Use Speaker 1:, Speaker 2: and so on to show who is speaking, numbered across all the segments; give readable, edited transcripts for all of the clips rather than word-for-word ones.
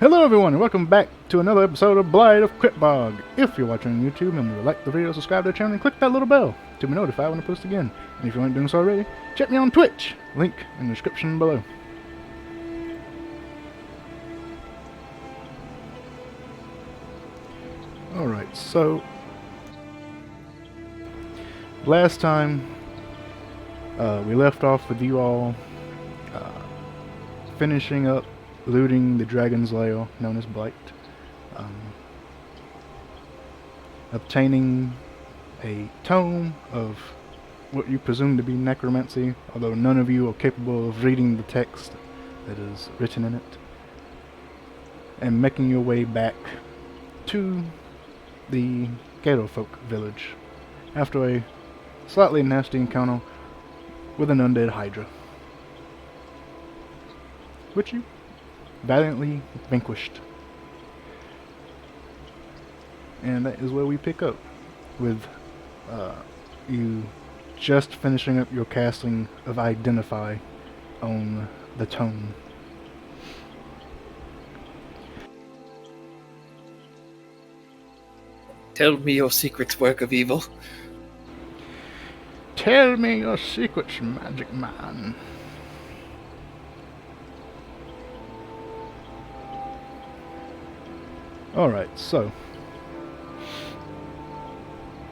Speaker 1: Hello everyone and welcome back to another episode of Blight of Cryptbog. If you're watching on YouTube and would like the video, subscribe to the channel and click that little bell to be notified when I post again. And if you aren't doing so already, check me on Twitch, link in the description below. Alright, so last time we left off with you all finishing up looting the dragon's lair known as Blight, obtaining a tome of what you presume to be necromancy, although none of you are capable of reading the text that is written in it, and making your way back to the Gator folk village after a slightly nasty encounter with an undead hydra, which you valiantly vanquished. And that is where we pick up, with you just finishing up your casting of Identify on the tome.
Speaker 2: Tell me your secrets, work of evil.
Speaker 1: Tell me your secrets, magic man. Alright, so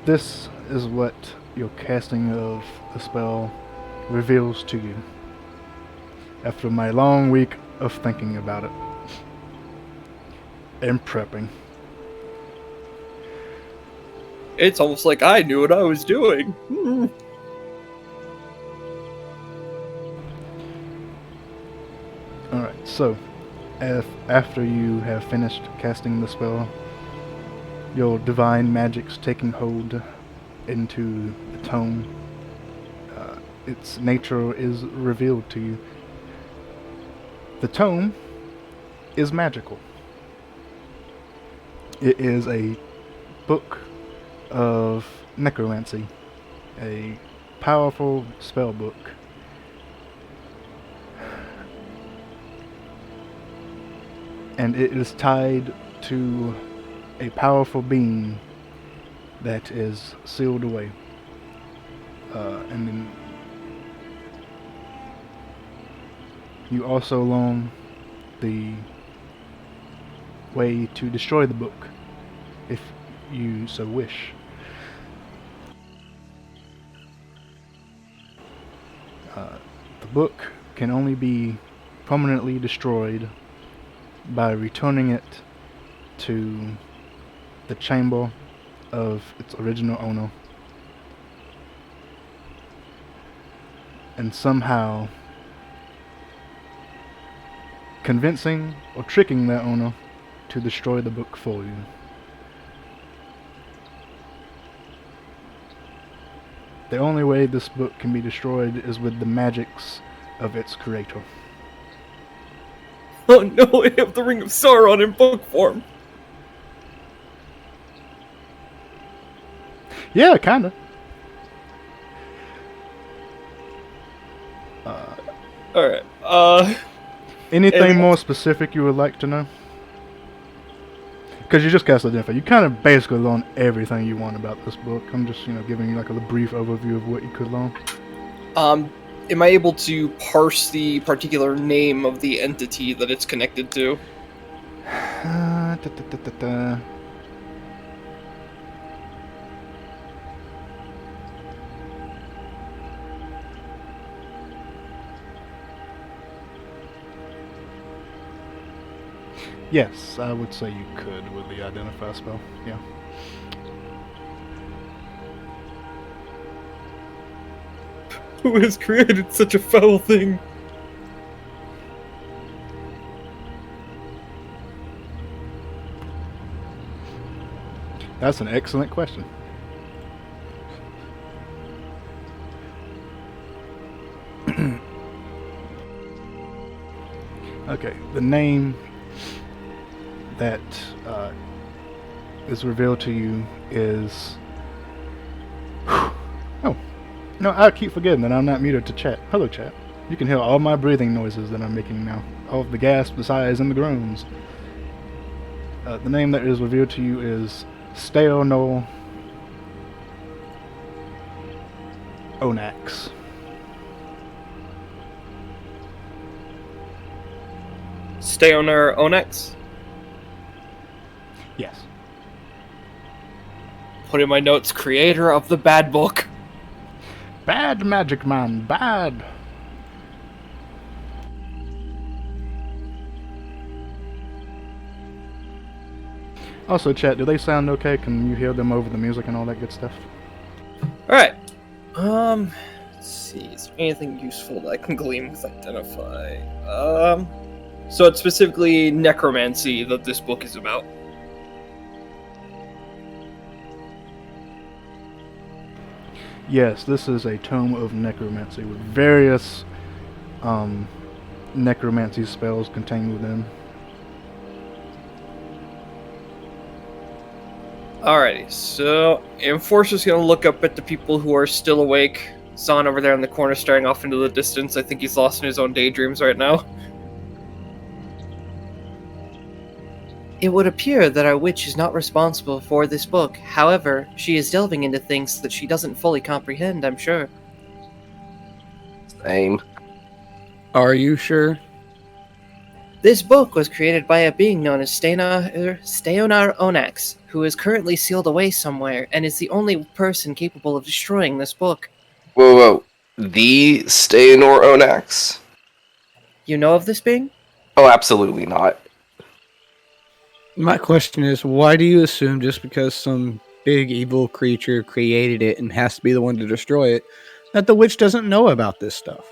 Speaker 1: this is what your casting of the spell reveals to you after my long week of thinking about it and prepping.
Speaker 2: It's almost like I knew what I was doing.
Speaker 1: Alright, so after you have finished casting the spell, your divine magic's taking hold into the tome. Its nature is revealed to you. The tome is magical. It is a book of necromancy, a powerful spell book. And it is tied to a powerful being that is sealed away. And then you also learn the way to destroy the book, if you so wish. The book can only be permanently destroyed by returning it to the chamber of its original owner, and somehow convincing or tricking that owner to destroy the book for you. The only way this book can be destroyed is with the magics of its creator.
Speaker 2: Oh no, I have the Ring of Sauron in book form.
Speaker 1: Yeah, kinda.
Speaker 2: Alright,
Speaker 1: Anything more specific you would like to know? Because you just cast Identify. You kind of basically learn everything you want about this book. I'm just, giving you like a brief overview of what you could learn.
Speaker 2: am I able to parse the particular name of the entity that it's connected to?
Speaker 1: Yes, I would say you could with the Identify spell, yeah.
Speaker 2: Who has created such a foul thing?
Speaker 1: That's an excellent question. Okay, the name that is revealed to you is... Oh, no, I keep forgetting that I'm not muted to chat. Hello, chat. You can hear all my breathing noises that I'm making now. All of the gasps, the sighs, and the groans. The name that is revealed to you is Steono Onax.
Speaker 2: Steoner Onex.
Speaker 1: Yes.
Speaker 2: Put in my notes, creator of the bad book.
Speaker 1: Bad magic man, bad. Also, chat, do they sound okay? Can you hear them over the music and all that good stuff?
Speaker 2: Alright. Let's see. Is there anything useful that I can glean with identify? So it's specifically necromancy that this book is about.
Speaker 1: Yes, this is a tome of necromancy with various necromancy spells contained within.
Speaker 2: Alrighty, so Enforcer's gonna look up at the people who are still awake. Zahn over there in the corner staring off into the distance. I think he's lost in his own daydreams right now.
Speaker 3: It would appear that our witch is not responsible for this book. However, she is delving into things that she doesn't fully comprehend, I'm sure.
Speaker 4: Same.
Speaker 5: Are you sure?
Speaker 3: This book was created by a being known as Steonar Onax, who is currently sealed away somewhere and is the only person capable of destroying this book.
Speaker 4: Whoa. The Steanor Onax?
Speaker 3: You know of this being?
Speaker 4: Oh, absolutely not.
Speaker 5: My question is, why do you assume just because some big evil creature created it and has to be the one to destroy it, that the witch doesn't know about this stuff?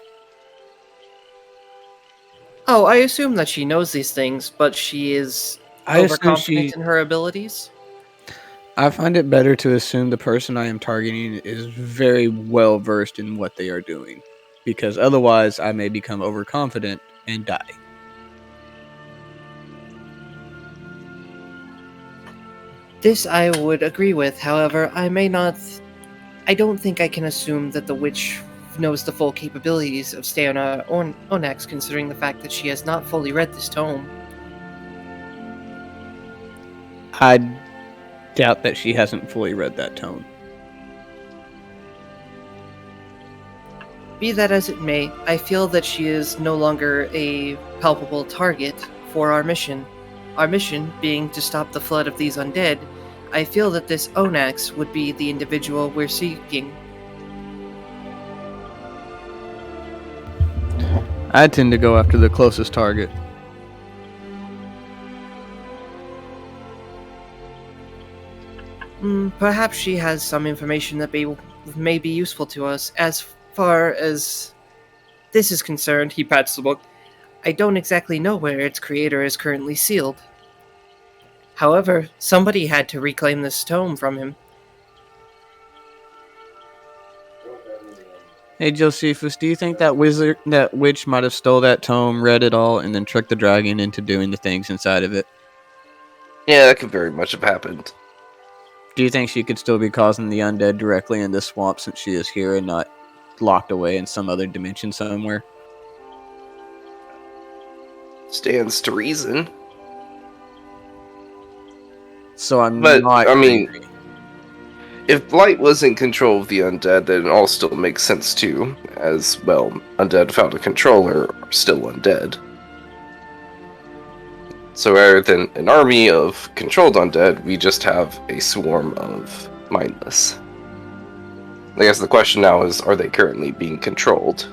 Speaker 3: Oh, I assume that she knows these things, but she is overconfident in her abilities.
Speaker 5: I find it better to assume the person I am targeting is very well versed in what they are doing, because otherwise I may become overconfident and die.
Speaker 3: This I would agree with, however, I don't think I can assume that the witch knows the full capabilities of Steona Onax, considering the fact that she has not fully read this tome.
Speaker 5: I doubt that she hasn't fully read that tome.
Speaker 3: Be that as it may, I feel that she is no longer a palpable target for our mission. Our mission being to stop the flood of these undead, I feel that this Onax would be the individual we're seeking.
Speaker 5: I tend to go after the closest target.
Speaker 3: Perhaps she has some information that may be useful to us. As far as this is concerned,
Speaker 2: He pats the book.
Speaker 3: I don't exactly know where its creator is currently sealed. However, somebody had to reclaim this tome from him.
Speaker 5: Hey Josephus, do you think that witch might have stole that tome, read it all, and then tricked the dragon into doing the things inside of it?
Speaker 4: Yeah, that could very much have happened.
Speaker 5: Do you think she could still be causing the undead directly in this swamp since she is here and not locked away in some other dimension somewhere?
Speaker 4: Stands to reason.
Speaker 5: So I'm
Speaker 4: But,
Speaker 5: not
Speaker 4: I mean,
Speaker 5: angry.
Speaker 4: if Blight was in control of the undead, then it all still makes sense too. As, well, undead without a controller are still undead. So rather than an army of controlled undead, we just have a swarm of mindless. I guess the question now is, are they currently being controlled?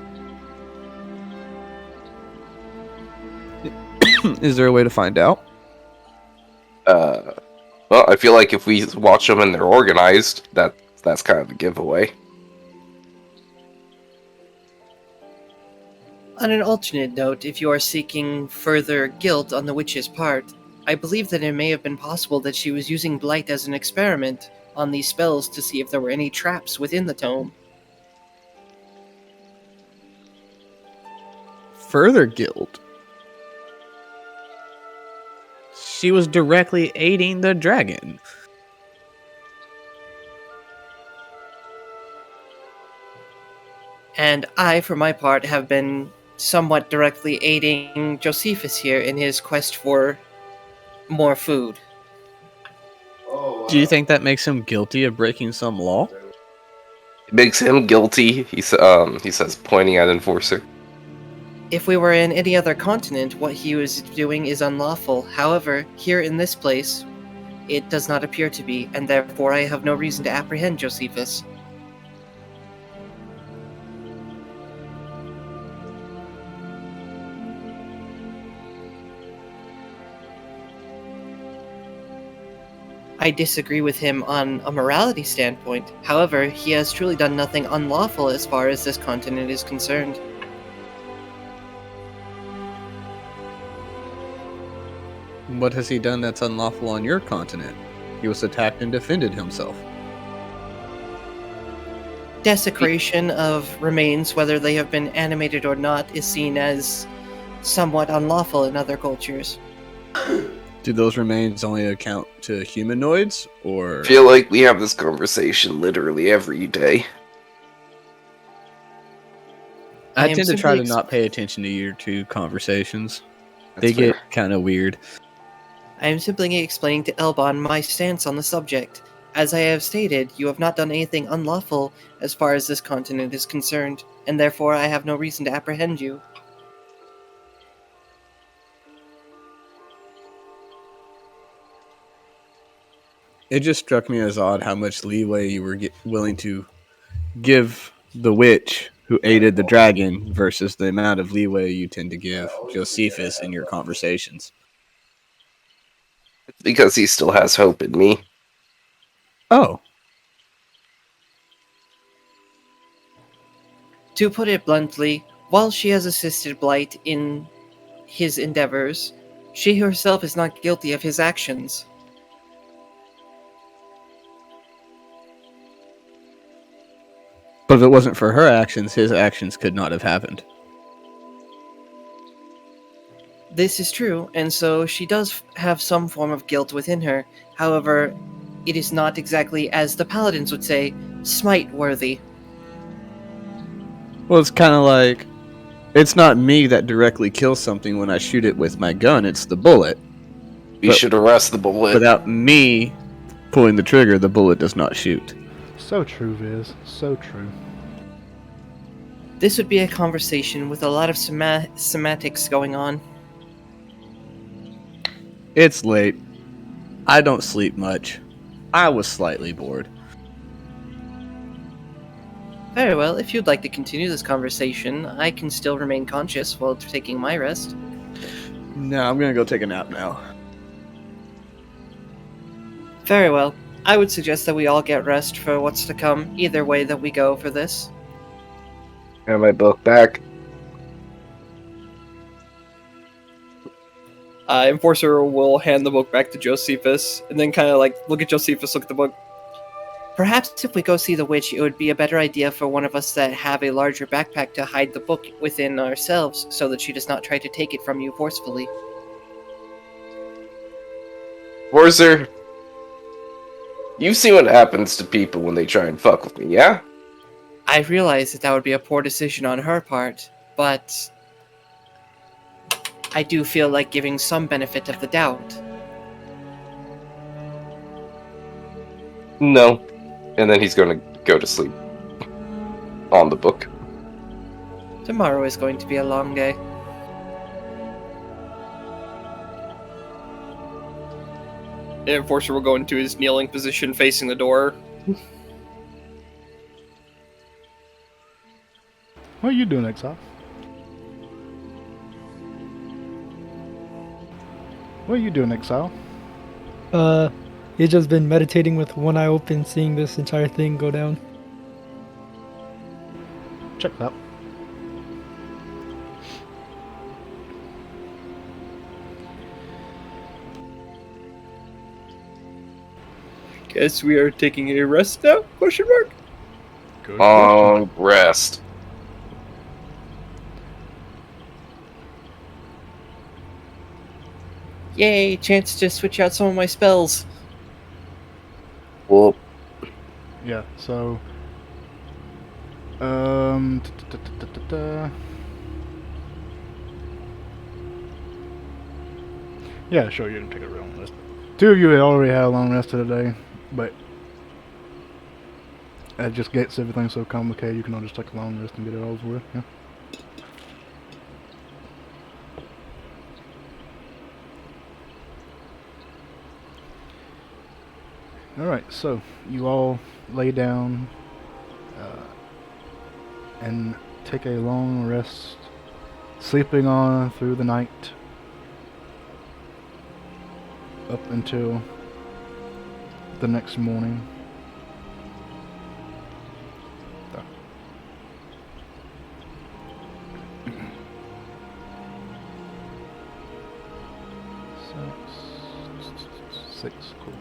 Speaker 5: Is there a way to find out?
Speaker 4: Well, I feel like if we watch them and they're organized, that's kind of a giveaway.
Speaker 3: On an alternate note, if you are seeking further guilt on the witch's part, I believe that it may have been possible that she was using Blight as an experiment on these spells to see if there were any traps within the tome.
Speaker 5: Further guilt? She was directly aiding the dragon.
Speaker 3: And I, for my part, have been somewhat directly aiding Josephus here in his quest for more food.
Speaker 5: Do you think that makes him guilty of breaking some law?
Speaker 4: It makes him guilty, he says, pointing at Enforcer.
Speaker 3: If we were in any other continent, what he was doing is unlawful. However, here in this place, it does not appear to be, and therefore I have no reason to apprehend Josephus. I disagree with him on a morality standpoint. However, he has truly done nothing unlawful as far as this continent is concerned.
Speaker 5: What has he done that's unlawful on your continent? He was attacked and defended himself.
Speaker 3: Desecration of remains, whether they have been animated or not, is seen as somewhat unlawful in other cultures.
Speaker 5: Do those remains only account to humanoids, or...
Speaker 4: I feel like we have this conversation literally every day.
Speaker 5: I
Speaker 3: am
Speaker 5: tend to try to
Speaker 3: simply
Speaker 5: not pay attention to your two conversations.
Speaker 4: That's
Speaker 5: They
Speaker 4: fair.
Speaker 5: get kind of weird.
Speaker 3: I am simply explaining to Elbon my stance on the subject. As I have stated, you have not done anything unlawful as far as this continent is concerned, and therefore I have no reason to apprehend you.
Speaker 5: It just struck me as odd how much leeway you were willing to give the witch who aided the dragon versus the amount of leeway you tend to give Josephus in your conversations.
Speaker 4: It's because he still has hope in me.
Speaker 5: Oh,
Speaker 3: To put it bluntly, while she has assisted Blight in his endeavors, she herself is not guilty of his actions.
Speaker 5: but if it wasn't for her actions, his actions could not have happened.
Speaker 3: This is true, and so she does have some form of guilt within her. However, it is not exactly, as the paladins would say, smite-worthy.
Speaker 5: Well, it's kind of like, it's not me that directly kills something when I shoot it with my gun, it's the bullet.
Speaker 4: We should arrest the bullet.
Speaker 5: Without me pulling the trigger, the bullet does not shoot.
Speaker 1: So true, Viz. So true.
Speaker 3: This would be a conversation with a lot of semantics going on.
Speaker 5: It's late. I don't sleep much. I was slightly bored.
Speaker 3: Very well, if you'd like to continue this conversation, I can still remain conscious while taking my rest.
Speaker 5: No, I'm gonna go take a nap now.
Speaker 3: Very well. I would suggest that we all get rest for what's to come, either way that we go for this.
Speaker 4: Have my book back.
Speaker 2: Enforcer will hand the book back to Josephus, and then kind of like look at Josephus, look at the book.
Speaker 3: Perhaps if we go see the witch, it would be a better idea for one of us that have a larger backpack to hide the book within ourselves, so that she does not try to take it from you forcefully.
Speaker 4: Forcer, you see what happens to people when they try and fuck with me, yeah?
Speaker 3: I realize that would be a poor decision on her part, but I do feel like giving some benefit of the doubt.
Speaker 4: No. And then he's going to go to sleep on the book.
Speaker 3: Tomorrow is going to be a long day.
Speaker 2: Enforcer will go into his kneeling position facing the door.
Speaker 1: What are you doing, Exile? What are you doing, Exile?
Speaker 6: He's just been meditating with one eye open, seeing this entire thing go down.
Speaker 1: Check that out.
Speaker 2: Guess we are taking a rest now? Question mark.
Speaker 1: Good
Speaker 4: Long rest.
Speaker 3: Yay, chance to switch out some of my spells.
Speaker 4: Well,
Speaker 1: Yeah, so yeah, sure, you can take a real long rest. Two of you had already had a long rest of the day. but that just gets everything so complicated. You can all just take a long rest and get it over with. Yeah. Alright, so you all lay down and take a long rest, sleeping on through the night up until the next morning. Six, cool.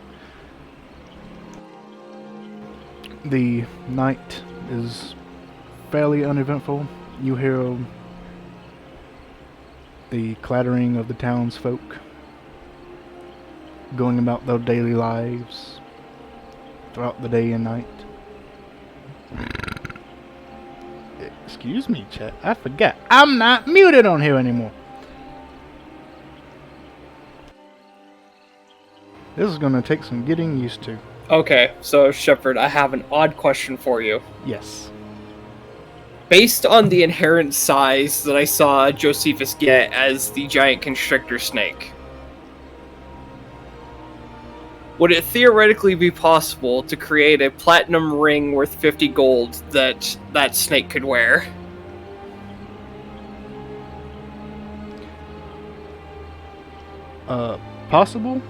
Speaker 1: The night is fairly uneventful. You hear the clattering of the townsfolk going about their daily lives throughout the day and night. Excuse me, chat. I forgot. I'm not muted on here anymore. This is gonna take some getting used to.
Speaker 2: Okay, so Shepard, I have an odd question for you.
Speaker 1: Yes.
Speaker 2: Based on the inherent size that I saw Josephus get as the giant constrictor snake, would it theoretically be possible to create a platinum ring worth 50 gold that that snake could wear?
Speaker 1: Possible?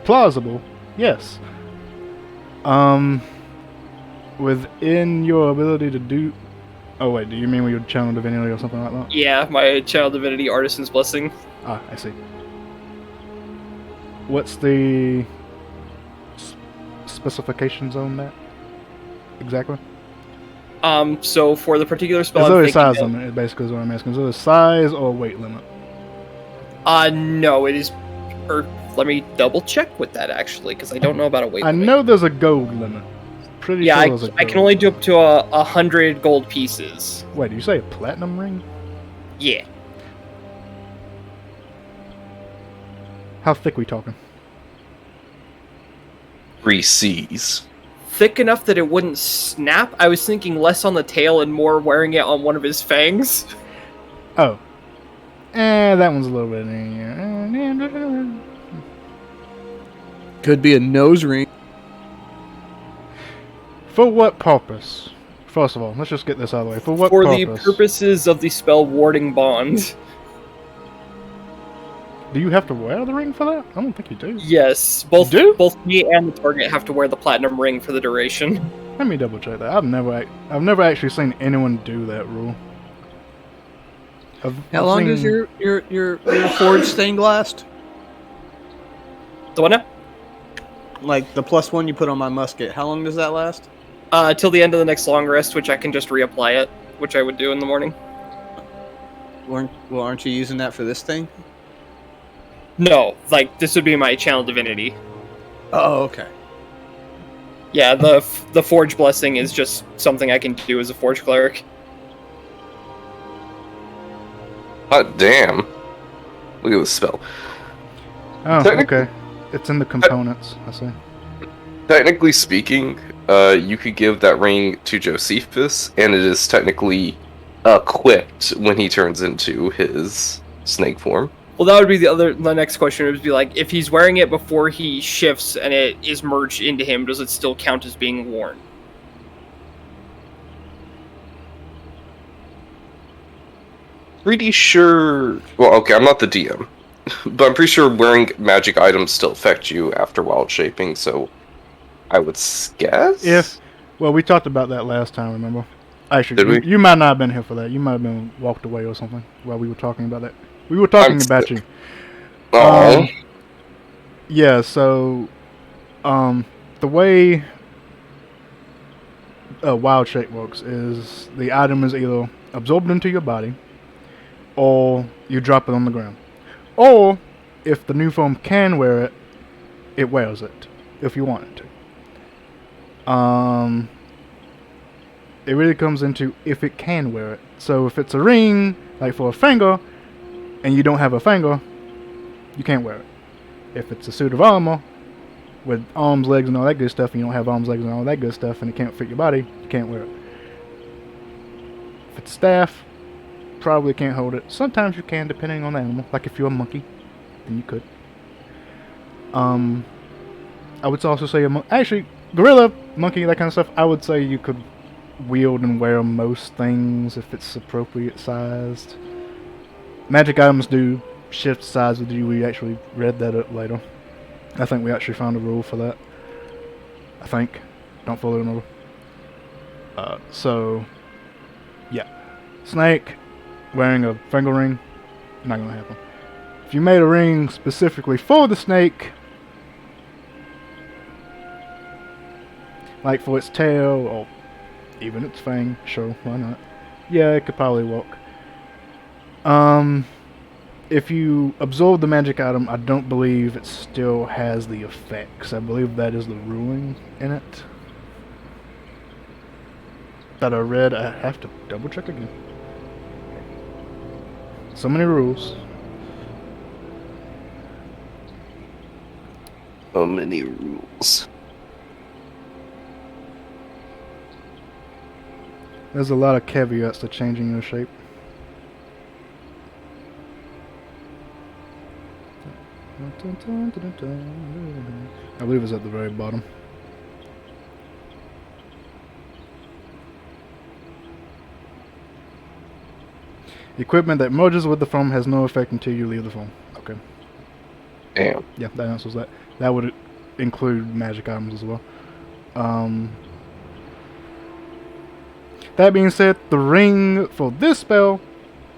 Speaker 1: Plausible? Yes. Within your ability to do... Oh wait, do you mean with your channel divinity or something like that?
Speaker 2: Yeah, my channel divinity artisan's blessing.
Speaker 1: Ah, I see. What's the specifications on that? Exactly?
Speaker 2: So for the particular spell
Speaker 1: Is
Speaker 2: I'm
Speaker 1: there a
Speaker 2: thinking
Speaker 1: size
Speaker 2: of-
Speaker 1: limit, basically is what I'm asking. Is there a size or weight limit?
Speaker 2: No, it is... Or, let me double check with that, actually, because I don't know about a weight
Speaker 1: I
Speaker 2: limit.
Speaker 1: know there's a gold limit. Pretty
Speaker 2: Yeah,
Speaker 1: sure there's a
Speaker 2: I
Speaker 1: gold
Speaker 2: can only do
Speaker 1: limit.
Speaker 2: up to 100 gold pieces.
Speaker 1: Wait, do you say a platinum ring?
Speaker 2: Yeah.
Speaker 1: How thick we talking?
Speaker 4: 3 C's.
Speaker 2: Thick enough that it wouldn't snap? I was thinking less on the tail and more wearing it on one of his fangs.
Speaker 1: Oh. That one's a little bit...
Speaker 5: Could be a nose ring.
Speaker 1: For what purpose? First of all, let's just get this out of the way. For what
Speaker 2: For
Speaker 1: purpose?
Speaker 2: the purposes of the spell Warding Bond.
Speaker 1: Do you have to wear the ring for that? I don't think you do.
Speaker 2: Yes, both
Speaker 1: You do?
Speaker 2: both me and the target have to wear the platinum ring for the duration.
Speaker 1: Let me double check that. I've never actually seen anyone do that rule.
Speaker 5: How long does your forged stained last?
Speaker 2: The one now?
Speaker 5: Like the +1 you put on my musket. How long does that last?
Speaker 2: Till the end of the next long rest, which I can just reapply it, which I would do in the morning.
Speaker 5: Aren't you using that for this thing?
Speaker 2: No, like, this would be my channel divinity.
Speaker 5: Oh, okay.
Speaker 2: Yeah, the Forge Blessing is just something I can do as a Forge Cleric.
Speaker 4: Hot damn. Look at this spell.
Speaker 1: Oh,
Speaker 4: Technic-
Speaker 1: okay. It's in the components, I see.
Speaker 4: Technically speaking, you could give that ring to Josephus, and it is technically equipped when he turns into his snake form.
Speaker 2: Well, that would be the next question. Would be like, if he's wearing it before he shifts and it is merged into him, does it still count as being worn?
Speaker 4: Pretty sure... Well, okay, I'm not the DM. But I'm pretty sure wearing magic items still affect you after wild shaping, so I would guess?
Speaker 1: Well, we talked about that last time, remember? Actually,
Speaker 4: Did we?
Speaker 1: you might not have been here for that. You might have been walked away or something while we were talking about that. We were talking about you.
Speaker 4: Oh,
Speaker 1: Yeah, so the way wild shape works is the item is either absorbed into your body or you drop it on the ground. Or if the new form can wear it, it wears it if you want it to. It really comes into if it can wear it. So if it's a ring, like for a finger, and you don't have a finger, you can't wear it. If it's a suit of armor, with arms, legs, and all that good stuff, and you don't have arms, legs, and all that good stuff, and it can't fit your body, you can't wear it. If it's staff, probably can't hold it. Sometimes you can, depending on the animal. Like if you're a monkey, then you could. I would also say actually, gorilla, monkey, that kind of stuff. I would say you could wield and wear most things if it's appropriate sized. Magic items do shift size with you. We actually read that up later. I think we actually found a rule for that. I think. Don't fully remember. So, yeah. Snake wearing a finger ring, not gonna happen. If you made a ring specifically for the snake, like for its tail or even its fang, sure, why not? Yeah, it could probably walk. If you absorb the magic item, I don't believe it still has the effects. I believe that is the ruling in it that I read. I have to double check again. So many rules.
Speaker 4: So many rules.
Speaker 1: There's a lot of caveats to changing your shape. I believe it's at the very bottom. Equipment that merges with the foam has no effect until you leave the foam. Okay.
Speaker 4: Damn.
Speaker 1: Yeah, that answers that. That would include magic items as well. That being said, the ring for this spell,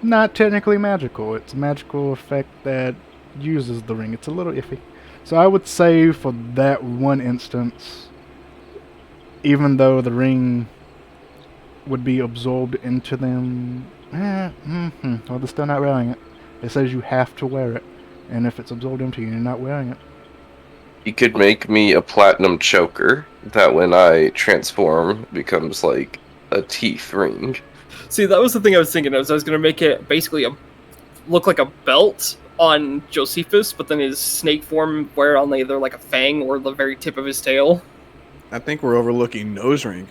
Speaker 1: not technically magical. It's a magical effect that uses the ring. It's a little iffy. So I would say for that one instance, even though the ring would be absorbed into them, well, they're still not wearing it. It says you have to wear it. And if it's absorbed into you, you're not wearing it.
Speaker 4: You could make me a platinum choker that when I transform becomes like a teeth ring.
Speaker 2: See, that was the thing I was thinking of. I was going to make it basically look like a belt on Josephus, but then his snake form wear on either like a fang or the very tip of his tail.
Speaker 5: I think we're overlooking nose ring.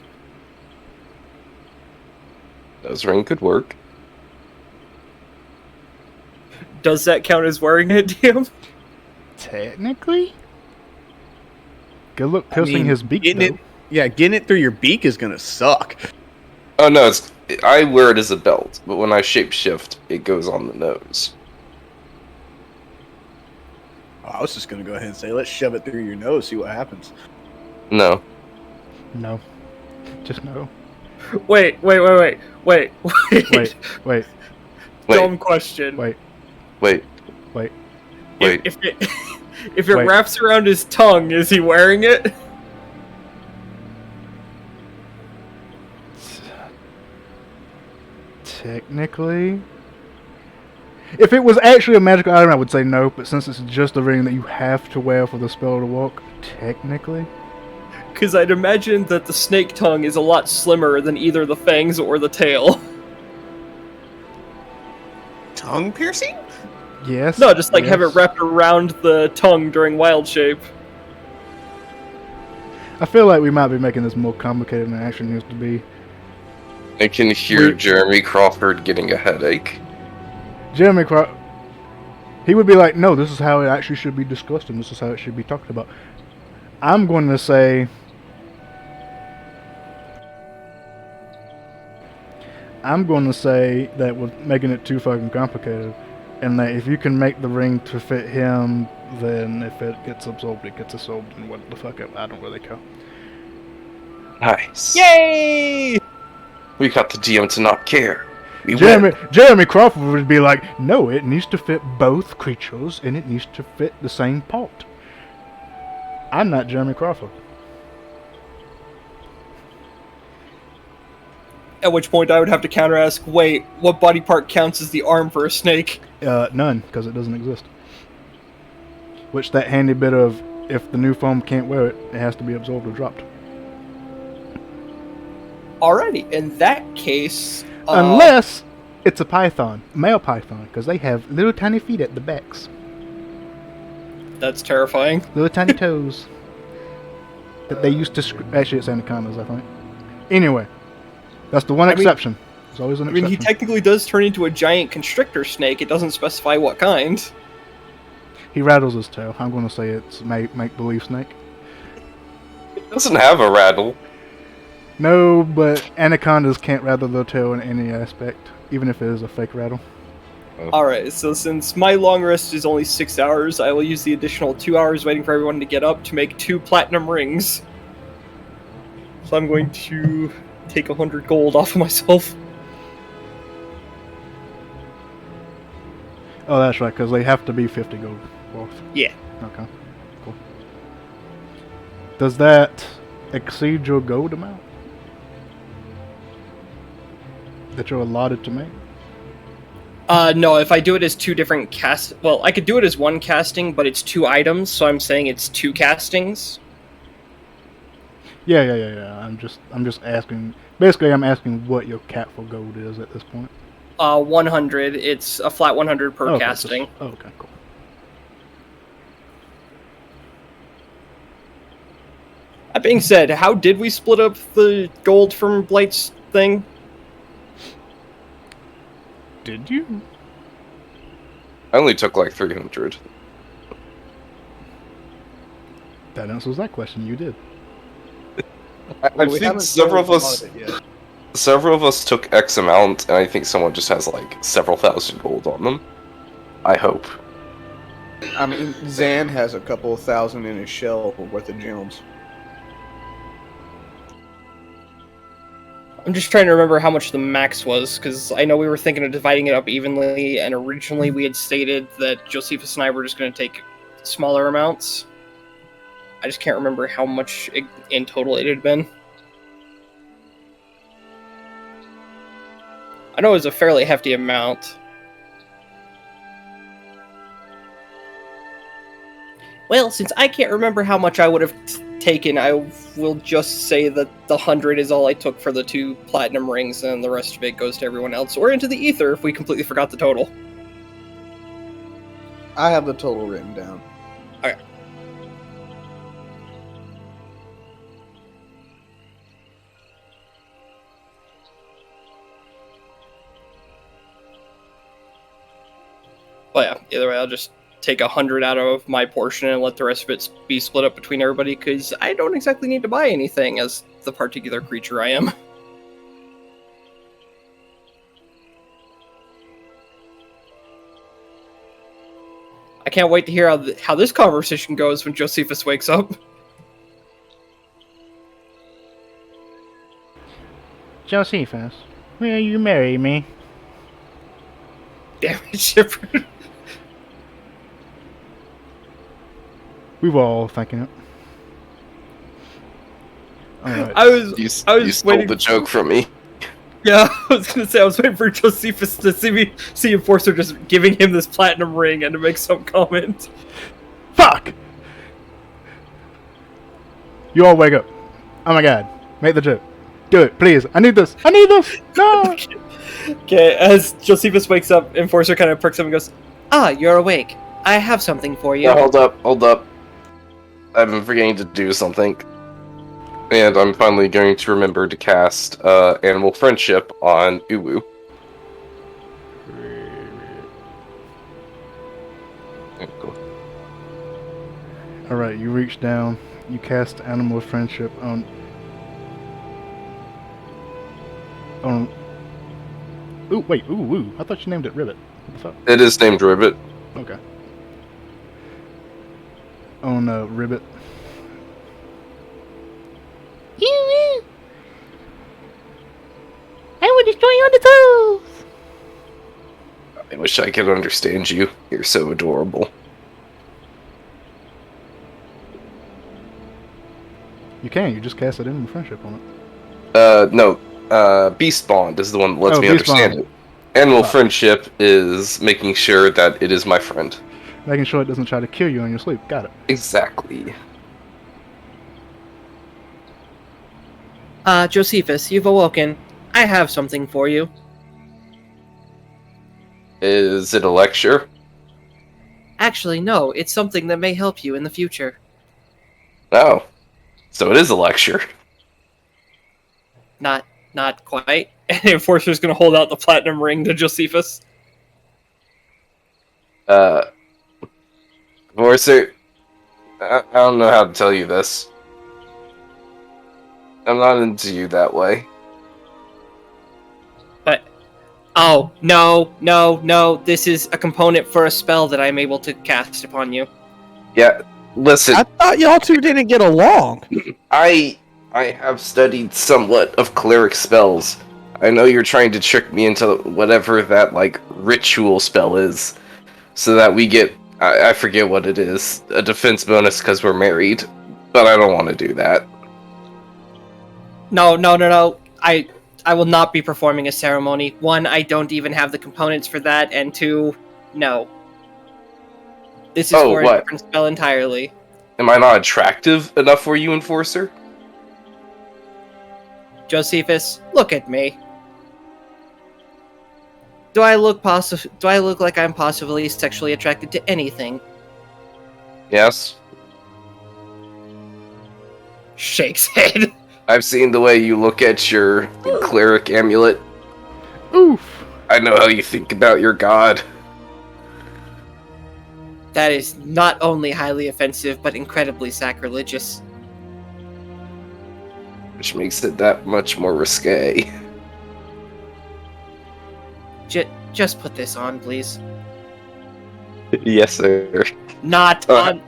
Speaker 4: Nose ring could work.
Speaker 2: Does that count as wearing it, DM?
Speaker 1: Technically? Good luck piercing his beak, though.
Speaker 5: Getting it through your beak is gonna suck.
Speaker 4: Oh no, I wear it as a belt, but when I shapeshift, it goes on the nose.
Speaker 5: Oh, I was just gonna go ahead and say, let's shove it through your nose, see what happens.
Speaker 4: No.
Speaker 1: No. Just no.
Speaker 2: Wait.
Speaker 1: Wait.
Speaker 2: Dumb question.
Speaker 1: Wait.
Speaker 2: If it wraps around his tongue, is he wearing it?
Speaker 1: Technically. If it was actually a magical item, I would say no, but since it's just a ring that you have to wear for the spell to walk, technically.
Speaker 2: Because I'd imagine that the snake tongue is a lot slimmer than either the fangs or the tail.
Speaker 5: Tongue piercing?
Speaker 1: Yes.
Speaker 2: No, just like
Speaker 1: yes.
Speaker 2: have it wrapped around the tongue during wild shape.
Speaker 1: I feel like we might be making this more complicated than it actually needs to be.
Speaker 4: I can hear Jeremy Crawford getting a headache.
Speaker 1: Jeremy Crawford, he would be like, no, this is how it actually should be discussed and this is how it should be talked about. I'm going to say that we're making it too fucking complicated, and that if you can make the ring to fit him, then if it gets absorbed, it gets absorbed, and what the fuck, I don't really care.
Speaker 4: Nice.
Speaker 5: Yay!
Speaker 4: We got the DM to not care.
Speaker 1: Jeremy Crawford would be like, no, it needs to fit both creatures, and it needs to fit the same part. I'm not Jeremy Crawford.
Speaker 2: At which point I would have to counter ask, wait, what body part counts as the arm for a snake?
Speaker 1: None, because it doesn't exist. Which that handy bit of, if the new foam can't wear it, it has to be absorbed or dropped.
Speaker 2: Alrighty, in that case...
Speaker 1: Unless it's a python, male python, because they have little tiny feet at the backs.
Speaker 2: That's terrifying.
Speaker 1: Little tiny toes. that they used to... Actually, it's anacondas, I think. Anyway, that's the one exception. There's always an
Speaker 2: I mean,
Speaker 1: exception.
Speaker 2: he technically does turn into a giant constrictor snake. It doesn't specify what kind.
Speaker 1: He rattles his tail. I'm going to say it's make-believe snake.
Speaker 4: It doesn't have a rattle.
Speaker 1: No, but anacondas can't rattle their tail in any aspect, even if it is a fake rattle.
Speaker 2: Alright, so since my long rest is only 6 hours, I will use the additional 2 hours waiting for everyone to get up to make 2 platinum rings. So I'm going to take 100 gold off of myself.
Speaker 1: Oh, that's right, because they have to be 50 gold worth.
Speaker 2: Yeah.
Speaker 1: Okay, cool. Does that exceed your gold amount that you're allotted to make?
Speaker 2: No, if I do it as 2 different well, I could do it as 1 casting, but it's 2 items, so I'm saying it's 2 castings.
Speaker 1: Yeah. I'm just asking. Basically, I'm asking what your cap for gold is at this point.
Speaker 2: 100. It's a flat 100 per
Speaker 1: Okay,
Speaker 2: casting.
Speaker 1: Okay, cool.
Speaker 2: That being said, how did we split up the gold from Blight's thing?
Speaker 1: Did you?
Speaker 4: I only took like 300.
Speaker 1: That answers that question. You did.
Speaker 4: I've seen several of us. Several of us took X amount, and I think someone just has like several thousand gold on them. I hope.
Speaker 5: I mean, Zan has a couple of thousand in his shell worth of gems.
Speaker 2: I'm just trying to remember how much the max was, because I know we were thinking of dividing it up evenly, and originally we had stated that Josephus and I were just going to take smaller amounts. I just can't remember how much in total it had been. I know it was a fairly hefty amount. Well, since I can't remember how much I would have taken, I will just say that the 100 is all I took for the 2 platinum rings, and the rest of it goes to everyone else, or into the ether if we completely forgot the total.
Speaker 5: I have the total written down.
Speaker 2: Okay. Well, yeah, either way, I'll just take 100 out of my portion and let the rest of it be split up between everybody, because I don't exactly need to buy anything as the particular creature I am. I can't wait to hear how this conversation goes when Josephus wakes up.
Speaker 1: Josephus, will you marry me?
Speaker 2: Damn it, Shipper.
Speaker 1: We were all thinking it. Alright.
Speaker 4: You
Speaker 2: was
Speaker 4: stole
Speaker 2: waiting
Speaker 4: the joke from me.
Speaker 2: Yeah, I was gonna say I was waiting for Josephus to see Enforcer just giving him this platinum ring and to make some comment.
Speaker 1: Fuck! You all wake up. Oh my god. Make the joke. Do it, please. I need this. I need this! No!
Speaker 2: Okay, as Josephus wakes up, Enforcer kind of perks up and goes,
Speaker 3: Ah, you're awake. I have something for you.
Speaker 4: No, hold up. I've been forgetting to do something. And I'm finally going to remember to cast Animal Friendship on Uwu. Okay, cool.
Speaker 1: Alright, you reach down. You cast Animal Friendship on... Ooh, wait, ooh. I thought you named it Ribbit. What the fuck?
Speaker 4: It is named Ribbit.
Speaker 1: Okay. On Ribbit. I will destroy your toes!
Speaker 4: I wish I could understand you. You're so adorable.
Speaker 1: You can, you just cast it in friendship on it.
Speaker 4: No. Beast Bond is the one that lets me
Speaker 1: Beast
Speaker 4: understand
Speaker 1: Bond.
Speaker 4: it. Animal Friendship is making sure that it is my friend.
Speaker 1: Making sure it doesn't try to kill you in your sleep. Got it.
Speaker 4: Exactly.
Speaker 3: Josephus, you've awoken. I have something for you.
Speaker 4: Is it a lecture?
Speaker 3: Actually, no, it's something that may help you in the future.
Speaker 4: Oh. So it is a lecture.
Speaker 3: Not quite.
Speaker 2: And the Enforcer's gonna hold out the platinum ring to Josephus.
Speaker 4: Enforcer, I don't know how to tell you this. I'm not into you that way.
Speaker 3: But oh no! This is a component for a spell that I'm able to cast upon you.
Speaker 4: Yeah, listen,
Speaker 5: I thought y'all two didn't get along.
Speaker 4: I have studied somewhat of cleric spells. I know you're trying to trick me into whatever that, like, ritual spell is, so that we get, I forget what it is, a defense bonus because we're married, but I don't want to do that.
Speaker 3: No. I will not be performing a ceremony. One, I don't even have the components for that, and two, no. This is for a different spell entirely.
Speaker 4: Am I not attractive enough for you, Enforcer?
Speaker 3: Josephus, look at me. Do I look like I'm possibly sexually attracted to anything?
Speaker 4: Yes.
Speaker 2: Shakes head.
Speaker 4: I've seen the way you look at your cleric amulet.
Speaker 1: Oof.
Speaker 4: I know how you think about your god.
Speaker 3: That is not only highly offensive, but incredibly sacrilegious.
Speaker 4: Which makes it that much more risque.
Speaker 3: Just put this on, please.
Speaker 4: Yes, sir.
Speaker 3: Not on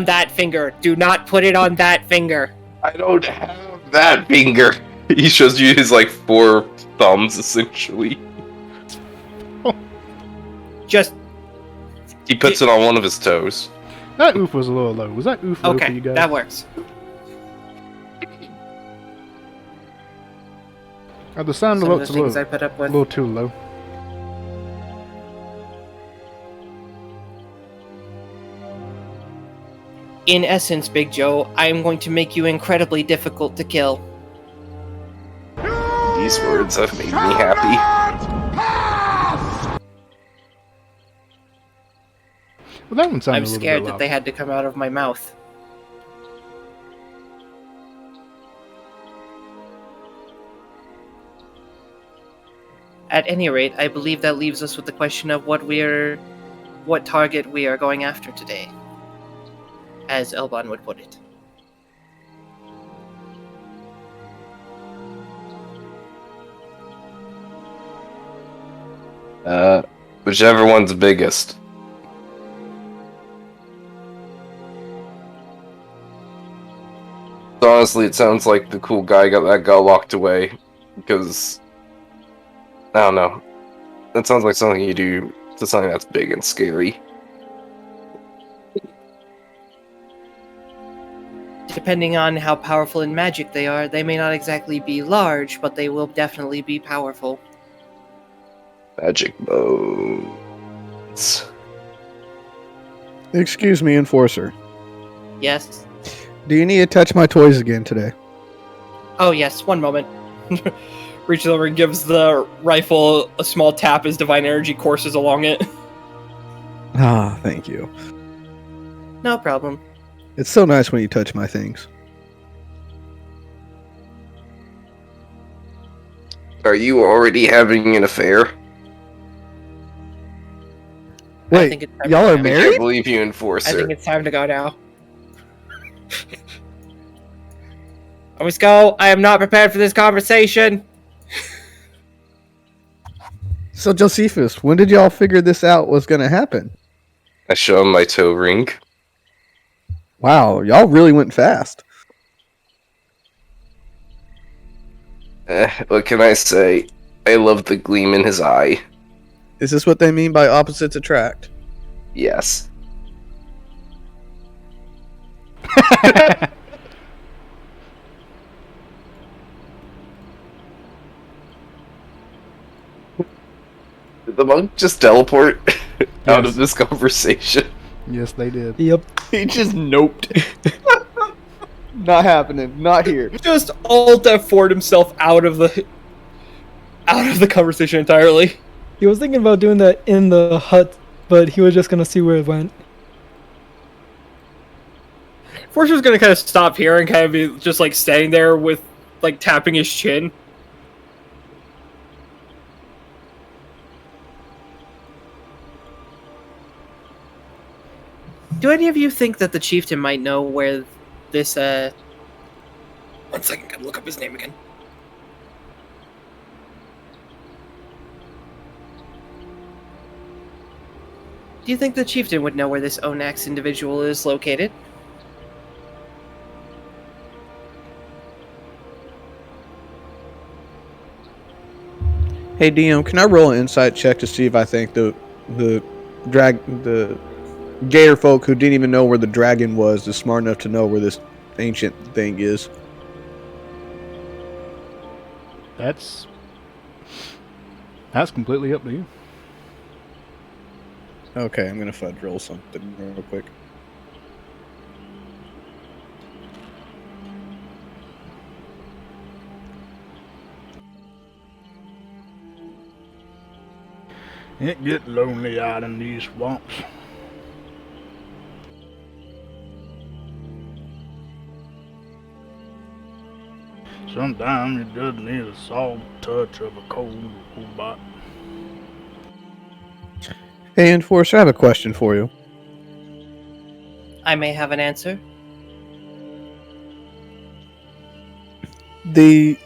Speaker 3: that finger. Do not put it on that finger.
Speaker 4: I don't have that finger. He shows you his, like, 4 thumbs, essentially.
Speaker 3: Just
Speaker 4: He puts it on one of his toes.
Speaker 1: That oof was a little low. Was that oof low for
Speaker 3: okay.
Speaker 1: you guys?
Speaker 3: That works.
Speaker 1: The sound
Speaker 3: Some of
Speaker 1: looks
Speaker 3: the
Speaker 1: a
Speaker 3: things I
Speaker 1: little,
Speaker 3: put up with.
Speaker 1: too low.
Speaker 3: In essence, Big Joe, I am going to make you incredibly difficult to kill.
Speaker 4: These words have made me happy.
Speaker 1: Well, that one sounded
Speaker 3: I'm
Speaker 1: a little
Speaker 3: scared
Speaker 1: bit
Speaker 3: that
Speaker 1: loud.
Speaker 3: they had to come out of my mouth. At any rate, I believe that leaves us with the question of what target we are going after today, as Elbon would put it.
Speaker 4: Whichever one's biggest. So honestly, it sounds like the cool guy got locked away, because I don't know. That sounds like something you do to something that's big and scary.
Speaker 3: Depending on how powerful in magic they are, they may not exactly be large, but they will definitely be powerful.
Speaker 4: Magic modes.
Speaker 5: Excuse me, Enforcer.
Speaker 3: Yes?
Speaker 5: Do you need to touch my toys again today?
Speaker 3: Oh yes, one moment.
Speaker 2: Reaches over and gives the rifle a small tap as divine energy courses along it.
Speaker 5: Ah, thank you.
Speaker 3: No problem.
Speaker 5: It's so nice when you touch my things.
Speaker 4: Are you already having an affair?
Speaker 3: I
Speaker 5: Wait,
Speaker 3: think it's time
Speaker 5: y'all
Speaker 3: to
Speaker 5: are
Speaker 3: go.
Speaker 4: I
Speaker 5: married?
Speaker 4: can't believe you,
Speaker 3: I
Speaker 4: Enforcer.
Speaker 3: think it's time to go now. Let's go. I am not prepared for this conversation.
Speaker 5: So, Josephus, when did y'all figure this out was going to happen?
Speaker 4: I show him my toe ring.
Speaker 5: Wow, y'all really went fast.
Speaker 4: What can I say? I love the gleam in his eye.
Speaker 5: Is this what they mean by opposites attract?
Speaker 4: Yes. Did the monk just teleport out of this conversation?
Speaker 1: Yes, they did.
Speaker 6: Yep.
Speaker 5: He just noped. Not happening. Not here.
Speaker 2: Just alt F4'd himself out of the conversation entirely.
Speaker 6: He was thinking about doing that in the hut, but he was just gonna see where it went.
Speaker 2: Fortune's gonna kind of stop here and kind of be just like standing there with like tapping his chin.
Speaker 3: Do any of you think that the chieftain might know where this,
Speaker 2: 1 second, gotta look up his name again.
Speaker 3: Do you think the chieftain would know where this Onax individual is located?
Speaker 5: Hey DM, can I roll an insight check to see if I think the gator folk who didn't even know where the dragon was is smart enough to know where this ancient thing is?
Speaker 1: That's completely up to you.
Speaker 5: Okay, I'm gonna fudge roll something real quick.
Speaker 1: It get lonely out in these swamps. Sometimes you just need a soft touch of a cold bot.
Speaker 5: Hey, Enforcer, I have a question for you.
Speaker 3: I may have an answer.
Speaker 5: The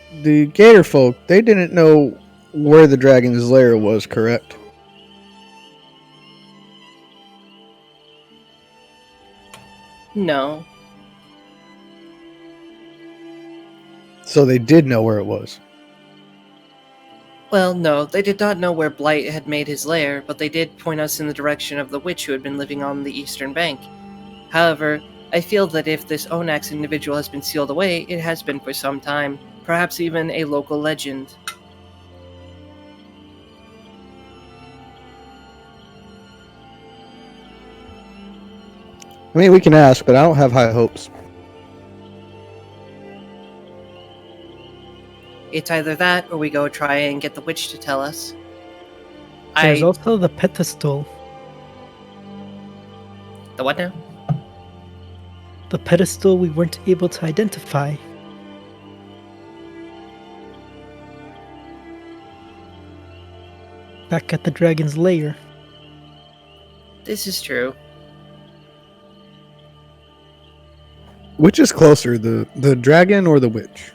Speaker 5: gator folk, they didn't know where the dragon's lair was, correct?
Speaker 3: No.
Speaker 5: So they did know where it was.
Speaker 3: Well, no, they did not know where Blight had made his lair, but they did point us in the direction of the witch who had been living on the eastern bank. However, I feel that if this Onax individual has been sealed away, it has been for some time, perhaps even a local legend.
Speaker 5: I mean, we can ask, but I don't have high hopes.
Speaker 3: It's either that, or we go try and get the witch to tell us.
Speaker 6: There's also the pedestal.
Speaker 3: The what now?
Speaker 6: The pedestal we weren't able to identify. Back at the dragon's lair.
Speaker 3: This is true.
Speaker 5: Which is closer, the dragon or the witch?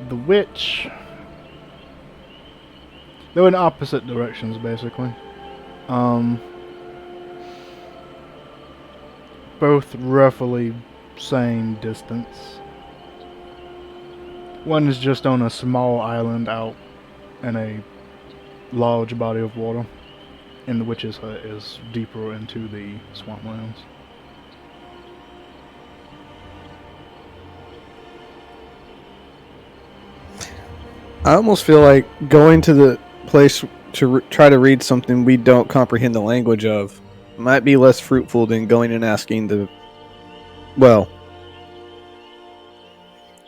Speaker 1: The witch. They're in opposite directions, basically. Both roughly same distance. One is just on a small island out in a large body of water, and the witch's hut is deeper into the swamplands.
Speaker 5: I almost feel like going to the place to try to read something we don't comprehend the language of might be less fruitful than going and asking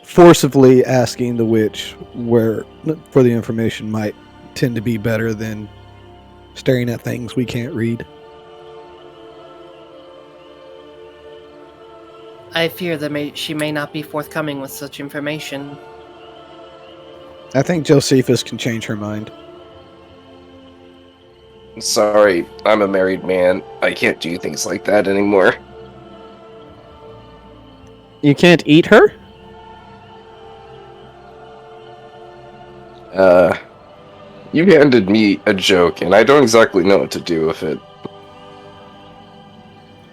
Speaker 5: forcibly asking the witch where for the information might tend to be better than staring at things we can't read.
Speaker 3: I fear that she may not be forthcoming with such information.
Speaker 5: I think Josephus can change her mind.
Speaker 4: Sorry, I'm a married man. I can't do things like that anymore.
Speaker 5: You can't eat her?
Speaker 4: You handed me a joke, and I don't exactly know what to do with it.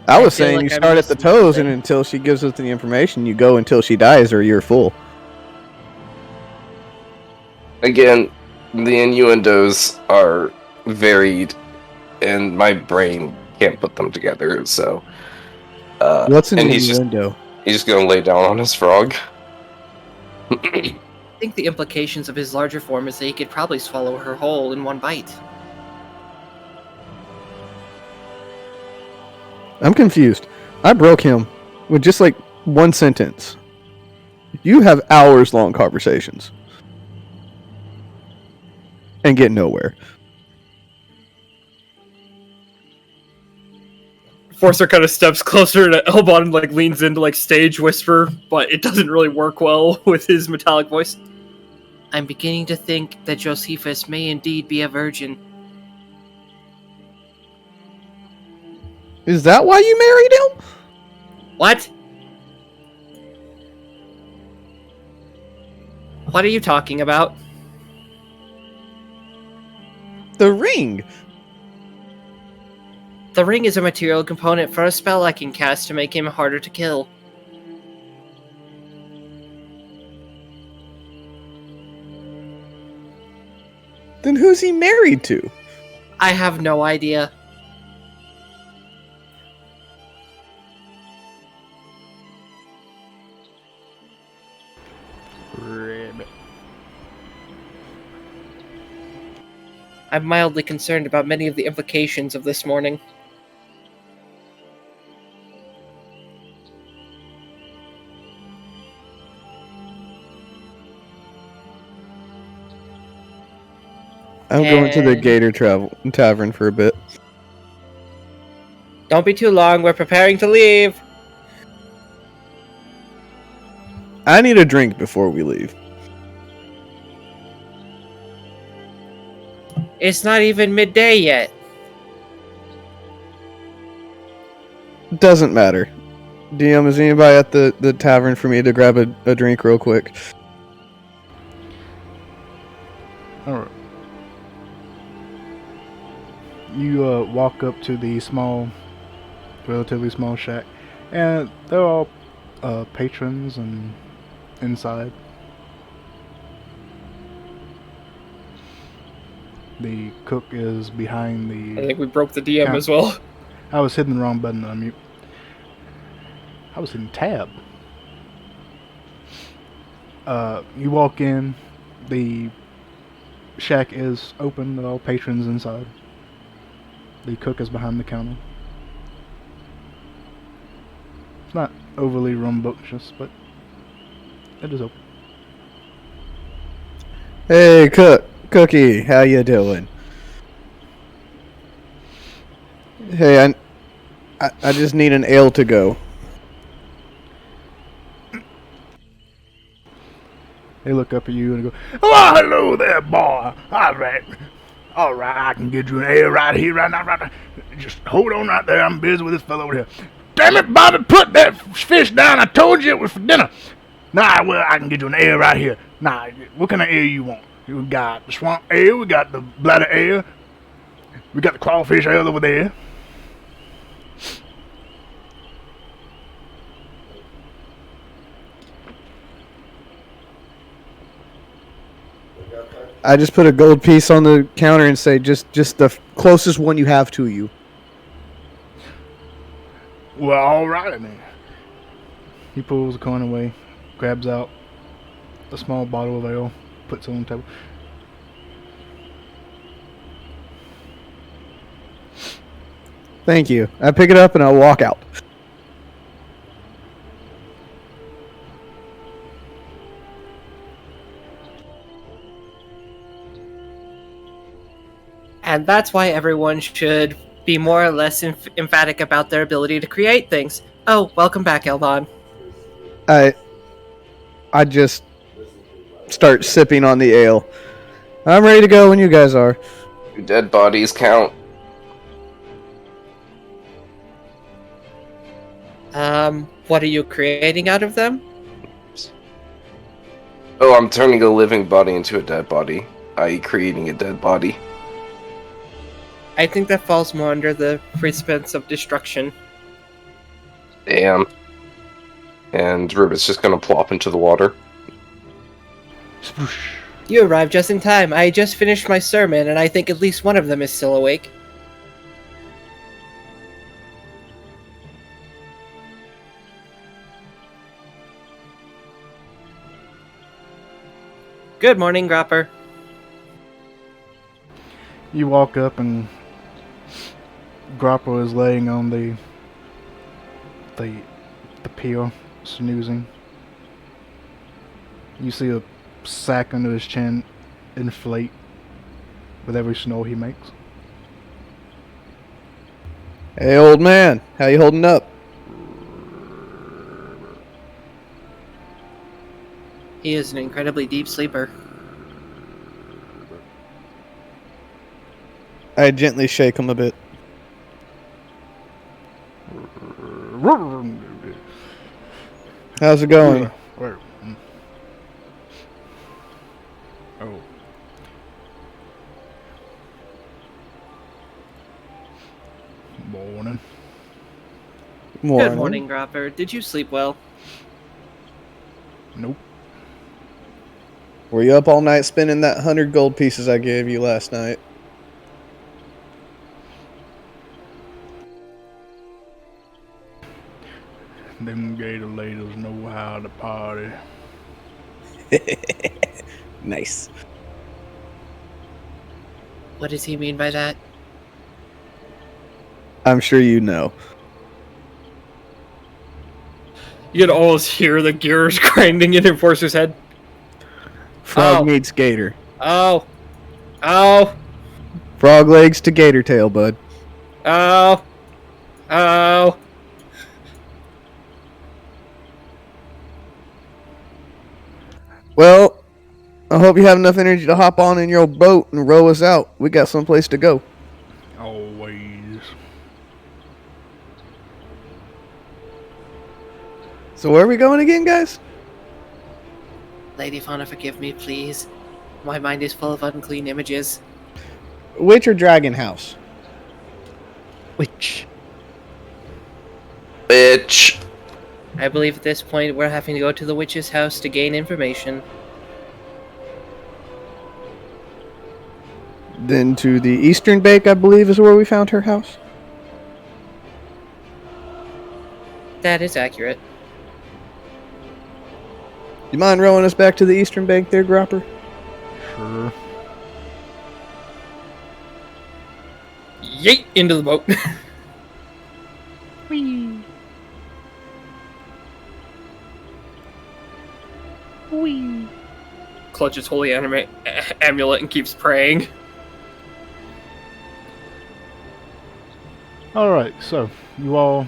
Speaker 5: I was
Speaker 3: feel
Speaker 5: saying
Speaker 3: like
Speaker 5: you
Speaker 3: I'm
Speaker 5: start at the
Speaker 3: missing
Speaker 5: toes,
Speaker 3: something.
Speaker 5: and until she gives us the information, you go until she dies or you're full.
Speaker 4: Again, the innuendos are varied, and my brain can't put them together, so...
Speaker 5: What's an
Speaker 4: and he's
Speaker 5: innuendo?
Speaker 4: just gonna lay down on his frog.
Speaker 3: I think the implications of his larger form is that he could probably swallow her whole in one bite.
Speaker 5: I'm confused. I broke him with just like one sentence. You have hours-long conversations and get nowhere.
Speaker 2: Forcer kind of steps closer to Elbon and like leans into like stage whisper, but it doesn't really work well with his metallic voice.
Speaker 3: I'm beginning to think that Josephus may indeed be a virgin.
Speaker 5: Is that why you married him?
Speaker 3: What? What are you talking about?
Speaker 5: The ring.
Speaker 3: The ring is a material component for a spell I can cast to make him harder to kill.
Speaker 5: Then who's he married to?
Speaker 3: I have no idea.
Speaker 1: Ribbit.
Speaker 3: I'm mildly concerned about many of the implications of this morning.
Speaker 5: I'm going to the Gator Tavern for a bit.
Speaker 3: Don't be too long, we're preparing to leave.
Speaker 5: I need a drink before we leave.
Speaker 3: It's not even midday yet.
Speaker 5: Doesn't matter. DM, is anybody at the tavern for me to grab a drink real quick?
Speaker 1: Alright. You walk up to the relatively small shack, and they're all patrons and inside. The cook is behind
Speaker 2: I
Speaker 1: the...
Speaker 2: think we broke the DM as well.
Speaker 1: I was hitting the wrong button to unmute. I was hitting tab. You walk in, the shack is open, there are all patrons inside. The cook is behind the counter. It's not overly rambunctious, but it is open.
Speaker 5: Hey, Cookie, how you doing? Hey, I just need an ale to go.
Speaker 1: They look up at you and go, "Oh, hello there, boy. All right, I can get you an ale right here, right now. Just hold on right there. I'm busy with this fellow over here. Damn it, Bobby, put that fish down. I told you it was for dinner. Nah, well, I can get you an ale right here. Nah, what kind of ale you want? We got the swamp ale, we got the Blight ale, we got the crawfish ale over there."
Speaker 5: I just put a gold piece on the counter and say, just the closest one you have to you.
Speaker 1: Well, all right then. He pulls a coin away, grabs out a small bottle of ale, puts it on the table.
Speaker 5: Thank you. I pick it up and I walk out.
Speaker 3: And that's why everyone should be more or less emphatic about their ability to create things. Oh, welcome back, Elbon.
Speaker 5: I just start sipping on the ale. I'm ready to go when you guys are.
Speaker 4: Do dead bodies count?
Speaker 3: What are you creating out of them?
Speaker 4: Oh, I'm turning a living body into a dead body, i.e. creating a dead body.
Speaker 3: I think that falls more under the precepts of destruction.
Speaker 4: Damn. And Ribbit's just gonna plop into the water.
Speaker 1: Sploosh.
Speaker 3: You arrived just in time. I just finished my sermon, and I think at least one of them is still awake. Good morning, Gropper.
Speaker 1: You walk up and Grappa is laying on the pier, snoozing. You see a sack under his chin inflate with every snore he makes.
Speaker 5: Hey, old man, how you holding up?
Speaker 3: He is an incredibly deep sleeper.
Speaker 5: I gently shake him a bit. How's it going?
Speaker 1: Oh. Morning.
Speaker 3: Good morning, Gropper. Did you sleep well?
Speaker 1: Nope.
Speaker 5: Were you up all night spending that 100 gold pieces I gave you last night?
Speaker 1: Them gator ladies know how to party.
Speaker 5: Nice.
Speaker 3: What does he mean by that?
Speaker 5: I'm sure you know.
Speaker 2: You can almost hear the gears grinding in Enforcer's head.
Speaker 5: Frog
Speaker 2: Oh.
Speaker 5: meets gator.
Speaker 2: Oh. Oh.
Speaker 5: Frog legs to gator tail, bud.
Speaker 2: Oh. Oh.
Speaker 5: Well, I hope you have enough energy to hop on in your boat and row us out. We got someplace to go.
Speaker 1: Always.
Speaker 5: So where are we going again, guys?
Speaker 3: Lady Fauna, forgive me, please. My mind is full of unclean images.
Speaker 5: Witch or Dragon House?
Speaker 6: Which?
Speaker 4: Bitch.
Speaker 3: I believe at this point we're having to go to the witch's house to gain information.
Speaker 5: Then to the Eastern Bake, I believe, is where we found her house.
Speaker 3: That is accurate.
Speaker 5: You mind rowing us back to the Eastern Bank there, Gropper?
Speaker 1: Sure.
Speaker 2: Yeet into the boat.
Speaker 6: Wee. Wee.
Speaker 2: Clutches holy amulet and keeps praying.
Speaker 1: Alright, so you all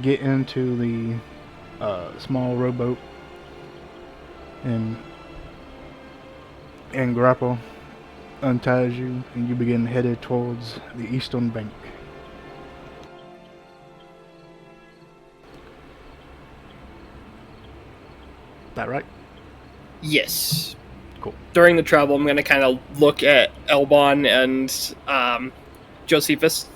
Speaker 1: get into the small rowboat and Grapple unties you and you begin headed towards the eastern bank. That right?
Speaker 2: Yes.
Speaker 1: Cool.
Speaker 2: During the travel, I'm going to kind of look at Elbon and Josephus.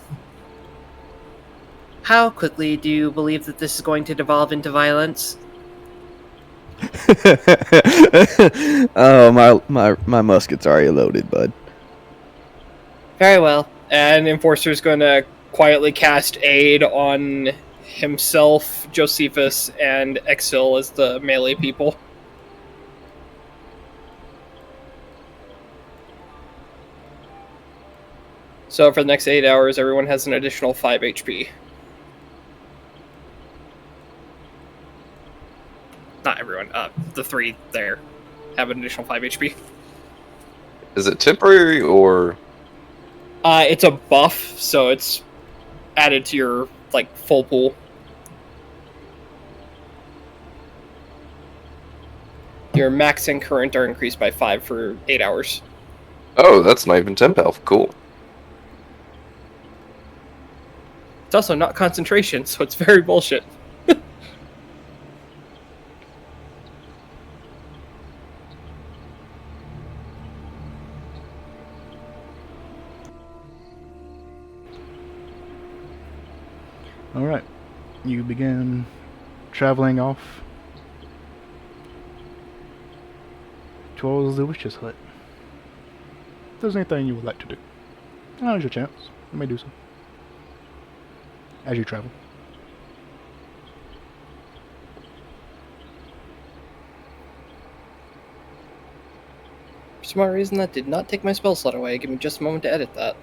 Speaker 3: How quickly do you believe that this is going to devolve into violence?
Speaker 5: Oh, my musket's already loaded, bud.
Speaker 3: Very well.
Speaker 2: And Enforcer's going to quietly cast aid on himself, Josephus, and Exil as the melee people. So for the next 8 hours, everyone has an additional 5 HP. Not everyone, the 3 there have an additional 5 HP.
Speaker 4: Is it temporary or?
Speaker 2: It's a buff, so it's added to your, full pool. Your max and current are increased by 5 for 8 hours.
Speaker 4: Oh, that's not even temp health. Cool.
Speaker 2: It's also not concentration, so it's very bullshit.
Speaker 1: Alright, you begin traveling off towards the witch's hut. If there's anything you would like to do, now's your chance. You may do so as you travel.
Speaker 2: For some odd reason, that did not take my spell slot away. Give me just a moment to edit that.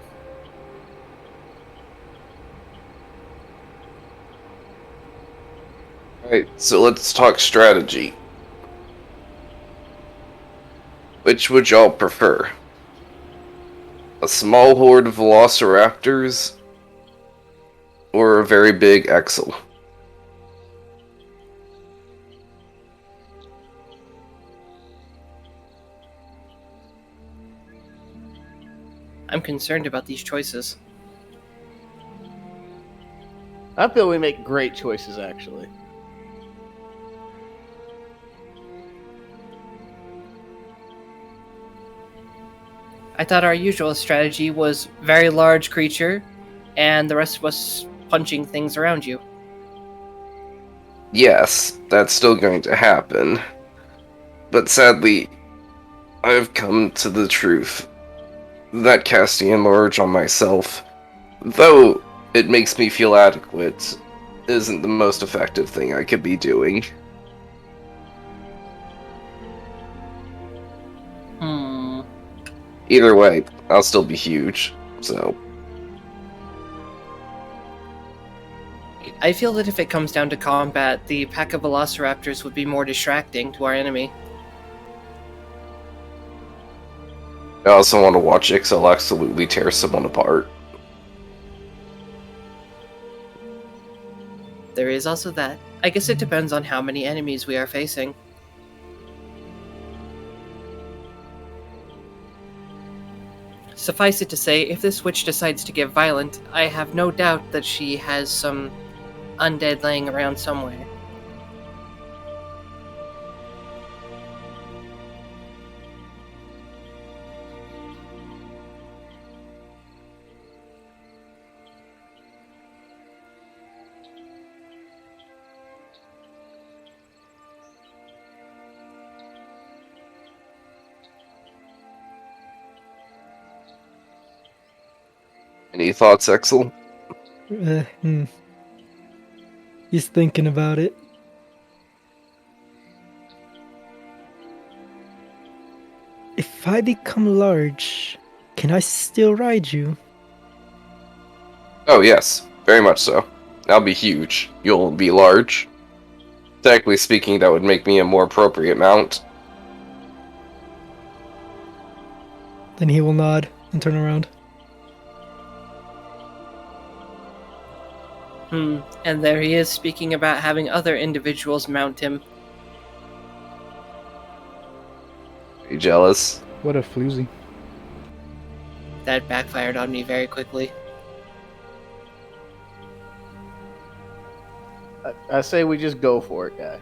Speaker 4: Alright, so let's talk strategy. Which would y'all prefer? A small horde of velociraptors or a very big Excel.
Speaker 3: I'm concerned about these choices.
Speaker 5: I feel we make great choices, actually.
Speaker 3: I thought our usual strategy was very large creature, and the rest of us punching things around you.
Speaker 4: Yes, that's still going to happen. But sadly, I've come to the truth that casting Enlarge on myself, though it makes me feel adequate, isn't the most effective thing I could be doing. Either way, I'll still be huge, so...
Speaker 3: I feel that if it comes down to combat, the pack of velociraptors would be more distracting to our enemy.
Speaker 4: I also want to watch Ixel absolutely tear someone apart.
Speaker 3: There is also that. I guess it depends on how many enemies we are facing. Suffice it to say, if this witch decides to get violent, I have no doubt that she has some undead laying around somewhere.
Speaker 4: Any thoughts, Ixel?
Speaker 6: He's thinking about it. If I become large, can I still ride you?
Speaker 4: Oh yes, very much so. I'll be huge. You'll be large. Technically speaking, that would make me a more appropriate mount.
Speaker 6: Then he will nod and turn around.
Speaker 3: And there he is speaking about having other individuals mount him.
Speaker 4: Are you jealous?
Speaker 1: What a floozy.
Speaker 3: That backfired on me very quickly.
Speaker 5: I say we just go for it, guy.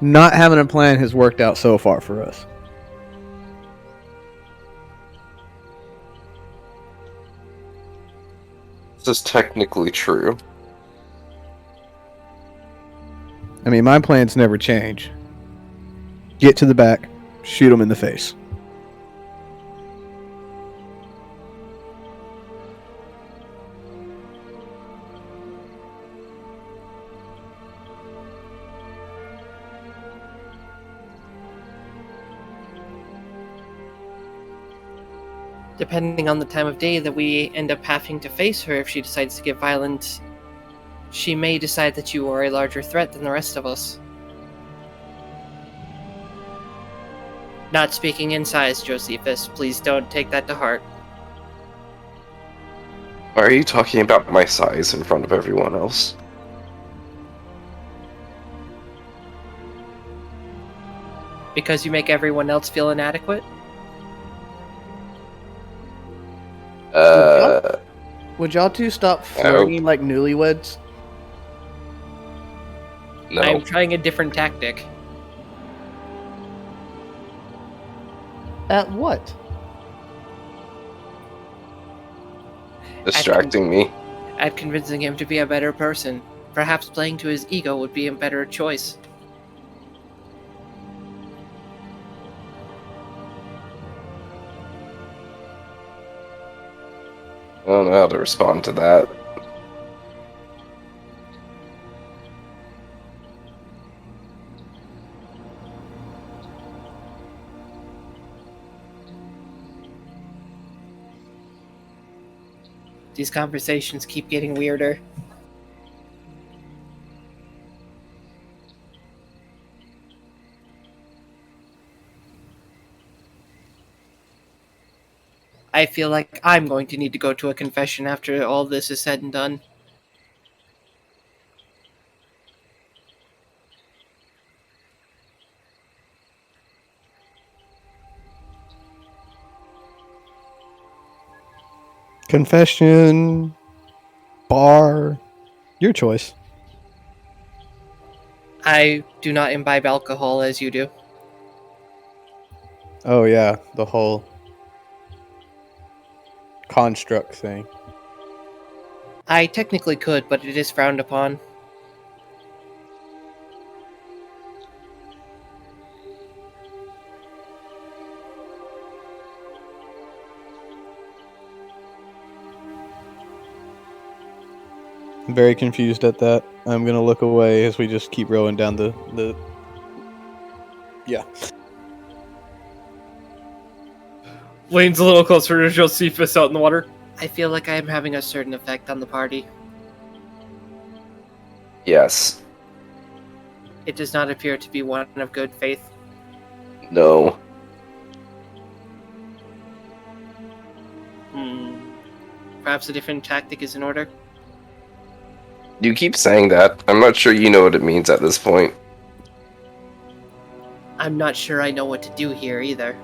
Speaker 5: Not having a plan has worked out so far for us.
Speaker 4: This is technically true.
Speaker 5: I mean, my plans never change. Get to the back, shoot him in the face.
Speaker 3: Depending on the time of day that we end up having to face her if she decides to get violent, she may decide that you are a larger threat than the rest of us. Not speaking in size, Josephus. Please don't take that to heart.
Speaker 4: Why are you talking about my size in front of everyone else?
Speaker 3: Because you make everyone else feel inadequate?
Speaker 5: Would y'all two stop flirting like newlyweds?
Speaker 4: No.
Speaker 3: I'm trying a different tactic.
Speaker 5: At what?
Speaker 4: Distracting me.
Speaker 3: At convincing him to be a better person. Perhaps playing to his ego would be a better choice.
Speaker 4: I don't know how to respond to that.
Speaker 3: These conversations keep getting weirder. I feel like I'm going to need to go to a confession after all this is said and done.
Speaker 5: Confession, bar, your choice.
Speaker 3: I do not imbibe alcohol as you do.
Speaker 5: Oh yeah, the whole construct thing.
Speaker 3: I technically could, but it is frowned upon.
Speaker 5: I'm very confused at that. I'm gonna look away as we just keep rowing down the. Yeah.
Speaker 2: Leans a little closer to Josephus out in the water.
Speaker 3: I feel like I am having a certain effect on the party.
Speaker 4: Yes.
Speaker 3: It does not appear to be one of good faith.
Speaker 4: No.
Speaker 3: Perhaps a different tactic is in order.
Speaker 4: You keep saying that. I'm not sure you know what it means at this point.
Speaker 3: I'm not sure I know what to do here either.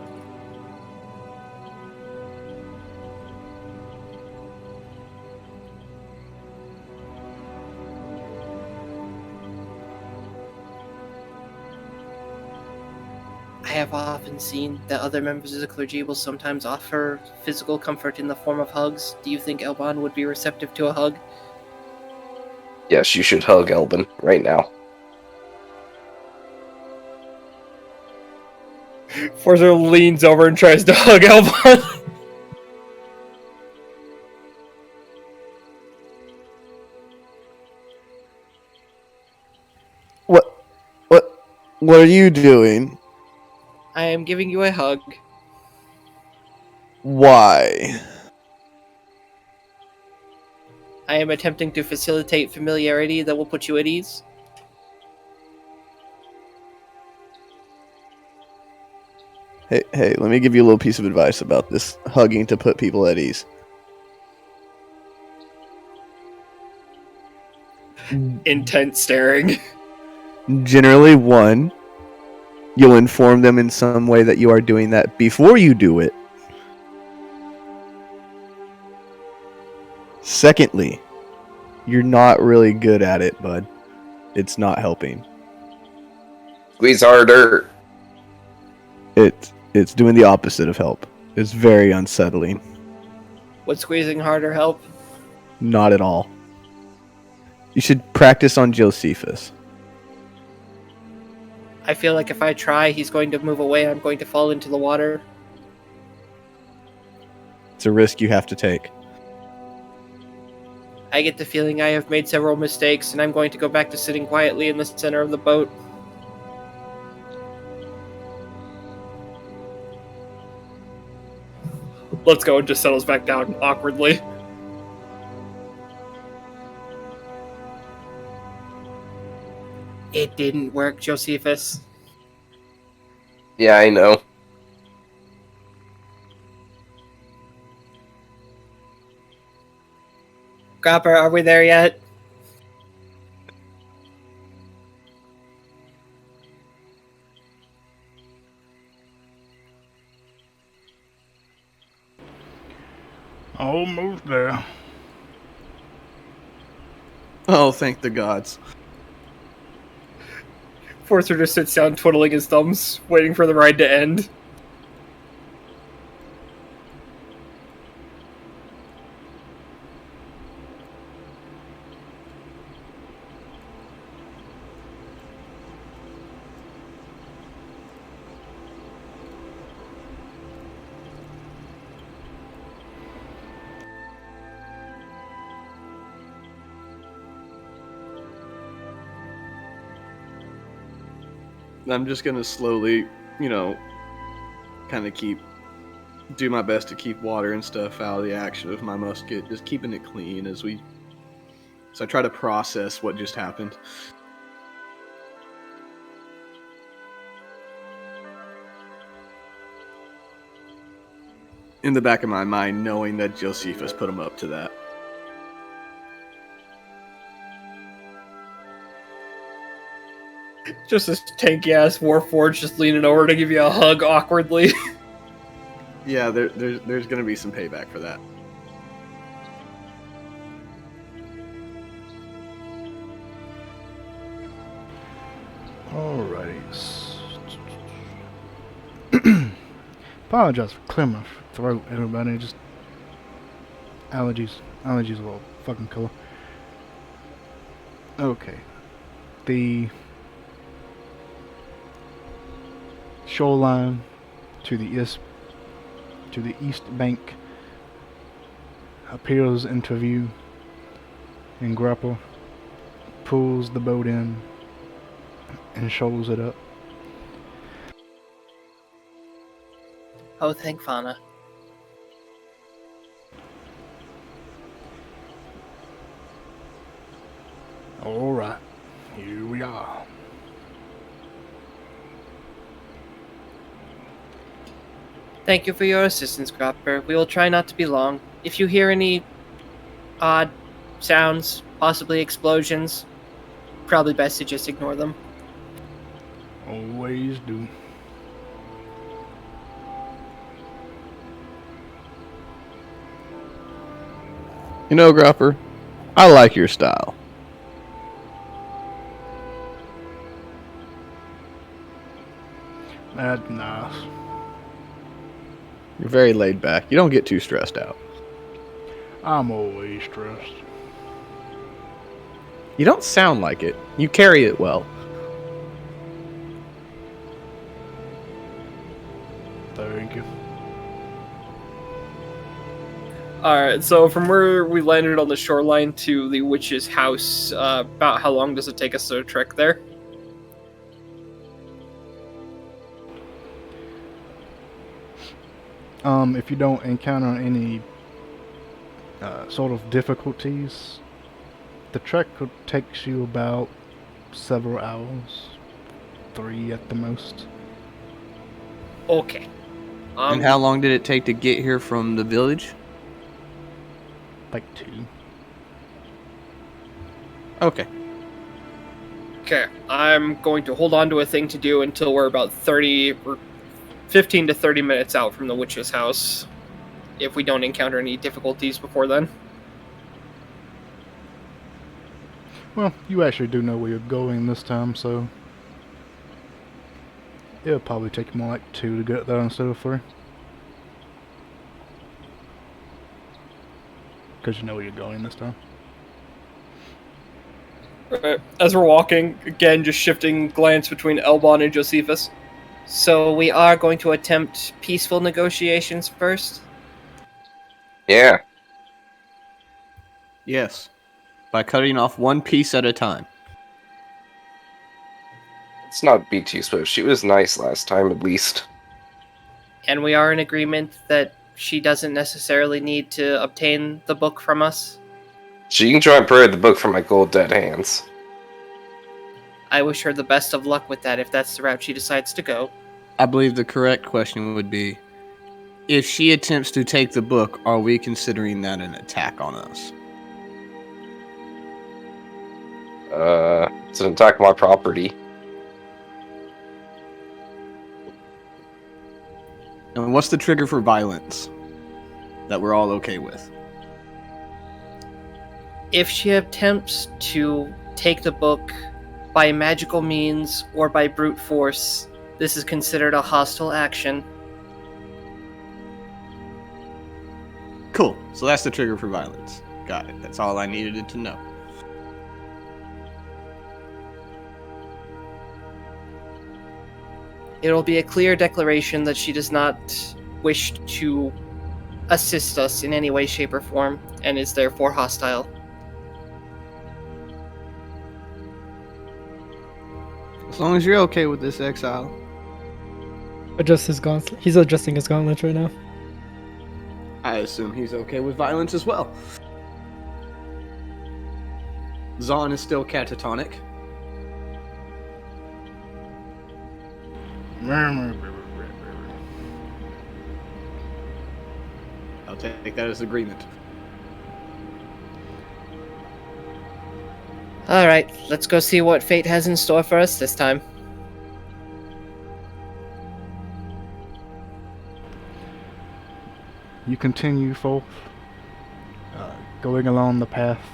Speaker 3: I have often seen that other members of the clergy will sometimes offer physical comfort in the form of hugs. Do you think Elban would be receptive to a hug?
Speaker 4: Yes, you should hug Elbin right now.
Speaker 2: Forza leans over and tries to hug Elbon.
Speaker 5: What are you doing?
Speaker 3: I am giving you a hug.
Speaker 5: Why?
Speaker 3: I am attempting to facilitate familiarity that will put you at ease.
Speaker 5: Hey, let me give you a little piece of advice about this hugging to put people at ease.
Speaker 2: Intense staring.
Speaker 5: Generally, one, you'll inform them in some way that you are doing that before you do it. Secondly, you're not really good at it, bud. It's not helping.
Speaker 4: Squeeze harder.
Speaker 5: It's doing the opposite of help. It's very unsettling.
Speaker 3: Would squeezing harder help?
Speaker 5: Not at all. You should practice on Josephus.
Speaker 3: I feel like if I try, he's going to move away. I'm going to fall into the water.
Speaker 5: It's a risk you have to take.
Speaker 3: I get the feeling I have made several mistakes, and I'm going to go back to sitting quietly in the center of the boat.
Speaker 2: Let's go and just settles back down awkwardly.
Speaker 3: It didn't work, Josephus.
Speaker 4: Yeah, I know.
Speaker 3: Grapper, are we there yet?
Speaker 1: Almost there.
Speaker 5: Oh, thank the gods.
Speaker 2: Forcer just sits down, twiddling his thumbs, waiting for the ride to end.
Speaker 5: I'm just gonna slowly, kind of do my best to keep water and stuff out of the action of my musket, just keeping it clean as I try to process what just happened. in the back of my mind, knowing that Josephus put him up to that.
Speaker 2: Just this tanky ass Warforged just leaning over to give you a hug awkwardly.
Speaker 5: Yeah, there's going to be some payback for that.
Speaker 1: Alrighty. Apologize for clearing my throat, everybody. Just allergies. Allergies of all fucking color. Okay. The shoreline to the east bank appears into view, and Grapple pulls the boat in and shoals it up.
Speaker 3: Oh, thank Fauna.
Speaker 1: Alright, here we are.
Speaker 3: Thank you for your assistance, Gropper. We will try not to be long. If you hear any odd sounds, possibly explosions, probably best to just ignore them.
Speaker 1: Always do.
Speaker 5: You know, Gropper, I like your style.
Speaker 1: That's nice.
Speaker 5: You're very laid back. You don't get too stressed out.
Speaker 1: I'm always stressed.
Speaker 5: You don't sound like it. You carry it well.
Speaker 1: Thank you.
Speaker 2: Alright, so from where we landed on the shoreline to the witch's house, about how long does it take us to trek there?
Speaker 1: If you don't encounter any sort of difficulties, the trek takes you about several hours, 3 at the most.
Speaker 2: Okay.
Speaker 5: And how long did it take to get here from the village?
Speaker 1: Like 2.
Speaker 5: Okay.
Speaker 2: Okay, I'm going to hold on to a thing to do until we're about 15 to 30 minutes out from the witch's house, if we don't encounter any difficulties before then.
Speaker 1: Well, you actually do know where you're going this time, so it'll probably take more like 2 to get there instead of 3. Because you know where you're going this time.
Speaker 2: Right. As we're walking, again, just shifting glance between Elbon and Josephus.
Speaker 3: So we are going to attempt peaceful negotiations first?
Speaker 4: Yeah.
Speaker 5: Yes. By cutting off one piece at a time.
Speaker 4: Let's not be too swift. She was nice last time, at least.
Speaker 3: And we are in agreement that she doesn't necessarily need to obtain the book from us?
Speaker 4: She can try and pray the book from my cold dead hands.
Speaker 3: I wish her the best of luck with that if that's the route she decides to go.
Speaker 5: I believe the correct question would be, if she attempts to take the book, are we considering that an attack on us?
Speaker 4: It's an attack on my property.
Speaker 5: And what's the trigger for violence that we're all okay with?
Speaker 3: If she attempts to take the book by magical means or by brute force, this is considered a hostile action.
Speaker 5: Cool. So that's the trigger for violence. Got it. That's all I needed to know.
Speaker 3: It'll be a clear declaration that she does not wish to assist us in any way, shape, or form, and is therefore hostile.
Speaker 5: As long as you're okay with this, exile.
Speaker 6: Adjust his gauntlet. He's adjusting his gauntlets right now.
Speaker 5: I assume he's okay with violence as well. Zahn is still catatonic. I'll take that as agreement.
Speaker 3: All right, let's go see what fate has in store for us this time.
Speaker 1: You continue forth, going along the path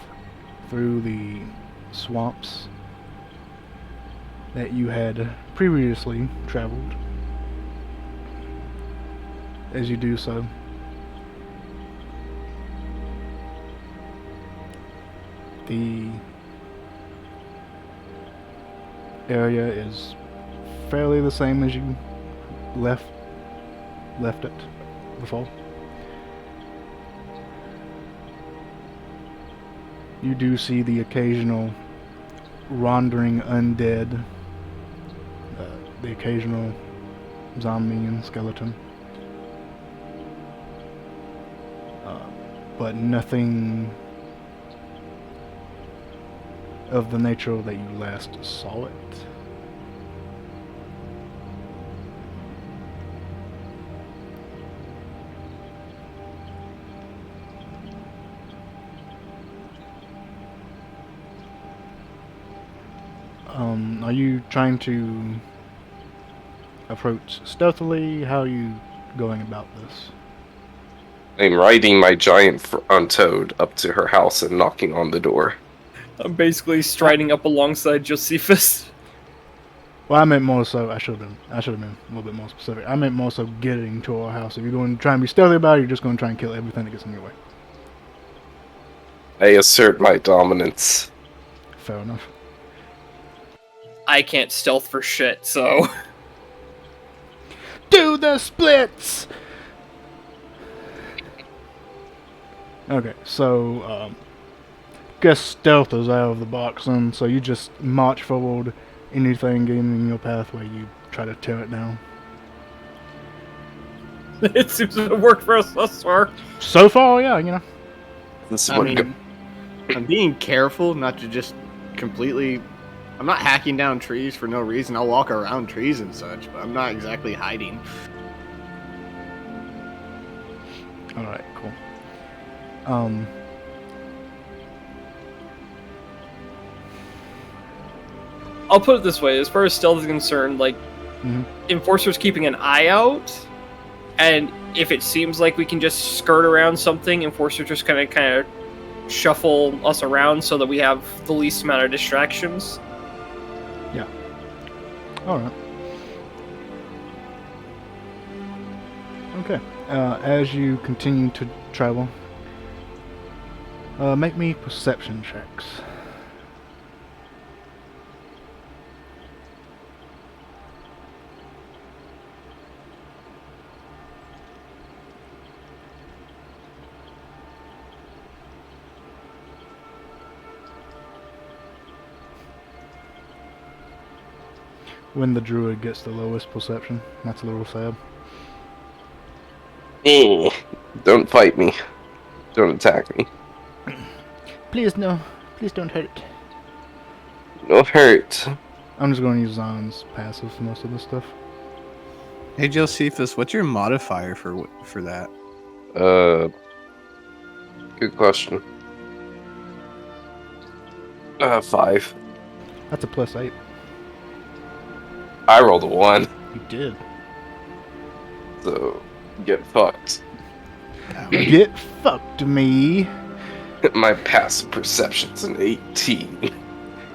Speaker 1: through the swamps that you had previously traveled. As you do so, the area is fairly the same as you left it before. You do see the occasional wandering undead, the occasional zombie and skeleton, but nothing of the nature that you last saw it. Are you trying to approach stealthily? How are you going about this?
Speaker 4: I'm riding my giant front toad up to her house and knocking on the door.
Speaker 2: I'm basically striding up alongside Josephus.
Speaker 1: Well, I meant more so. I should have been a little bit more specific. I meant more so getting to our house. If you're going to try and be stealthy about it, you're just going to try and kill everything that gets in your way.
Speaker 4: I assert my dominance.
Speaker 1: Fair enough.
Speaker 2: I can't stealth for shit, so...
Speaker 1: Do the splits! Okay, so, guess stealth is out of the box, and so you just march forward. Anything getting in your pathway, you try to tear it down.
Speaker 2: It seems to work for us thus far.
Speaker 1: So far, yeah, you know.
Speaker 4: This is
Speaker 5: I
Speaker 4: what
Speaker 5: mean, I'm being careful not to just completely... I'm not hacking down trees for no reason. I'll walk around trees and such, but I'm not exactly hiding.
Speaker 1: Alright, cool.
Speaker 2: I'll put it this way, as far as stealth is concerned, like, Enforcer's keeping an eye out, and if it seems like we can just skirt around something, Enforcer's just kind of shuffle us around so that we have the least amount of distractions.
Speaker 1: Yeah. Alright. Okay. As you continue to travel, make me perception checks. When the druid gets the lowest perception, that's a little sad.
Speaker 4: Don't fight me. Don't attack me.
Speaker 1: Please, no. Please don't hurt.
Speaker 4: No hurt.
Speaker 1: I'm just going to use Zon's passive for most of this stuff.
Speaker 5: Hey, Josephus, what's your modifier for that?
Speaker 4: Good question. 5.
Speaker 1: That's a +8.
Speaker 4: I rolled a 1,
Speaker 1: You did.
Speaker 4: so get fucked.
Speaker 1: Get fucked, me.
Speaker 4: My passive perception's an 18.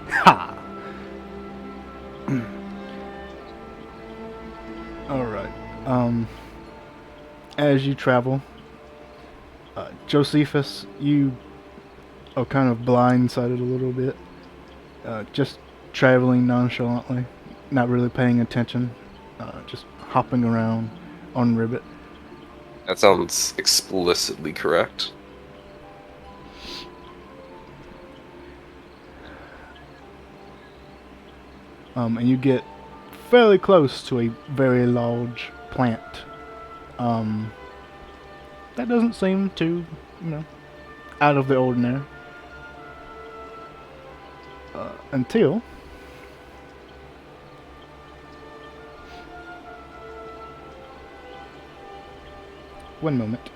Speaker 1: Ha! Alright. As you travel, Josephus, you are kind of blindsided a little bit. Just traveling nonchalantly, not really paying attention, just hopping around on Ribbit.
Speaker 4: That sounds explicitly correct.
Speaker 1: And you get fairly close to a very large plant. That doesn't seem too, out of the ordinary. Until one moment.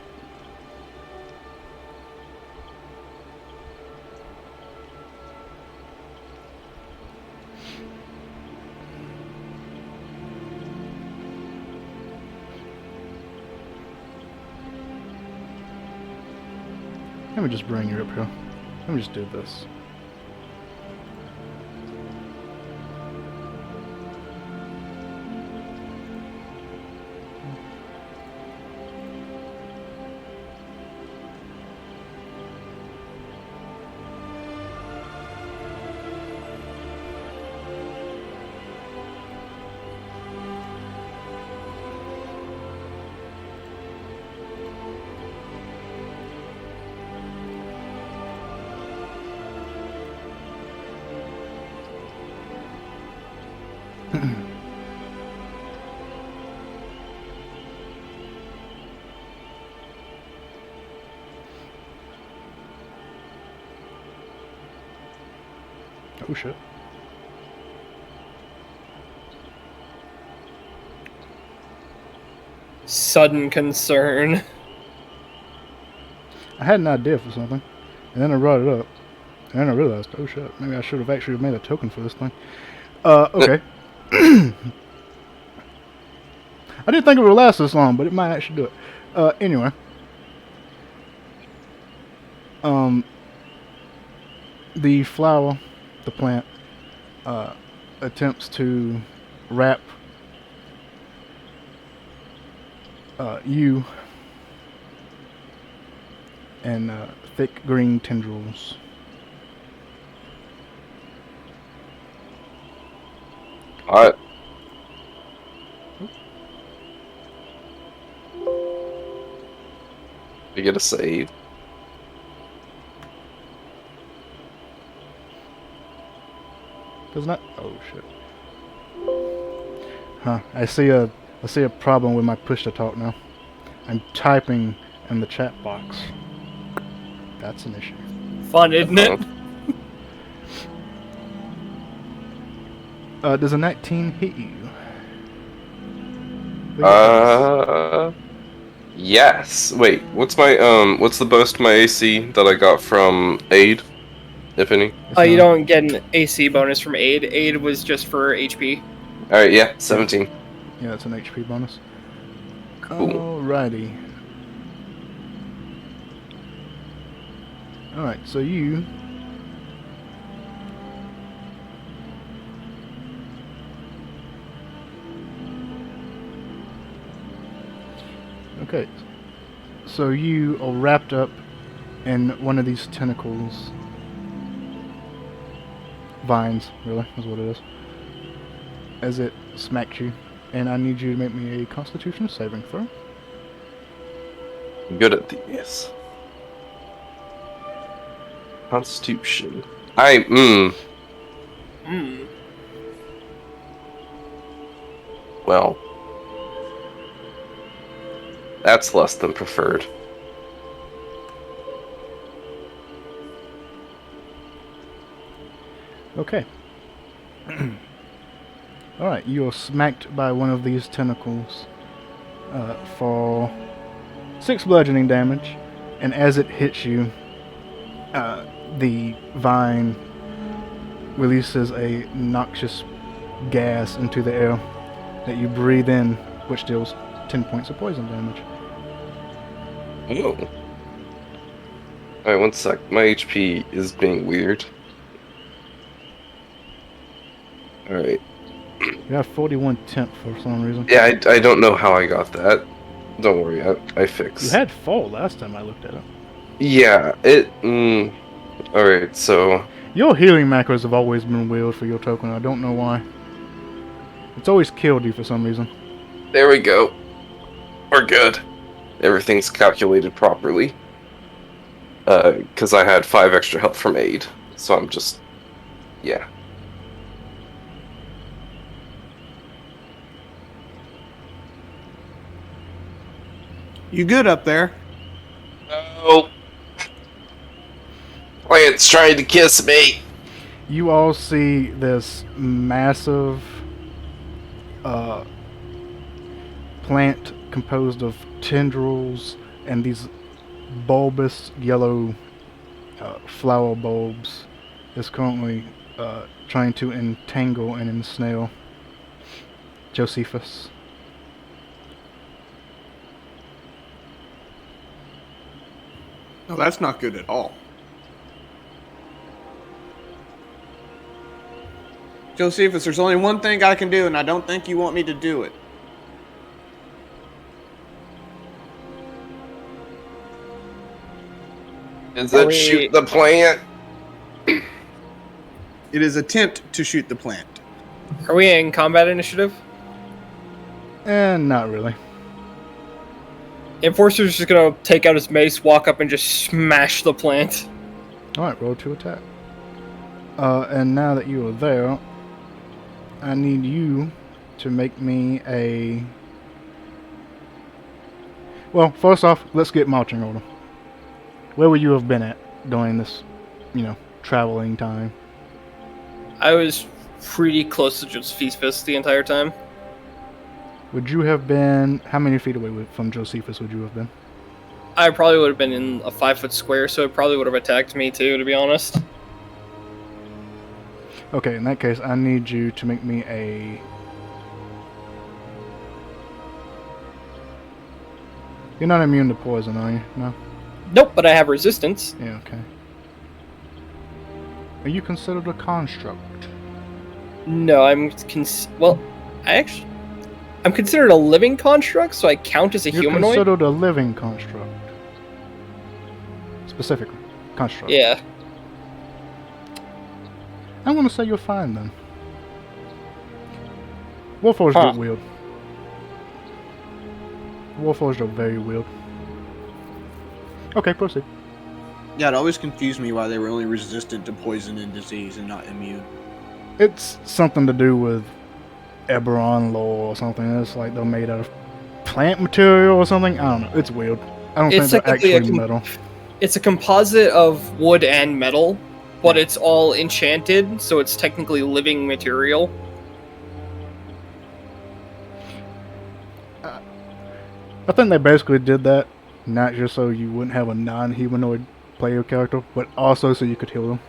Speaker 1: Let me just bring you up here. Let me just do this. Oh shit.
Speaker 2: Sudden concern.
Speaker 1: I had an idea for something, and then I brought it up, and then I realized, oh shit, maybe I should have actually made a token for this thing. Okay. I didn't think it would last this long, but it might actually do it. Anyway. The flower, the plant, attempts to wrap you in thick green tendrils.
Speaker 4: Alright. We get a save.
Speaker 1: Doesn't that? Oh shit. Huh. I see a problem with my push to talk now. I'm typing in the chat box. That's an issue.
Speaker 2: Fun, isn't it?
Speaker 1: Does a 19 hit you?
Speaker 4: Yes. Wait, what's the boost to my AC that I got from aid, if any?
Speaker 2: You don't get an AC bonus from aid. Aid was just for HP.
Speaker 4: Alright, yeah, 17.
Speaker 1: Yeah, that's an HP bonus.
Speaker 4: Cool.
Speaker 1: Alrighty. Alright, so you... Okay. So you are wrapped up in one of these tentacles. Vines, really, is what it is. As it smacks you. And I need you to make me a Constitution saving throw.
Speaker 4: I'm good at these. Constitution. Well. That's less than preferred.
Speaker 1: Okay. Alright, you are smacked by one of these tentacles for 6 bludgeoning damage, and as it hits you, the vine releases a noxious gas into the air that you breathe in, which deals 10 points of poison damage.
Speaker 4: Oh. Alright, one sec. My HP is being weird. Alright.
Speaker 1: You have 41 temp for some reason.
Speaker 4: Yeah, I don't know how I got that. Don't worry, I fixed.
Speaker 1: You had full last time I looked at it.
Speaker 4: Yeah, Alright, so...
Speaker 1: Your healing macros have always been weird for your token. I don't know why. It's always killed you for some reason.
Speaker 4: There we go. We're good. Everything's calculated properly. Because I had 5 extra health from aid. So I'm just... Yeah.
Speaker 5: You good up there?
Speaker 4: No. Plant's trying to kiss me.
Speaker 1: You all see this massive plant composed of tendrils and these bulbous yellow flower bulbs is currently trying to entangle and ensnare Josephus.
Speaker 5: No, that's not good at all. Josephus, there's only one thing I can do, and I don't think you want me to do it.
Speaker 4: Is it shoot the plant?
Speaker 5: It is attempt to shoot the plant.
Speaker 2: Are we in combat initiative?
Speaker 1: Not really.
Speaker 2: Enforcer's just gonna take out his mace, walk up, and just smash the plant.
Speaker 1: Alright, roll to attack. And now that you are there, I need you to make me a... Well, first off, let's get marching order. Where would you have been at during this, traveling time?
Speaker 2: I was pretty close to Josephus the entire time.
Speaker 1: Would you have been... How many feet away from Josephus would you have been?
Speaker 2: I probably would have been in a 5-foot square, so it probably would have attacked me too, to be honest.
Speaker 1: Okay, in that case, I need you to make me a... You're not immune to poison, are you? No?
Speaker 2: Nope, but I have resistance.
Speaker 1: Yeah, okay. Are you considered a construct?
Speaker 2: No, I'm considered a living construct, so I count as a
Speaker 1: You're
Speaker 2: humanoid.
Speaker 1: considered a living construct. Specifically, construct.
Speaker 2: Yeah.
Speaker 1: I'm gonna say you're fine then. Warforged
Speaker 2: Huh.
Speaker 1: are weird. Warforged are very weird. Okay, proceed.
Speaker 5: Yeah, it always confused me why they were only resistant to poison and disease and not immune.
Speaker 1: It's something to do with Eberron law or something. It's like they're made out of plant material or something. I don't know. It's weird. I don't
Speaker 2: It's
Speaker 1: think they're
Speaker 2: technically
Speaker 1: actually metal.
Speaker 2: It's a composite of wood and metal, but it's all enchanted, so it's technically living material.
Speaker 1: I think they basically did that, not just so you wouldn't have a non-humanoid player character, but also so you could heal them.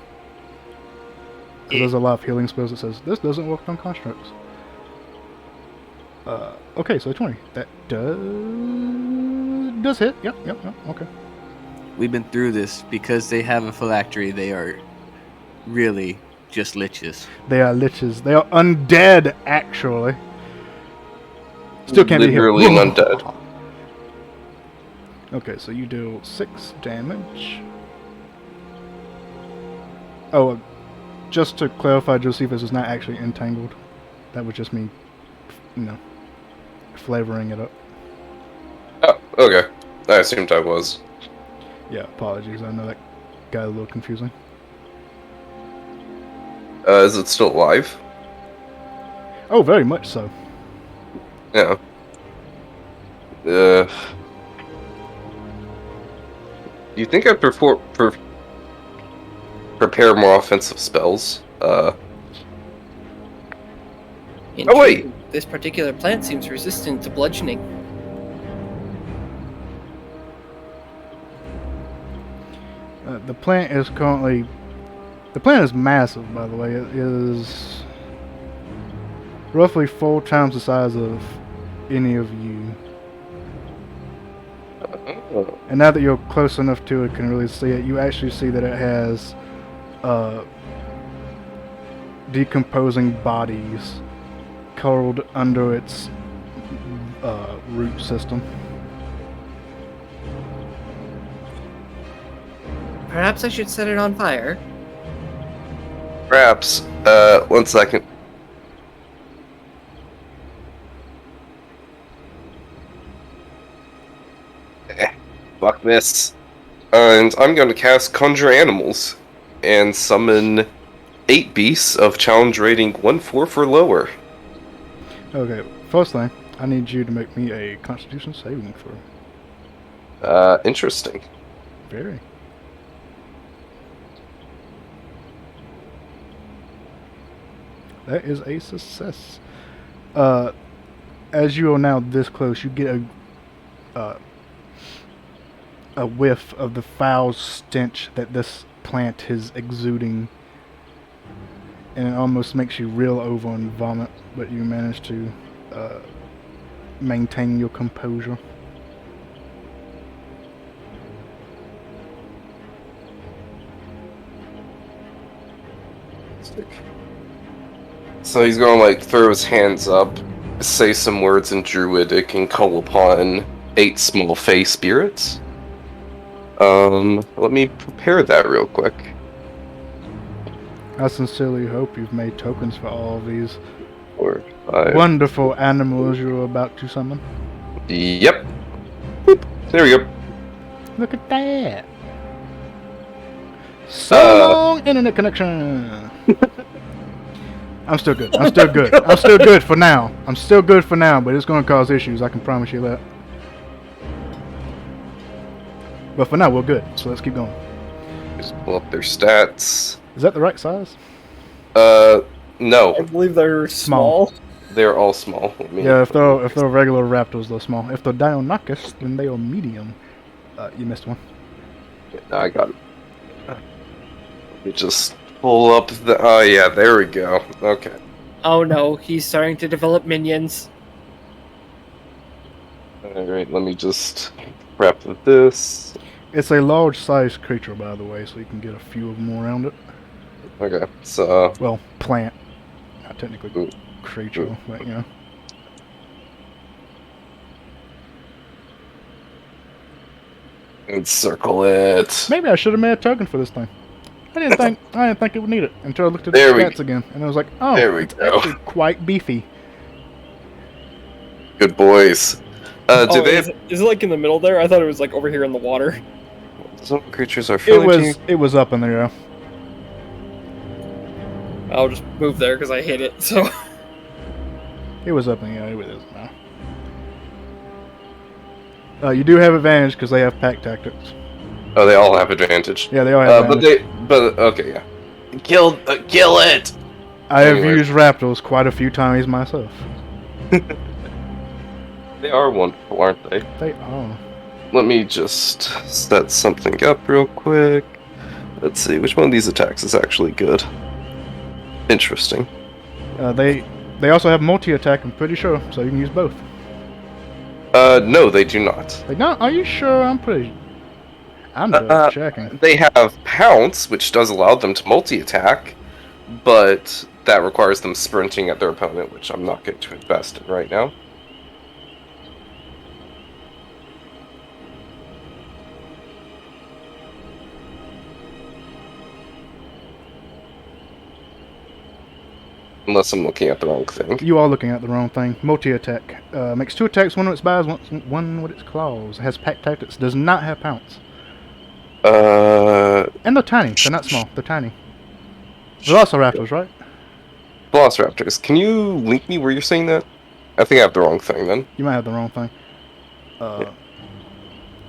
Speaker 1: Because there's a lot of healing spells that says, this doesn't work on constructs. Okay, so 20. That does hit. Yep, okay.
Speaker 5: We've been through this. Because they have a phylactery, they are really just liches.
Speaker 1: They are liches. They are undead, actually. Still can't be healed.
Speaker 4: Literally an undead.
Speaker 1: Okay, so you do 6 damage. Oh, just to clarify, Josephus is not actually entangled. That was just me, flavoring it up.
Speaker 4: Oh, okay. I assumed I was.
Speaker 1: Yeah, apologies. I know that got a little confusing.
Speaker 4: Is it still alive?
Speaker 1: Oh, very much so.
Speaker 4: Yeah. Do you think I'd prepare more offensive spells? Wait!
Speaker 3: This particular plant seems resistant to bludgeoning.
Speaker 1: The plant is currently... The plant is massive, by the way. It is roughly 4 times the size of any of you. And now that you're close enough to it, can really see it, you actually see that it has decomposing bodies curled under its root system.
Speaker 3: Perhaps I should set it on fire.
Speaker 4: Perhaps. 1 second. Fuck this. And I'm going to cast Conjure Animals and summon 8 beasts of challenge rating 1-4 for lower.
Speaker 1: Okay, first thing, I need you to make me a Constitution saving throw.
Speaker 4: Interesting.
Speaker 1: Very. That is a success. As you are now this close, you get a whiff of the foul stench that this plant is exuding, and it almost makes you reel over and vomit, but you manage to maintain your composure.
Speaker 4: So he's gonna like throw his hands up, say some words in Druidic, and call upon 8 small fey spirits. Let me prepare that real quick.
Speaker 1: I sincerely hope you've made tokens for all of these
Speaker 4: 4, 5.
Speaker 1: wonderful animals you're about to summon.
Speaker 4: Yep. Boop. There we go.
Speaker 1: Look at that. So long, internet connection. I'm still good. I'm still good. I'm still good for now. I'm still good for now, but it's going to cause issues. I can promise you that. But for now, we're good. So let's keep going.
Speaker 4: Just pull up their stats.
Speaker 1: Is that the right size?
Speaker 2: I
Speaker 4: No,
Speaker 2: believe they're small.
Speaker 4: they're all small. Let me-
Speaker 1: Yeah, if they're regular raptors, they're small. If they're Dionacus, then they are medium. You missed one.
Speaker 4: No, I got it. Let me just pull up the. Oh yeah, there we go. Okay.
Speaker 2: Oh no, he's starting to develop minions.
Speaker 4: All right. Let me just prep this.
Speaker 1: It's a large-sized creature, by the way, so you can get a few of them around it.
Speaker 4: Okay. So
Speaker 1: Well, plant. Not technically
Speaker 4: Ooh.
Speaker 1: creature, but you know.
Speaker 4: encircle it.
Speaker 1: Maybe I should have made a token for this thing. I didn't think it would need it until I looked at
Speaker 4: There
Speaker 1: the
Speaker 4: we
Speaker 1: stats again, and I was like, oh,
Speaker 4: There we
Speaker 1: it's
Speaker 4: go.
Speaker 1: actually quite beefy.
Speaker 4: Good boys. Do
Speaker 2: Oh,
Speaker 4: they?
Speaker 2: is it like in the middle there? I thought it was like over here in the water.
Speaker 4: Some creatures are
Speaker 1: It
Speaker 4: friendly.
Speaker 1: was up in there.
Speaker 2: I'll just move there because I hate it. So
Speaker 1: It was up in the air. It is now. You do have advantage because they have pack tactics.
Speaker 4: Oh, they all have advantage.
Speaker 1: Yeah, they all have advantage.
Speaker 4: But okay, yeah. Kill it.
Speaker 1: I have
Speaker 4: Anyway.
Speaker 1: used raptors quite a few times myself.
Speaker 4: They are wonderful, aren't they?
Speaker 1: They are.
Speaker 4: Let me just set something up real quick. Let's see, which one of these attacks is actually good? Interesting.
Speaker 1: They also have multi-attack, I'm pretty sure, so you can use both.
Speaker 4: No, they do not.
Speaker 1: Like, no, are you sure? I'm just checking.
Speaker 4: They have Pounce, which does allow them to multi-attack, but that requires them sprinting at their opponent, which I'm not going to invest in right now. Unless I'm looking at the wrong thing.
Speaker 1: You are looking at the wrong thing. Multi-attack. Makes 2 attacks, one with its bars, one with its claws. Has pack tactics. Does not have pounce. And they're tiny. They're not small. They're tiny. Velociraptors, right?
Speaker 4: Velociraptors. Can you link me where you're saying that? I think I have the wrong thing then.
Speaker 1: You might have the wrong thing.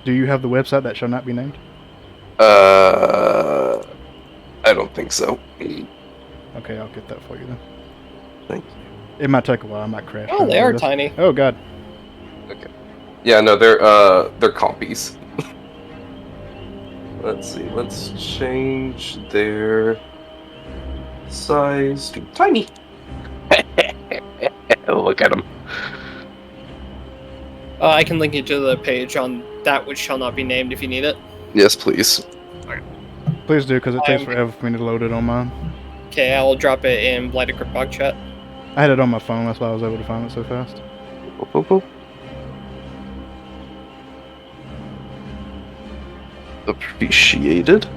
Speaker 1: Do you have the website that shall not be named?
Speaker 4: I don't think so.
Speaker 1: Okay, I'll get that for you then.
Speaker 4: Thank you.
Speaker 1: It might take a while. I might crash.
Speaker 2: oh, they are tiny.
Speaker 1: Oh god.
Speaker 4: Yeah, no, they're copies. Let's see. Let's change their size to tiny. Look at them.
Speaker 2: I can link you to the page on that which shall not be named if you need it.
Speaker 4: Yes, please.
Speaker 1: Please do, because it takes forever for me to load it on mine.
Speaker 2: Okay, I'll drop it in Blight of Cryptbog chat.
Speaker 1: I had it on my phone, that's why I was able to find it so fast.
Speaker 4: Boop, boop, boop. Appreciated.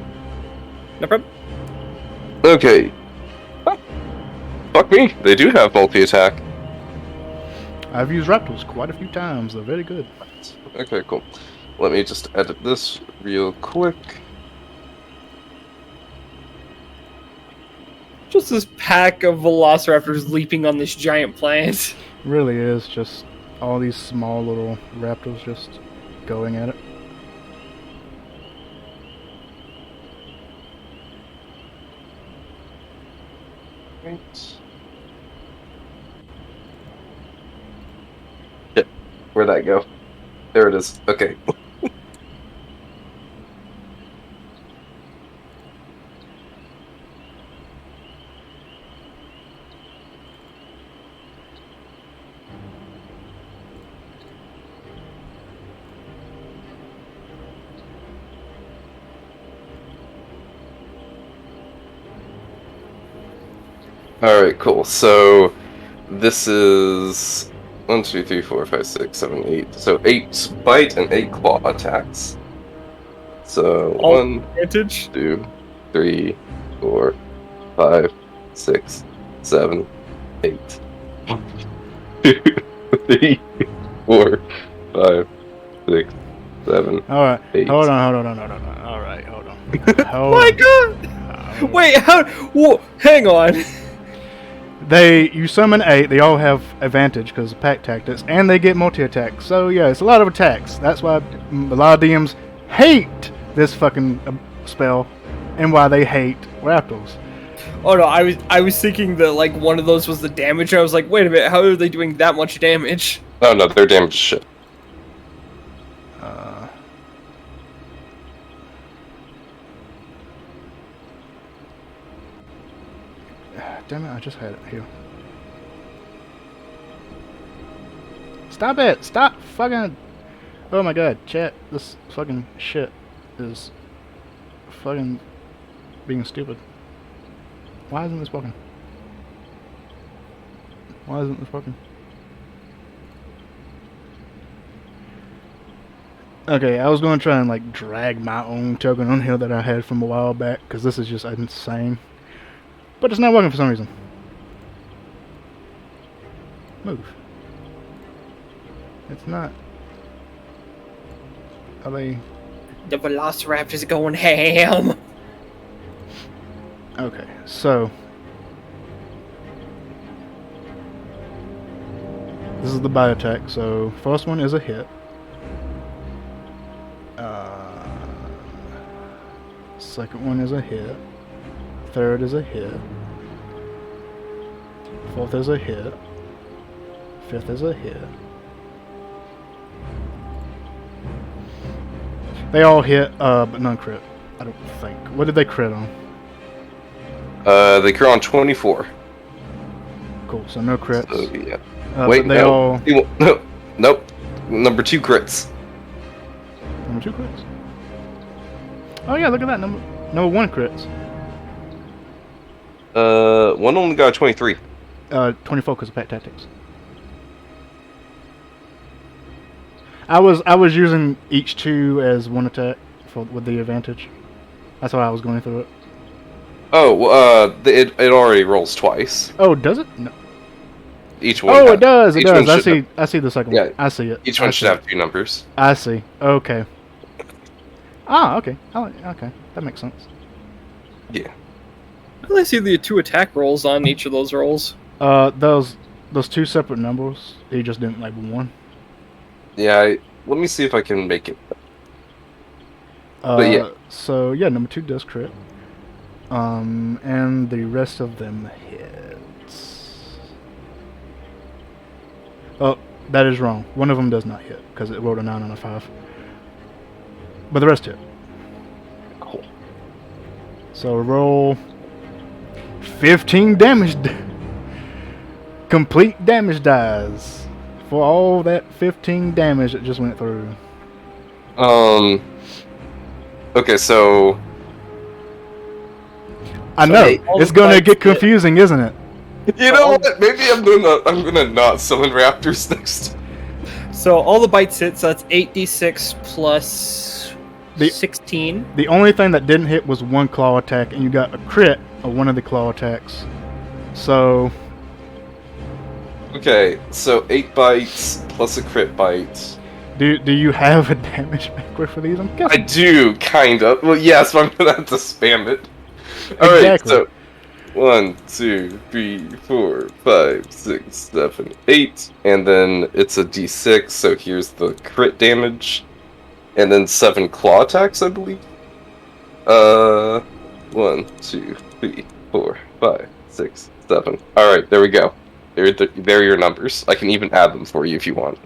Speaker 2: No problem.
Speaker 4: Okay. Fuck me. They do have multi-attack.
Speaker 1: I've used raptors quite a few times. They're very good.
Speaker 4: Okay, cool. Let me just edit this real quick.
Speaker 2: Just this pack of velociraptors leaping on this giant plant.
Speaker 1: Really is just all these small little raptors just going at it.
Speaker 4: Right. Shit. Where'd that go? There it is. Okay. Alright, cool. So this is 1, 2, 3, 4, 5, 6, 7, 8. So 8 bite and 8 claw attacks. So
Speaker 2: All
Speaker 4: 1,
Speaker 2: advantage.
Speaker 4: 2, 3, 4, 5, 6, 7, 8. 2, 3, 4, 5, 6, 7.
Speaker 1: All right.
Speaker 4: 8.
Speaker 1: Hold on. All right, hold on. Hold
Speaker 2: My
Speaker 1: on.
Speaker 2: God! Wait, how? Whoa, hang on.
Speaker 1: You summon 8. They all have advantage because of pack tactics, and they get multi-attack. So yeah, it's a lot of attacks. That's why a lot of DMs hate this fucking spell, and why they hate Raptors.
Speaker 2: Oh no, I was thinking that like one of those was the damage. And I was like, wait a minute, how are they doing that much damage?
Speaker 4: Oh no, their damage is shit.
Speaker 1: Damn it! I just had it here. Stop it! Stop fucking! Oh my god, chat! This fucking shit is fucking being stupid. Why isn't this working? Why isn't this working? Okay, I was going to try and like drag my own token on here that I had from a while back because this is just insane. But it's not working for some reason. Move. It's not. Are they?
Speaker 2: The Velociraptor's going ham.
Speaker 1: Okay, so this is the bite attack. So first one is a hit. Second one is a hit. Third is a hit. Fourth is a hit. Fifth is a hit. They all hit, but none crit. I don't think. What did they crit on?
Speaker 4: They crit on 24.
Speaker 1: Cool. So no crits.
Speaker 4: So, yeah.
Speaker 1: Wait, they all.
Speaker 4: No. Nope. Number 2 crits.
Speaker 1: Number 2 crits. Oh yeah, look at that. Number 1 crits.
Speaker 4: One only got 23.
Speaker 1: 24 because of pack tactics. I was using each 2 as 1 attack with the advantage. That's why I was going through it.
Speaker 4: Oh, it already rolls twice.
Speaker 1: Oh, does it? No.
Speaker 4: Each one.
Speaker 1: Oh, it does. It
Speaker 4: each
Speaker 1: does.
Speaker 4: one should
Speaker 1: I see the second
Speaker 4: Yeah.
Speaker 1: one. I see it.
Speaker 4: Each one
Speaker 1: I
Speaker 4: should
Speaker 1: see
Speaker 4: have 2 numbers.
Speaker 1: I see. Okay. Ah, okay. Okay. That makes sense.
Speaker 4: Yeah.
Speaker 2: I only see the 2 attack rolls on each of those rolls.
Speaker 1: Those 2 separate numbers. He just didn't label 1.
Speaker 4: Yeah, let me see if I can make it. But yeah.
Speaker 1: So yeah, number 2 does crit. And the rest of them hits. Oh, that is wrong. One of them does not hit because it rolled a 9 and a 5. But the rest hit.
Speaker 4: Cool.
Speaker 1: So roll 15 damage. Complete damage dies for all that 15 damage that just went through.
Speaker 4: Okay, so
Speaker 1: I know
Speaker 2: Okay, all
Speaker 1: it's
Speaker 2: the
Speaker 1: gonna
Speaker 2: bites
Speaker 1: get confusing, isn't it?
Speaker 4: you know what? Maybe I'm gonna not summon raptors next.
Speaker 2: So all the bites hit, so that's 8d6 plus 16.
Speaker 1: The only thing that didn't hit was 1 claw attack, and you got a crit of 1 of the claw attacks. So
Speaker 4: Okay, so 8 bites plus a crit bite.
Speaker 1: do you have a damage banquet for these? I'm
Speaker 4: I
Speaker 1: guessing.
Speaker 4: do, kind of. Well, yes, but I'm gonna have to spam it. Alright,
Speaker 1: Exactly.
Speaker 4: so 1, 2, 3, 4, 5, 6, 7, 8, and then it's a d6, so here's the crit damage. And then 7 claw attacks, I believe. 1, 2, 3, 4, 5, 6, 7. Alright, there we go. There are your numbers. I can even add them for you if you want.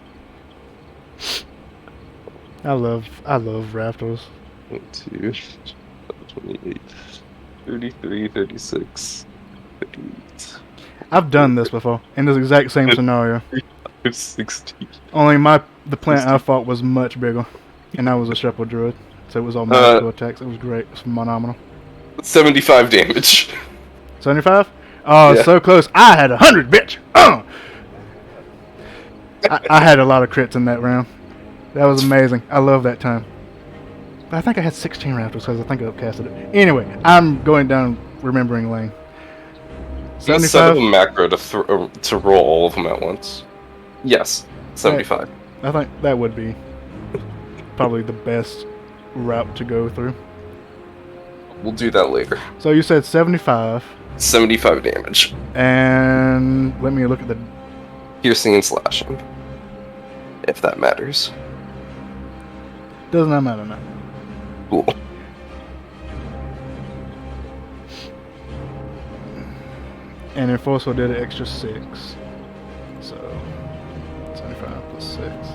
Speaker 1: I love Raptors.
Speaker 4: 1, 2, 28, 33, 36, 38,
Speaker 1: I've done this before in this exact same scenario.
Speaker 4: 60.
Speaker 1: Only the plant I fought was much bigger, and I was a shepherd druid, so it was all magical attacks. It was great. It was phenomenal.
Speaker 4: 75 damage.
Speaker 1: 75. Oh,
Speaker 4: Yeah.
Speaker 1: so close. I had 100, bitch. I had a lot of crits in that round. That was amazing. I love that time. But I think I had 16 raptors because I think I upcasted it. Anyway, I'm going down remembering lane.
Speaker 4: I'm gonna set up
Speaker 1: 75.
Speaker 4: a macro to roll all of them at once. Yes, 75.
Speaker 1: I think that would be probably the best route to go through.
Speaker 4: We'll do that later.
Speaker 1: So you said 75,
Speaker 4: 75 damage.
Speaker 1: and let me look at the.
Speaker 4: Piercing and slashing. If that matters.
Speaker 1: Does not matter now.
Speaker 4: Cool.
Speaker 1: And if also did an extra 6. So 75 plus 6.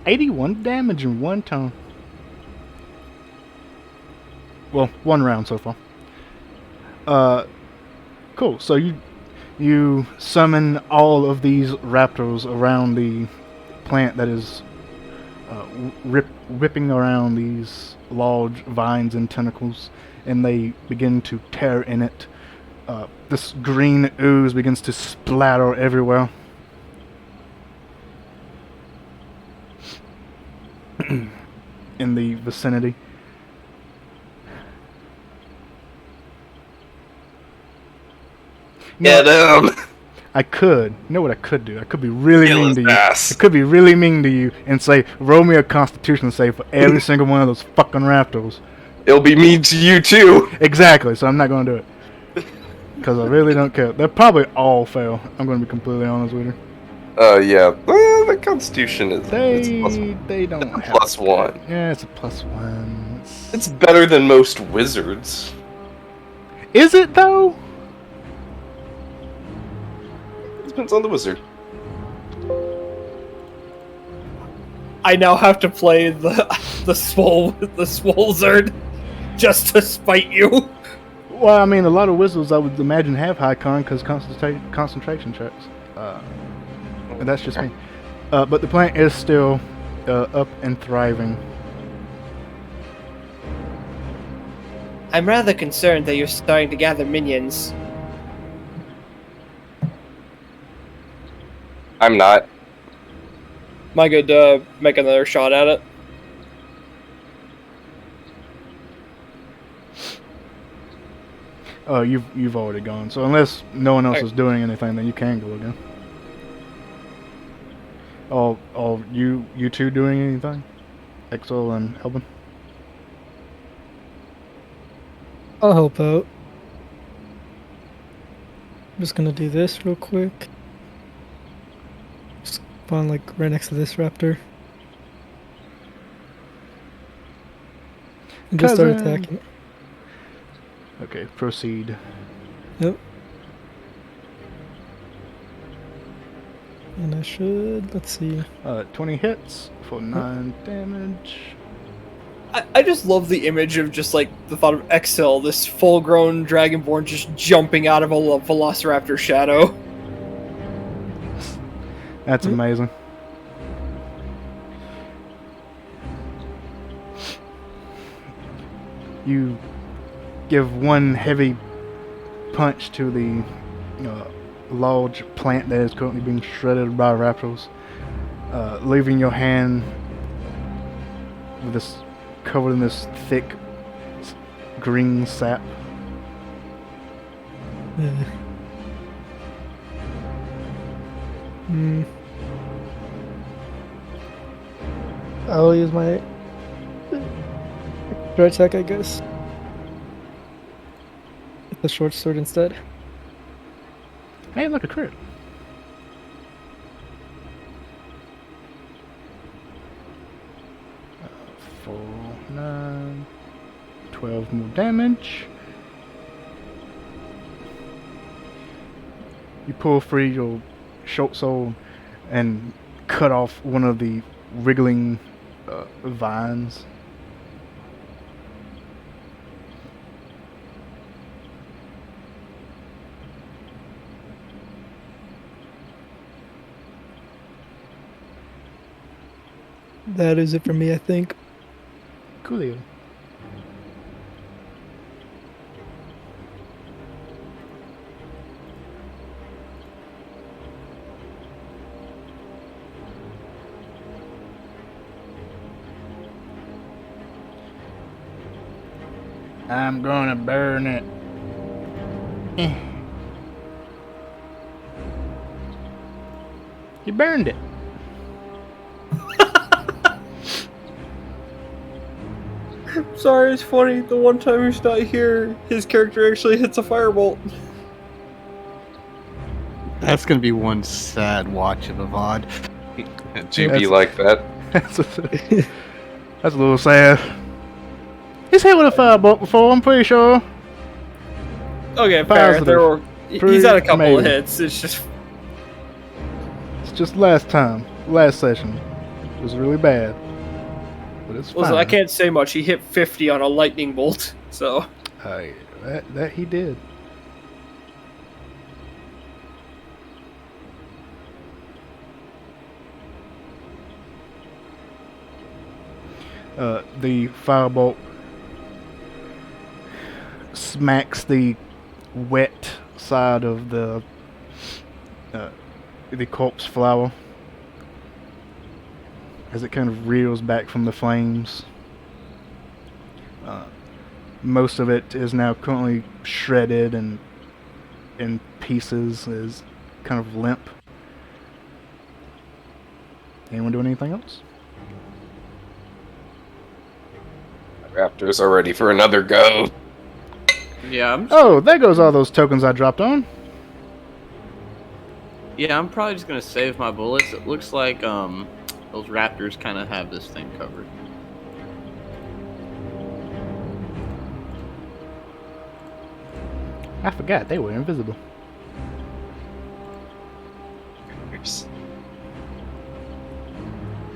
Speaker 1: 81 damage in one turn. Well, one round so far. Cool. So you summon all of these raptors around the plant that is whipping around these large vines and tentacles, and they begin to tear in it. This green ooze begins to splatter everywhere. In the vicinity.
Speaker 4: Get him!
Speaker 1: I could. You know what I could do? I could be really
Speaker 4: Kill
Speaker 1: mean
Speaker 4: his
Speaker 1: to you.
Speaker 4: ass.
Speaker 1: I could be really mean to you and say, roll me a Constitution save for every single one of those fucking raptors.
Speaker 4: It'll be mean to you too!
Speaker 1: Exactly, so I'm not going to do it. Because I really don't care. They'll probably all fail. I'm going to be completely honest with you.
Speaker 4: Yeah. Well, the Constitution is
Speaker 1: They don't
Speaker 4: it's
Speaker 1: have
Speaker 4: plus 1.
Speaker 1: Yeah, it's a +1.
Speaker 4: It's better than most wizards.
Speaker 1: Is it, though?
Speaker 4: Depends on the wizard.
Speaker 2: I now have to play the swole Zerd just to spite you.
Speaker 1: Well, I mean, a lot of wizards I would imagine have high con because concentration checks. And that's just me. But the plant is still up and thriving.
Speaker 3: I'm rather concerned that you're starting to gather minions.
Speaker 4: I'm not.
Speaker 2: Am I good to make another shot at it?
Speaker 1: Oh, you've already gone. So unless no one else
Speaker 2: Okay.
Speaker 1: is doing anything, then you can go again. Oh, you two doing anything? Exo and Elvin?
Speaker 6: I'll help out. I'm just gonna do this real quick. Just spawn like right next to this raptor. And just start
Speaker 1: Cousin.
Speaker 6: attacking.
Speaker 1: Okay, proceed.
Speaker 6: Yep. And I should, let's see.
Speaker 1: 20 hits for 9 damage.
Speaker 2: I just love the image of just like the thought of Exil, this full-grown dragonborn just jumping out of a velociraptor shadow.
Speaker 1: That's amazing. You give one heavy punch to the large plant that is currently being shredded by raptors, leaving your hand with this covered in this thick green sap.
Speaker 6: I'll use my extra attack, I guess. Get the short sword instead.
Speaker 1: Hey, look, a crit. Four, 9, 12 more damage. You pull free your short sword and cut off one of the wriggling vines.
Speaker 6: That is it for me, I think.
Speaker 1: Coolio. I'm gonna burn it. You burned it.
Speaker 2: Sorry, it's funny. The one time he's not here, his character actually hits a firebolt.
Speaker 5: That's gonna be one sad watch of a VOD.
Speaker 4: Do be like that.
Speaker 1: That's a little sad. He's hit with a firebolt before, I'm pretty sure.
Speaker 2: Okay, fair.
Speaker 1: Positive.
Speaker 2: He's had a couple
Speaker 1: Maybe.
Speaker 2: of hits. It's
Speaker 1: just last session. It was really bad. But it's fine.
Speaker 2: Listen, I can't say much. He hit 50 on a lightning bolt, so.
Speaker 1: That he did. The firebolt smacks the wet side of the corpse flower as it kind of reels back from the flames. Most of it is now currently shredded and in pieces, is kind of limp. Anyone doing anything else?
Speaker 4: Raptors are ready for another go.
Speaker 5: Yeah,
Speaker 1: Oh, there goes all those tokens I dropped on.
Speaker 5: I'm probably just gonna save my bullets. It looks like those raptors kind of have this thing covered.
Speaker 1: I forgot they were invisible.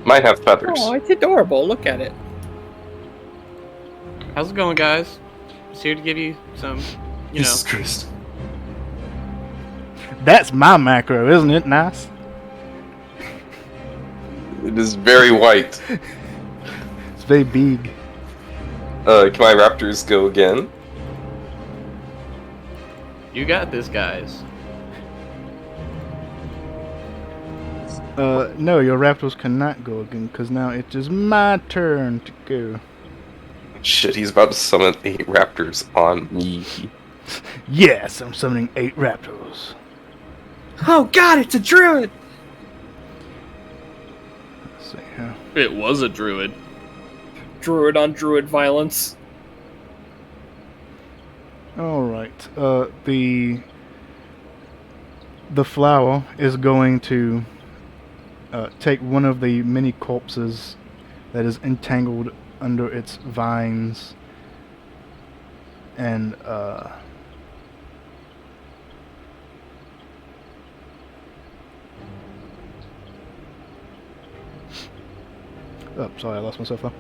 Speaker 4: Might have feathers.
Speaker 2: Oh, it's adorable. Look at it.
Speaker 5: How's it going, guys? Just here to give you some,
Speaker 4: Jesus Christ.
Speaker 1: That's my macro, isn't it? Nice.
Speaker 4: It is very white.
Speaker 1: It's very big.
Speaker 4: Can my raptors go again?
Speaker 5: You got this, guys.
Speaker 1: No, your raptors cannot go again, because now it is my turn to go.
Speaker 4: Shit, he's about to summon 8 raptors on me.
Speaker 1: Yes, I'm summoning 8 raptors.
Speaker 2: Oh god, it's a druid!
Speaker 1: Let's see here.
Speaker 5: It was a druid.
Speaker 2: Druid on druid violence.
Speaker 1: Alright, the flower is going to take one of the many corpses that is entangled under its vines and oh, sorry, I lost myself though.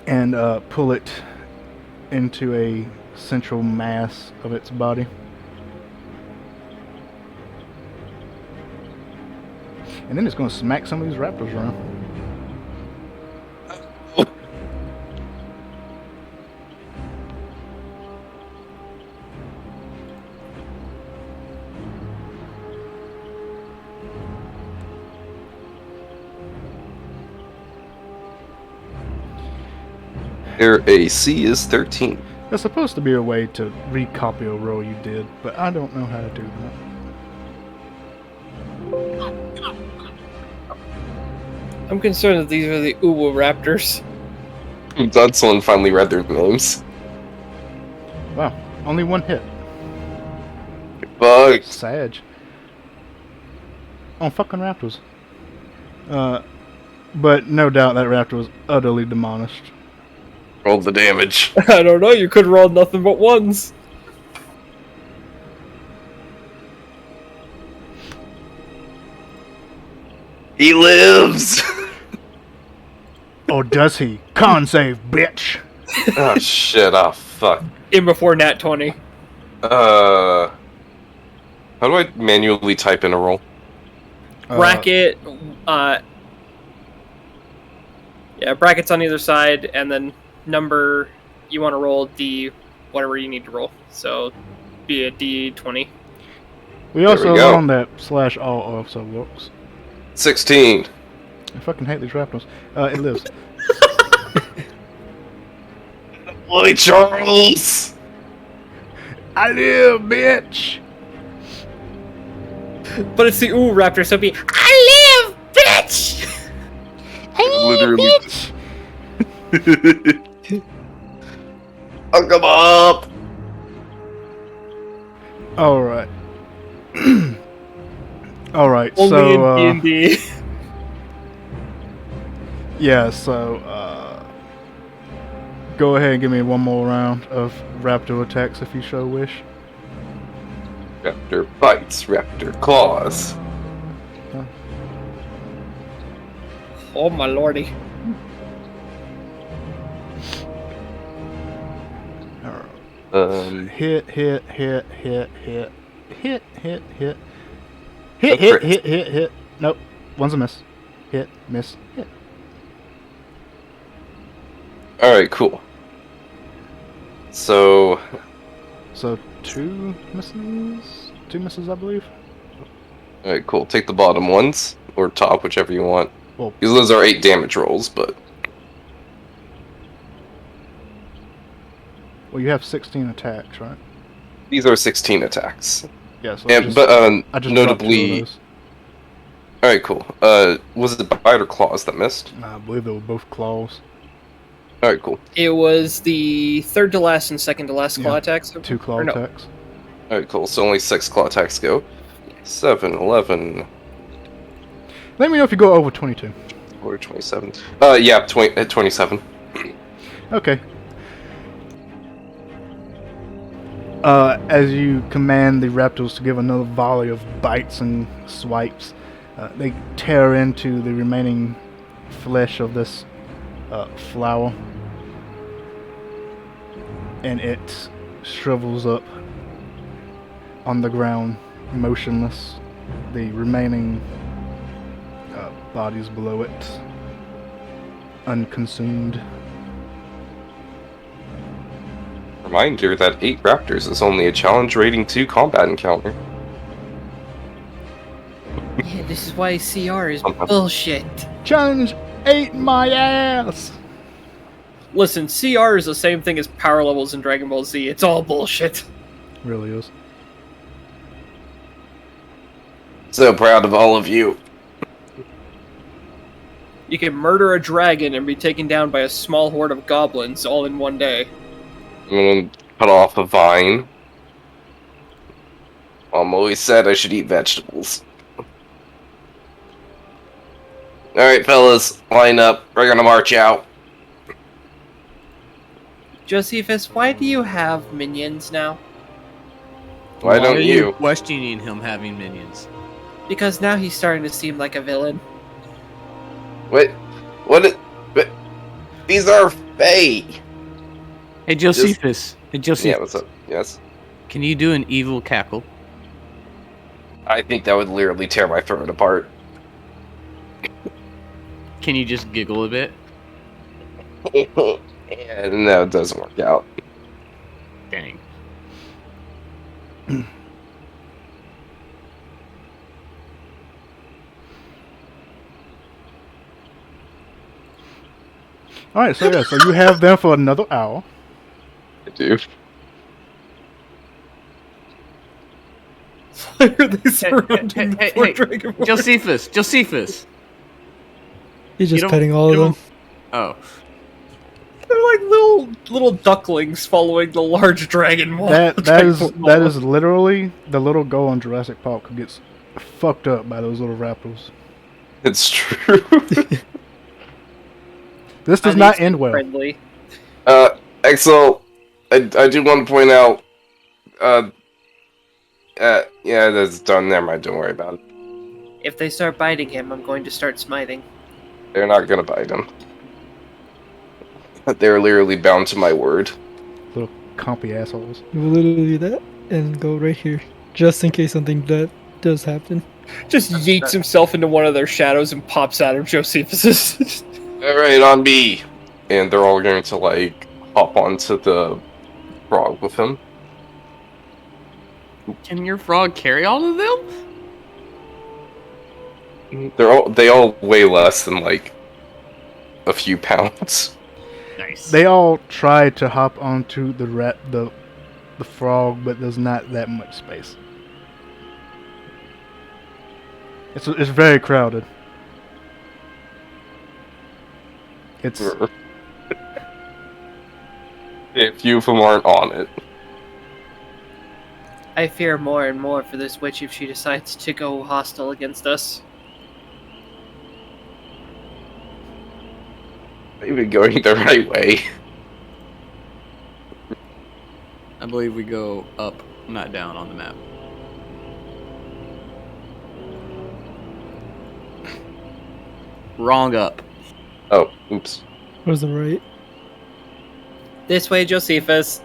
Speaker 1: And pull it into a central mass of its body. And then it's going to smack some of these raptors around.
Speaker 4: Their AC is 13.
Speaker 1: There's supposed to be a way to recopy a roll you did, but I don't know how to do that.
Speaker 2: I'm concerned that these are the Uwu Raptors.
Speaker 4: I'm glad someone finally read their names.
Speaker 1: Wow, only one hit.
Speaker 4: Bug.
Speaker 1: Sag. On fucking raptors. But no doubt that raptor was utterly demolished.
Speaker 4: Roll the damage.
Speaker 2: I don't know, you could roll nothing but ones.
Speaker 4: He lives!
Speaker 1: Or does he? Con save, bitch!
Speaker 4: Oh shit, oh fuck.
Speaker 2: In before Nat 20.
Speaker 4: How do I manually type in a roll?
Speaker 2: Bracket, yeah, brackets on either side, and then number you want to roll D, whatever you need to roll. So, be a D20.
Speaker 1: We also
Speaker 4: we go.
Speaker 1: learned that /all also works.
Speaker 4: 16.
Speaker 1: I fucking hate these raptors. It lives.
Speaker 4: Oi, Charles!
Speaker 1: I live, bitch!
Speaker 2: But it's the ooh raptor, so it'd be I live, bitch!
Speaker 4: Literally. Hook 'em up!
Speaker 1: Alright. Alright,
Speaker 2: Only
Speaker 1: so,
Speaker 2: in D&D.
Speaker 1: yeah, so, go ahead and give me one more round of raptor attacks if you so wish.
Speaker 4: Raptor bites, raptor claws.
Speaker 2: Oh my lordy.
Speaker 1: Hit. Hit. Nope. One's a miss. Hit, miss, hit.
Speaker 4: Alright, cool. So,
Speaker 1: So, two misses? Two misses, I believe.
Speaker 4: alright, cool. Take the bottom ones, or top, whichever you want.
Speaker 1: Well,
Speaker 4: Because those are 8 damage rolls, but...
Speaker 1: well, you have 16 attacks, right?
Speaker 4: These are 16 attacks.
Speaker 1: Yeah, so
Speaker 4: And,
Speaker 1: I just dropped two of
Speaker 4: notably...
Speaker 1: those.
Speaker 4: Alright, cool. Was it bite or claws that missed?
Speaker 1: I believe they were both claws.
Speaker 4: Alright, cool.
Speaker 2: It was the third to last and second to last claw
Speaker 1: Yeah,
Speaker 2: attacks.
Speaker 1: Two claw
Speaker 2: Or no.
Speaker 1: attacks.
Speaker 4: Alright, cool. So only 6 claw attacks go. 7, 11,
Speaker 1: Let me know if you go over 22.
Speaker 4: or 27. Yeah, 27.
Speaker 1: Okay. As you command the raptors to give another volley of bites and swipes, they tear into the remaining flesh of this flower, and it shrivels up on the ground, motionless. The remaining bodies below it, unconsumed.
Speaker 4: Reminder that 8 raptors is only a challenge rating 2 combat encounter.
Speaker 3: Yeah, this is why CR is bullshit.
Speaker 1: Challenge 8 my ass!
Speaker 2: Listen, CR is the same thing as power levels in Dragon Ball Z. It's all bullshit.
Speaker 1: Really is.
Speaker 4: So proud of all of you.
Speaker 2: You can murder a dragon and be taken down by a small horde of goblins all in one day.
Speaker 4: I'm gonna cut off a vine. Mom always said I should eat vegetables. Alright, fellas, line up. We're gonna march out.
Speaker 3: Josephus, why do you have minions now?
Speaker 4: Why don't
Speaker 5: are
Speaker 4: you?
Speaker 5: questioning him having minions?
Speaker 3: Because now he's starting to seem like a villain.
Speaker 4: What? What? These are Fae!
Speaker 5: Hey Josephus. Hey Josephus.
Speaker 4: Yeah, what's up? Yes?
Speaker 5: Can you do an evil cackle?
Speaker 4: I think that would literally tear my throat apart.
Speaker 5: Can you just giggle a bit?
Speaker 4: Yeah, no, it doesn't work out.
Speaker 5: Dang.
Speaker 1: Alright, so yeah, so you have them for another hour.
Speaker 4: I do.
Speaker 2: Why are they surrounding the poor Dragon Ball?
Speaker 5: Josephus.
Speaker 6: He's
Speaker 5: You
Speaker 6: just
Speaker 5: don't-
Speaker 6: petting all
Speaker 5: you
Speaker 6: of them.
Speaker 5: Oh.
Speaker 2: They're like little ducklings following the large dragon wall.
Speaker 1: That is literally the little girl in Jurassic Park who gets fucked up by those little raptors.
Speaker 4: It's true.
Speaker 1: This does not end well.
Speaker 2: Friendly.
Speaker 4: Axel, I do want to point out, yeah, that's done. Never mind, don't worry about it.
Speaker 3: If they start biting him, I'm going to start smiting.
Speaker 4: They're not gonna bite him. They're literally bound to my word.
Speaker 1: Little compy assholes.
Speaker 6: You will literally do that and go right here, just in case something that does happen.
Speaker 2: Just yeets himself into one of their shadows and pops out of Josephus's.
Speaker 4: Alright, on B. And they're all going to, like, hop onto the frog with him.
Speaker 5: Can your frog carry all of them?
Speaker 4: They all weigh less than, like, a few pounds.
Speaker 5: Nice.
Speaker 1: They all try to hop onto the frog, but there's not that much space. It's very crowded. It's
Speaker 4: A few of them aren't on it.
Speaker 3: I fear more and more for this witch if she decides to go hostile against us.
Speaker 4: They've been going the right way.
Speaker 5: I believe we go up, not down on the map. Wrong up.
Speaker 4: Oh, oops.
Speaker 6: Was the right?
Speaker 3: This way, Josephus.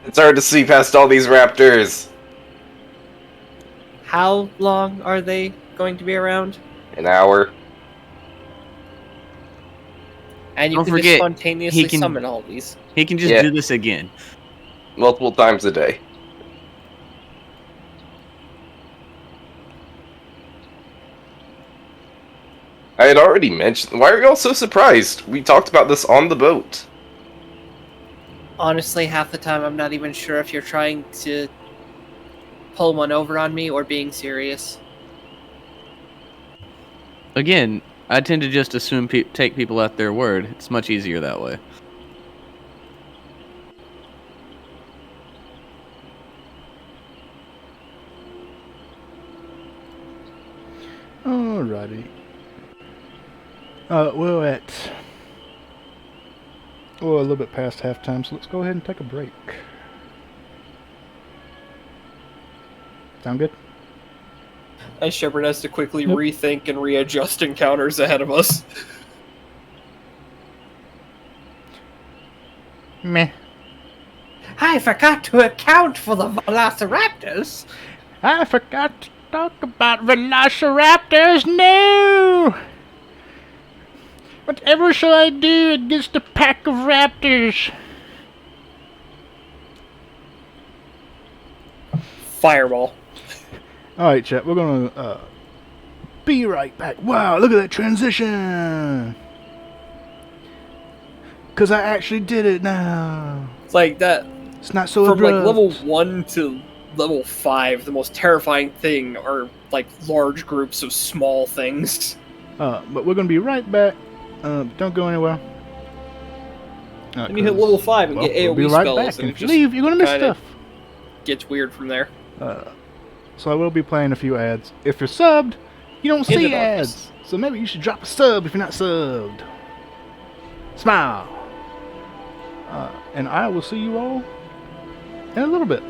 Speaker 4: It's hard to see past all these raptors.
Speaker 3: How long are they going to be around?
Speaker 4: An hour.
Speaker 3: And you
Speaker 5: Don't
Speaker 3: can
Speaker 5: forget,
Speaker 3: just spontaneously
Speaker 5: he can-
Speaker 3: summon all these.
Speaker 5: He can just
Speaker 4: Yeah.
Speaker 5: do this again.
Speaker 4: Multiple times a day. I had already mentioned... Why are y'all so surprised? We talked about this on the boat.
Speaker 3: Honestly, half the time I'm not even sure if you're trying to pull one over on me or being serious.
Speaker 5: Again, I tend to just assume take people at their word. It's much easier that way.
Speaker 1: alrighty. We're at a little bit past halftime, so let's go ahead and take a break. Sound good?
Speaker 2: As Shepard has to quickly
Speaker 6: Yep.
Speaker 2: rethink and readjust encounters ahead of us.
Speaker 1: Meh.
Speaker 3: I forgot to account for the velociraptors.
Speaker 1: I forgot to talk about velociraptors. No! Whatever shall I do against a pack of raptors?
Speaker 2: Fireball.
Speaker 1: Alright, chat, we're gonna be right back. Wow, look at that transition! Cause I actually did it now.
Speaker 2: It's like that.
Speaker 1: It's not so
Speaker 2: From like
Speaker 1: abrupt.
Speaker 2: level 1 to level 5, the most terrifying thing are like large groups of small things.
Speaker 1: But we're gonna be right back. Don't go anywhere.
Speaker 2: And you hit level 5 and get
Speaker 1: we'll
Speaker 2: AoE
Speaker 1: be right
Speaker 2: spells,
Speaker 1: back.
Speaker 2: and
Speaker 1: And
Speaker 2: it
Speaker 1: if you
Speaker 2: just
Speaker 1: leave, you're gonna miss
Speaker 2: kinda
Speaker 1: stuff.
Speaker 2: gets weird from there.
Speaker 1: So I will be playing a few ads. If you're subbed, you don't
Speaker 2: In the
Speaker 1: see
Speaker 2: darkness.
Speaker 1: ads. So maybe you should drop a sub if you're not subbed. Smile. And I will see you all in a little bit.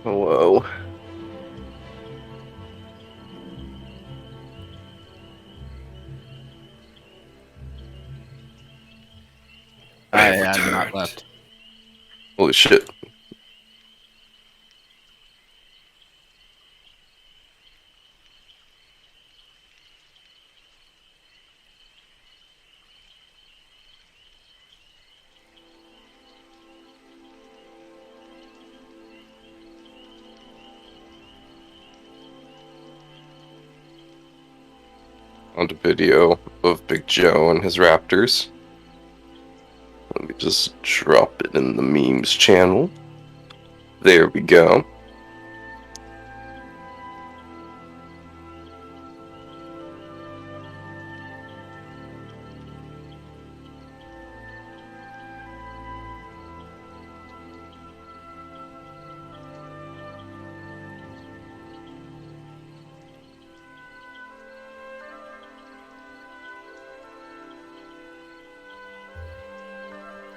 Speaker 4: Whoa.
Speaker 5: I have not left.
Speaker 4: Holy shit. On to video of Big Joe and his raptors. Let me just drop it in the memes channel. There we go.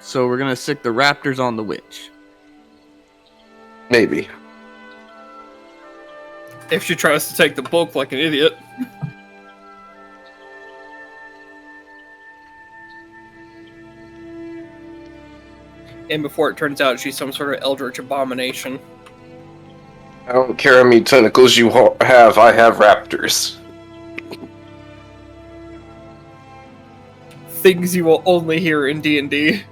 Speaker 5: So we're gonna sick the raptors on the witch.
Speaker 4: Maybe.
Speaker 2: If she tries to take the bulk like an idiot. And before it turns out she's some sort of eldritch abomination.
Speaker 4: I don't care how many tentacles you have, I have raptors.
Speaker 2: Things you will only hear in D&D.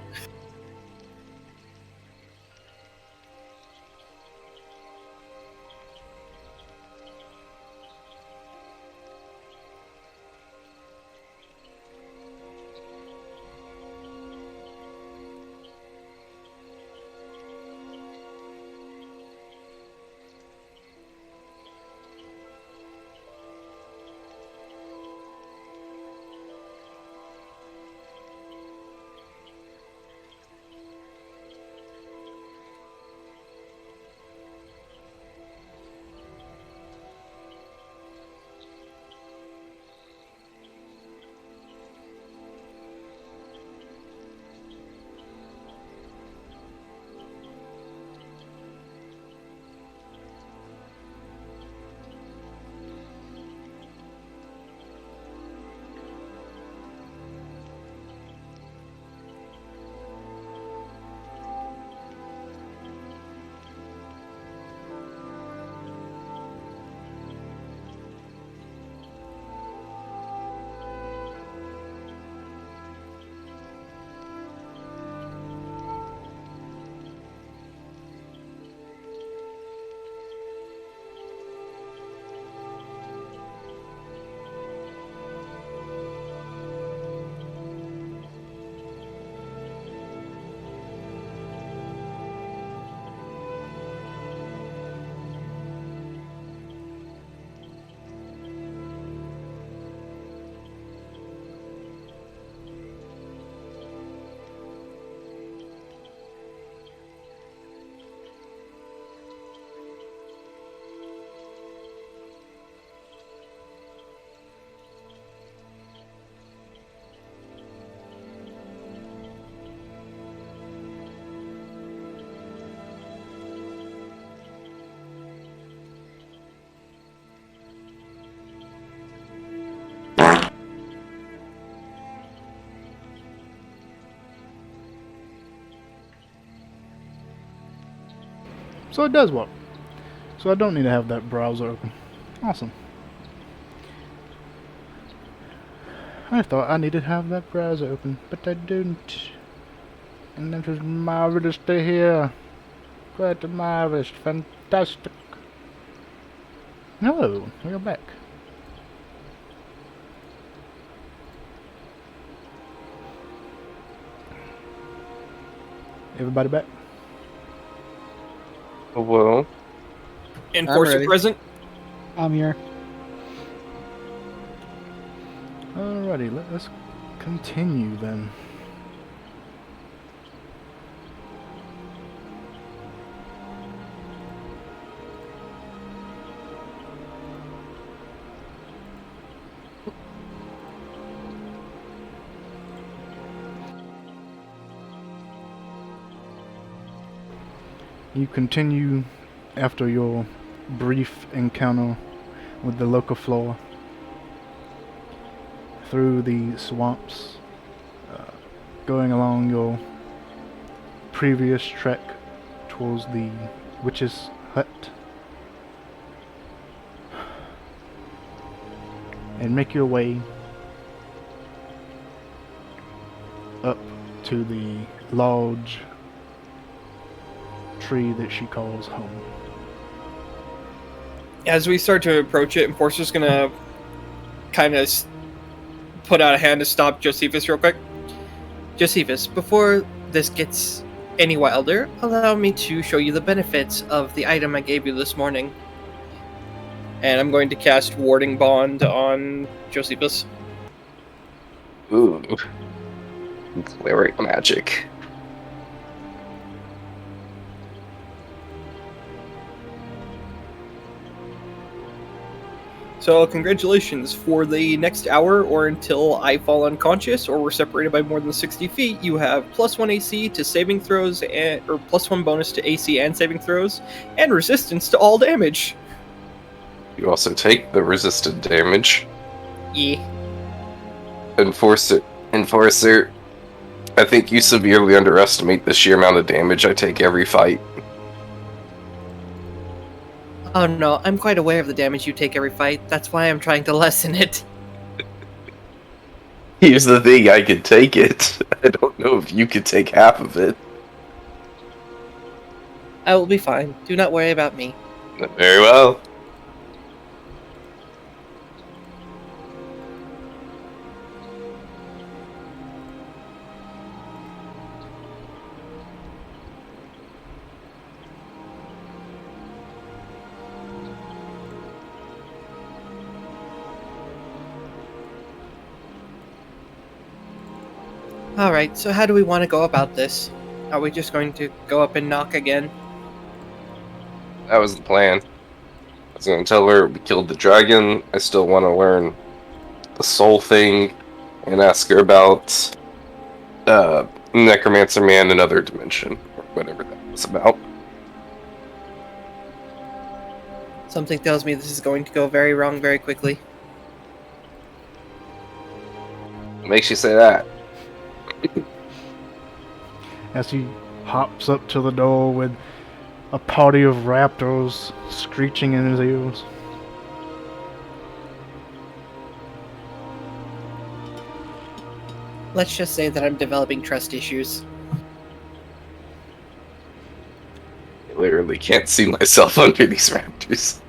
Speaker 1: So it does work. So I don't need to have that browser open. Awesome. I thought I needed to have that browser open, but I don't. And that is marvelous to hear. Quite marvelous, fantastic. Hello, we're back. Everybody back?
Speaker 4: Well,
Speaker 2: Enforcer
Speaker 5: ready.
Speaker 2: present.
Speaker 6: I'm here.
Speaker 1: Alrighty, let us continue then. You continue after your brief encounter with the local flora through the swamps, going along your previous trek towards the witch's hut, and make your way up to the large tree that she calls home.
Speaker 2: As we start to approach it, Enforcer's gonna kind of put out a hand to stop Josephus real quick. Josephus, before this gets any wilder, allow me to show you the benefits of the item I gave you this morning. And I'm going to cast Warding Bond on Josephus.
Speaker 4: Ooh. Cleric magic.
Speaker 2: So congratulations, for the next hour or until I fall unconscious or we're separated by more than 60 feet, you have +1 AC to saving throws, or +1 bonus to AC and saving throws, and resistance to all damage.
Speaker 4: You also take the resisted damage.
Speaker 2: Yeah.
Speaker 4: Enforcer, I think you severely underestimate the sheer amount of damage I take every fight.
Speaker 3: Oh no, I'm quite aware of the damage you take every fight. That's why I'm trying to lessen it.
Speaker 4: Here's the thing, I could take it. I don't know if you could take half of it.
Speaker 3: I will be fine. Do not worry about me.
Speaker 4: Very well.
Speaker 3: Alright, so how do we want to go about this? Are we just going to go up and knock again?
Speaker 4: That was the plan. I was going to tell her we killed the dragon. I still want to learn the soul thing and ask her about Necromancer Man in Other Dimension, or whatever that was about.
Speaker 3: Something tells me this is going to go very wrong very quickly.
Speaker 4: What makes you say that?
Speaker 1: As he hops up to the door with a party of raptors screeching in his ears.
Speaker 3: Let's just say that I'm developing trust issues.
Speaker 4: I literally can't see myself under these raptors.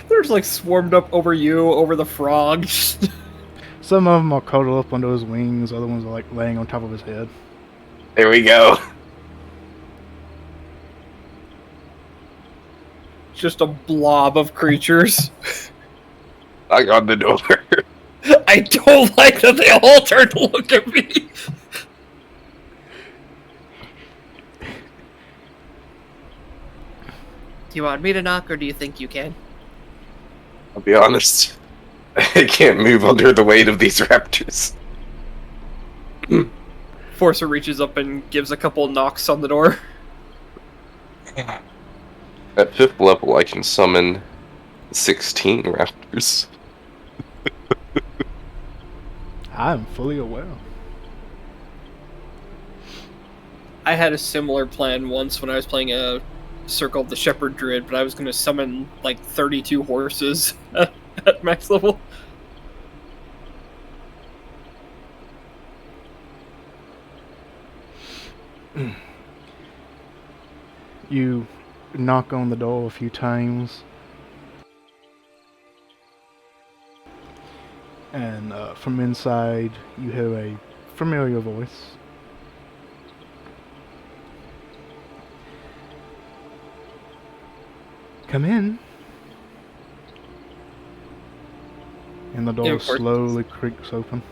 Speaker 2: They're just like swarmed up over you, over the frog.
Speaker 1: Some of them are cuddled up under his wings, other ones are like laying on top of his head.
Speaker 4: There we go.
Speaker 2: Just a blob of creatures.
Speaker 4: Knock on the door.
Speaker 2: I don't like that they all turn to look at me.
Speaker 3: Do you want me to knock, or do you think you can?
Speaker 4: I'll be honest. I can't move under the weight of these raptors.
Speaker 2: Forcer reaches up and gives a couple knocks on the door.
Speaker 4: At 5th level, I can summon 16 raptors.
Speaker 1: I am fully aware.
Speaker 2: I had a similar plan once when I was playing a Circle of the Shepherd Druid, but I was going to summon like 32 horses at max level.
Speaker 1: You knock on the door a few times, and from inside you hear a familiar voice. Come in. And the door
Speaker 2: Yeah, of course.
Speaker 1: slowly creaks open.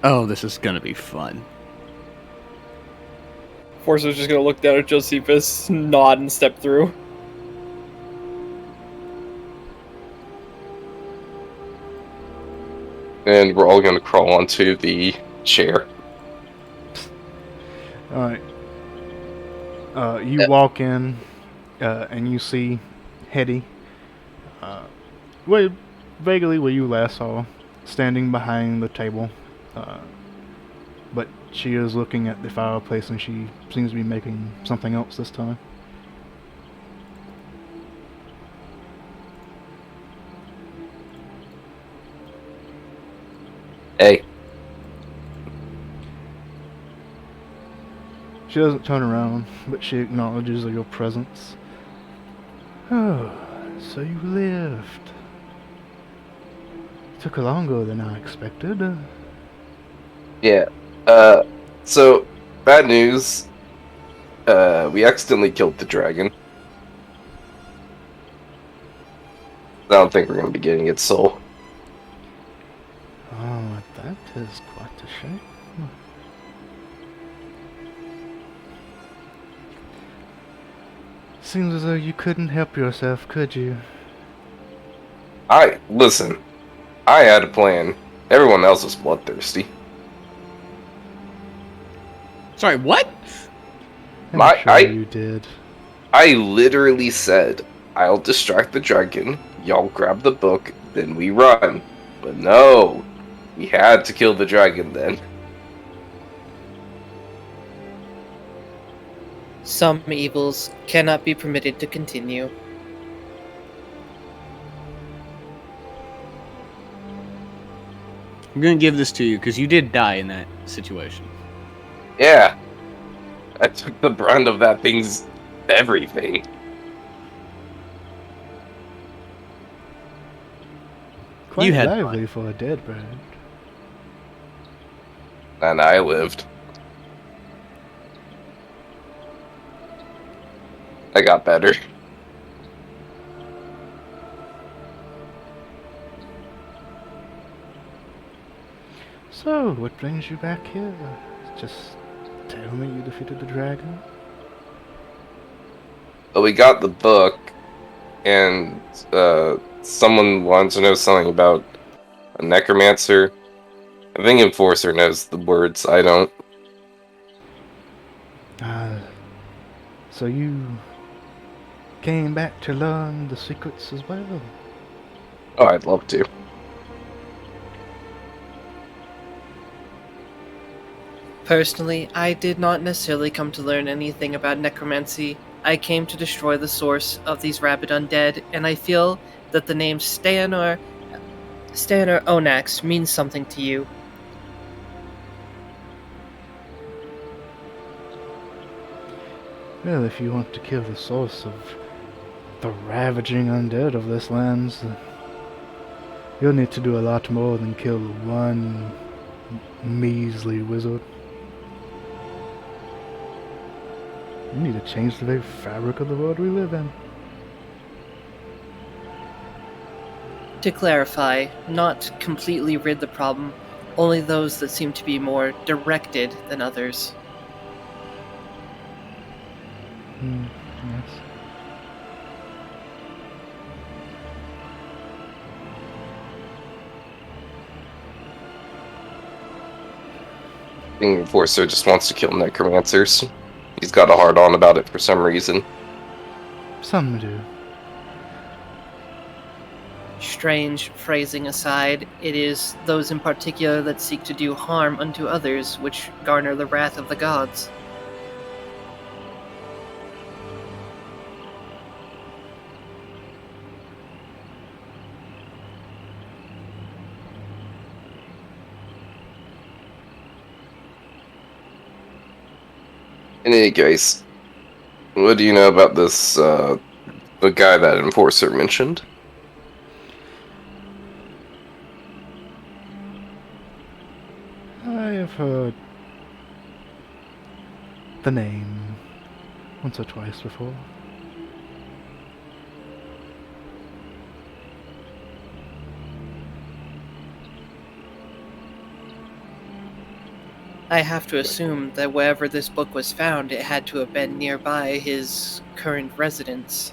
Speaker 5: Oh, this is gonna be fun.
Speaker 2: Forcer's just going to look down at Josephus, nod, and step through.
Speaker 4: And we're all going to crawl onto the chair.
Speaker 1: Alright. You walk in, and you see Hetty, well, vaguely where you last saw, standing behind the table. But she is looking at the fireplace, and she seems to be making something else this time.
Speaker 4: Hey.
Speaker 1: She doesn't turn around, but she acknowledges your presence. Oh, so you lived. Took longer than I expected.
Speaker 4: Yeah. So, bad news. We accidentally killed the dragon. I don't think we're going to be getting its soul.
Speaker 1: Oh, that is quite a shame. Seems as though you couldn't help yourself, could you?
Speaker 4: Listen, I had a plan. Everyone else was bloodthirsty.
Speaker 5: Sorry, what?
Speaker 1: I'm sure you did.
Speaker 4: I literally said, I'll distract the dragon, y'all grab the book, then we run. But no, we had to kill the dragon then.
Speaker 3: Some evils cannot be permitted to continue.
Speaker 5: I'm gonna give this to you because you did die in that situation.
Speaker 4: Yeah, I took the brunt of that thing's everything.
Speaker 1: Quite
Speaker 5: You had
Speaker 1: lively for a dead bird.
Speaker 4: And I lived. I got better.
Speaker 1: So, what brings you back here? Just tell me you defeated the dragon?
Speaker 4: But we got the book, and someone wants to know something about a necromancer. I think Enforcer knows the words, I don't.
Speaker 1: So you came back to learn the secrets as well?
Speaker 4: Oh, I'd love to.
Speaker 3: Personally, I did not necessarily come to learn anything about necromancy. I came to destroy the source of these rabid undead, and I feel that the name Stanor Onax means something to you.
Speaker 1: Well, if you want to kill the source of the ravaging undead of this lands, you'll need to do a lot more than kill one measly wizard. You need to change the very fabric of the world we live in.
Speaker 3: To clarify, not completely rid the problem, only those that seem to be more directed than others.
Speaker 1: Yes.
Speaker 4: I think Enforcer just wants to kill necromancers. He's got a hard-on about it for some reason.
Speaker 1: Some do.
Speaker 3: Strange phrasing aside, it is those in particular that seek to do harm unto others which garner the wrath of the gods.
Speaker 4: In any case, what do you know about this, the guy that Enforcer mentioned?
Speaker 1: I have heard the name once or twice before.
Speaker 3: I have to assume that wherever this book was found, it had to have been nearby his current residence.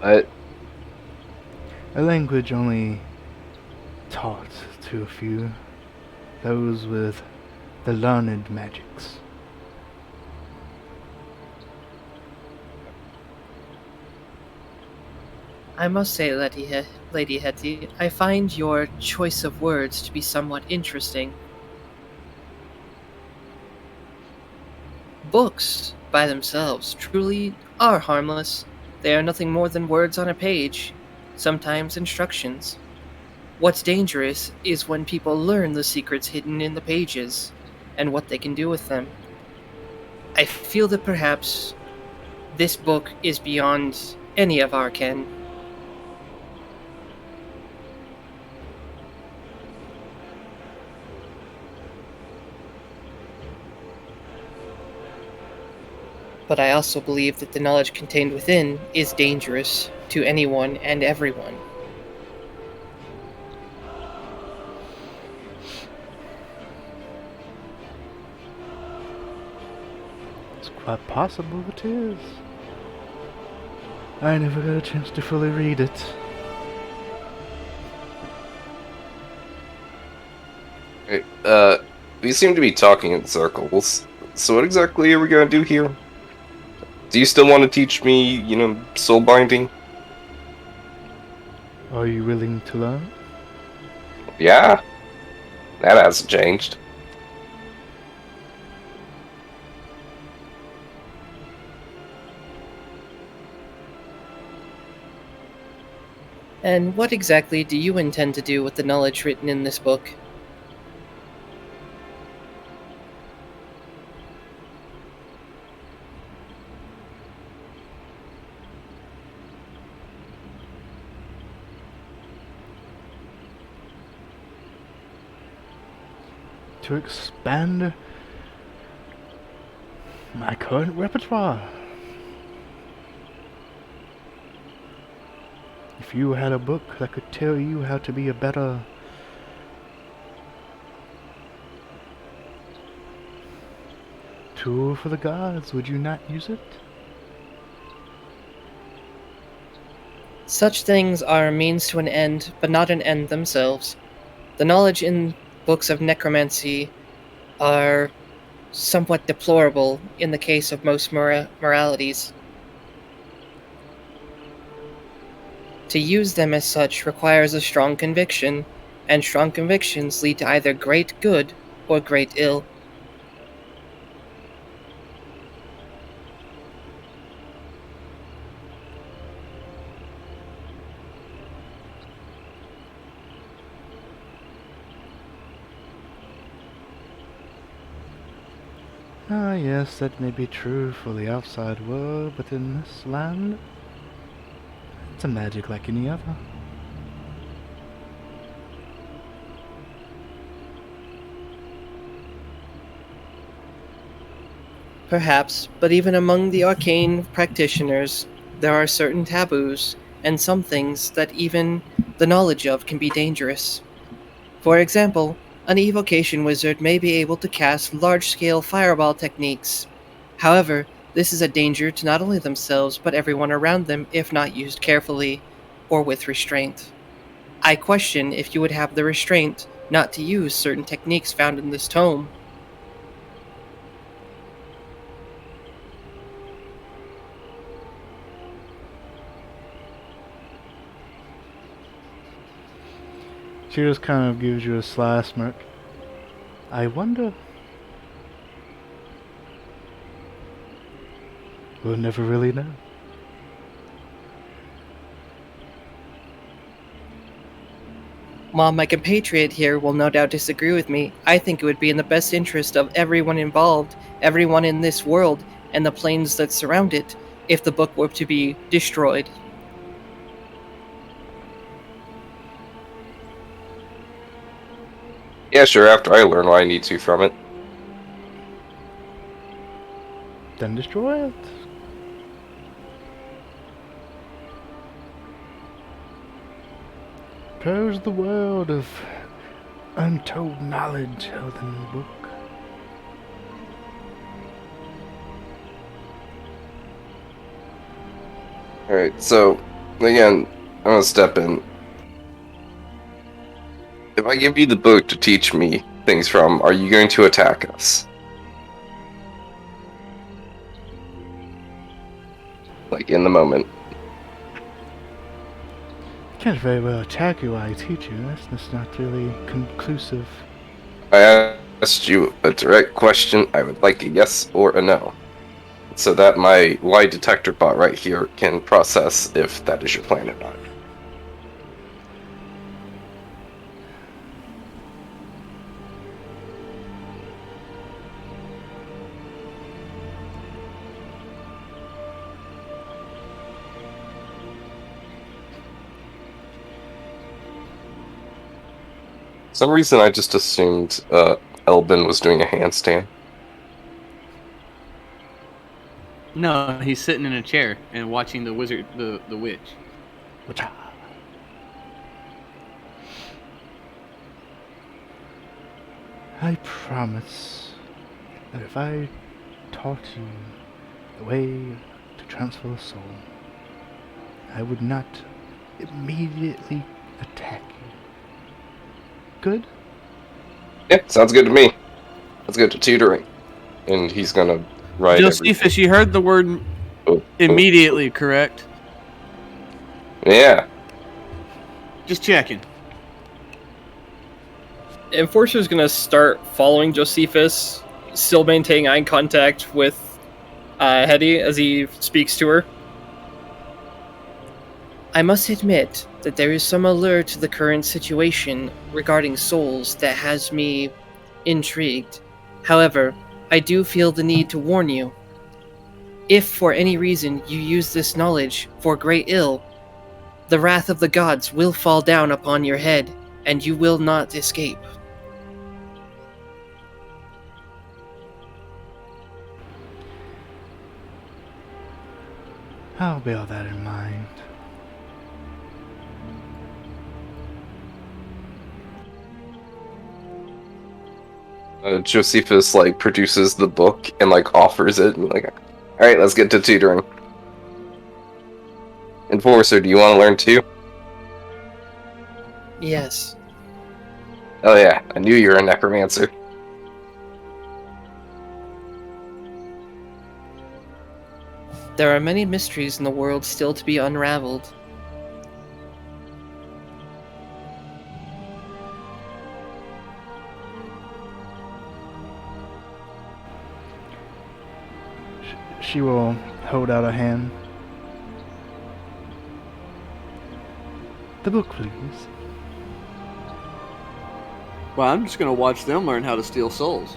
Speaker 4: But
Speaker 1: A language only taught to a few, those with the learned magics.
Speaker 3: I must say, Lady Hetty, I find your choice of words to be somewhat interesting. Books, by themselves, truly are harmless. They are nothing more than words on a page, sometimes instructions. What's dangerous is when people learn the secrets hidden in the pages, and what they can do with them. I feel that perhaps this book is beyond any of our ken. But I also believe that the knowledge contained within is dangerous to anyone and everyone.
Speaker 1: It's quite possible it is. I never got a chance to fully read it.
Speaker 4: we seem to be talking in circles. So what exactly are we gonna do here? Do you still want to teach me, soul binding?
Speaker 1: Are you willing to learn?
Speaker 4: Yeah, that hasn't changed.
Speaker 3: And what exactly do you intend to do with the knowledge written in this book?
Speaker 1: To expand my current repertoire. If you had a book that could tell you how to be a better tool for the gods, would you not use it?
Speaker 3: Such things are a means to an end, but not an end themselves. The knowledge in books of necromancy are somewhat deplorable in the case of most moralities. To use them as such requires a strong conviction, and strong convictions lead to either great good or great ill.
Speaker 1: Ah, yes, that may be true for the outside world, but in this land, it's a magic like any other.
Speaker 3: Perhaps, but even among the arcane practitioners, there are certain taboos, and some things that even the knowledge of can be dangerous. For example, an evocation wizard may be able to cast large-scale fireball techniques. However, this is a danger to not only themselves but everyone around them if not used carefully or with restraint. I question if you would have the restraint not to use certain techniques found in this tome.
Speaker 1: She just kind of gives you a sly smirk. I wonder. We'll never really know.
Speaker 3: While my compatriot here will no doubt disagree with me, I think it would be in the best interest of everyone involved, everyone in this world, and the planes that surround it, if the book were to be destroyed.
Speaker 4: Yeah, sure, after I learn what I need to from it.
Speaker 1: Then destroy it. Purge the world of untold knowledge held in the book.
Speaker 4: Alright, so Again, I'm gonna step in. If I give you the book to teach me things from, are you going to attack us? Like, in the moment.
Speaker 1: I can't very well attack you while I teach you. That's not really conclusive.
Speaker 4: I asked you a direct question. I would like a yes or a no. So that my lie detector bot right here can process if that is your plan or not. For some reason I just assumed Elbin was doing a handstand.
Speaker 5: No, he's sitting in a chair and watching the wizard, the witch.
Speaker 1: Wacha. I promise that if I taught you the way to transfer a soul, I would not immediately attack you. Good?
Speaker 4: Yeah, sounds good to me. Let's go to tutoring. And he's gonna write
Speaker 5: Josephus, you heard the word immediately, correct?
Speaker 4: Yeah.
Speaker 5: Just checking.
Speaker 2: Enforcer's gonna start following Josephus, still maintaining eye contact with Hetty as he speaks to her.
Speaker 3: I must admit that there is some allure to the current situation regarding souls that has me intrigued. However, I do feel the need to warn you. If for any reason you use this knowledge for great ill, the wrath of the gods will fall down upon your head, and you will not escape.
Speaker 1: I'll bear that in mind.
Speaker 4: Josephus like produces the book and like offers it and like, all right, let's get to tutoring. Enforcer, do you want to learn too?
Speaker 3: Yes.
Speaker 4: Oh yeah, I knew you were a necromancer.
Speaker 3: There are many mysteries in the world still to be unraveled.
Speaker 1: She will hold out a hand. The book, please.
Speaker 5: Well, I'm just gonna watch them learn how to steal souls.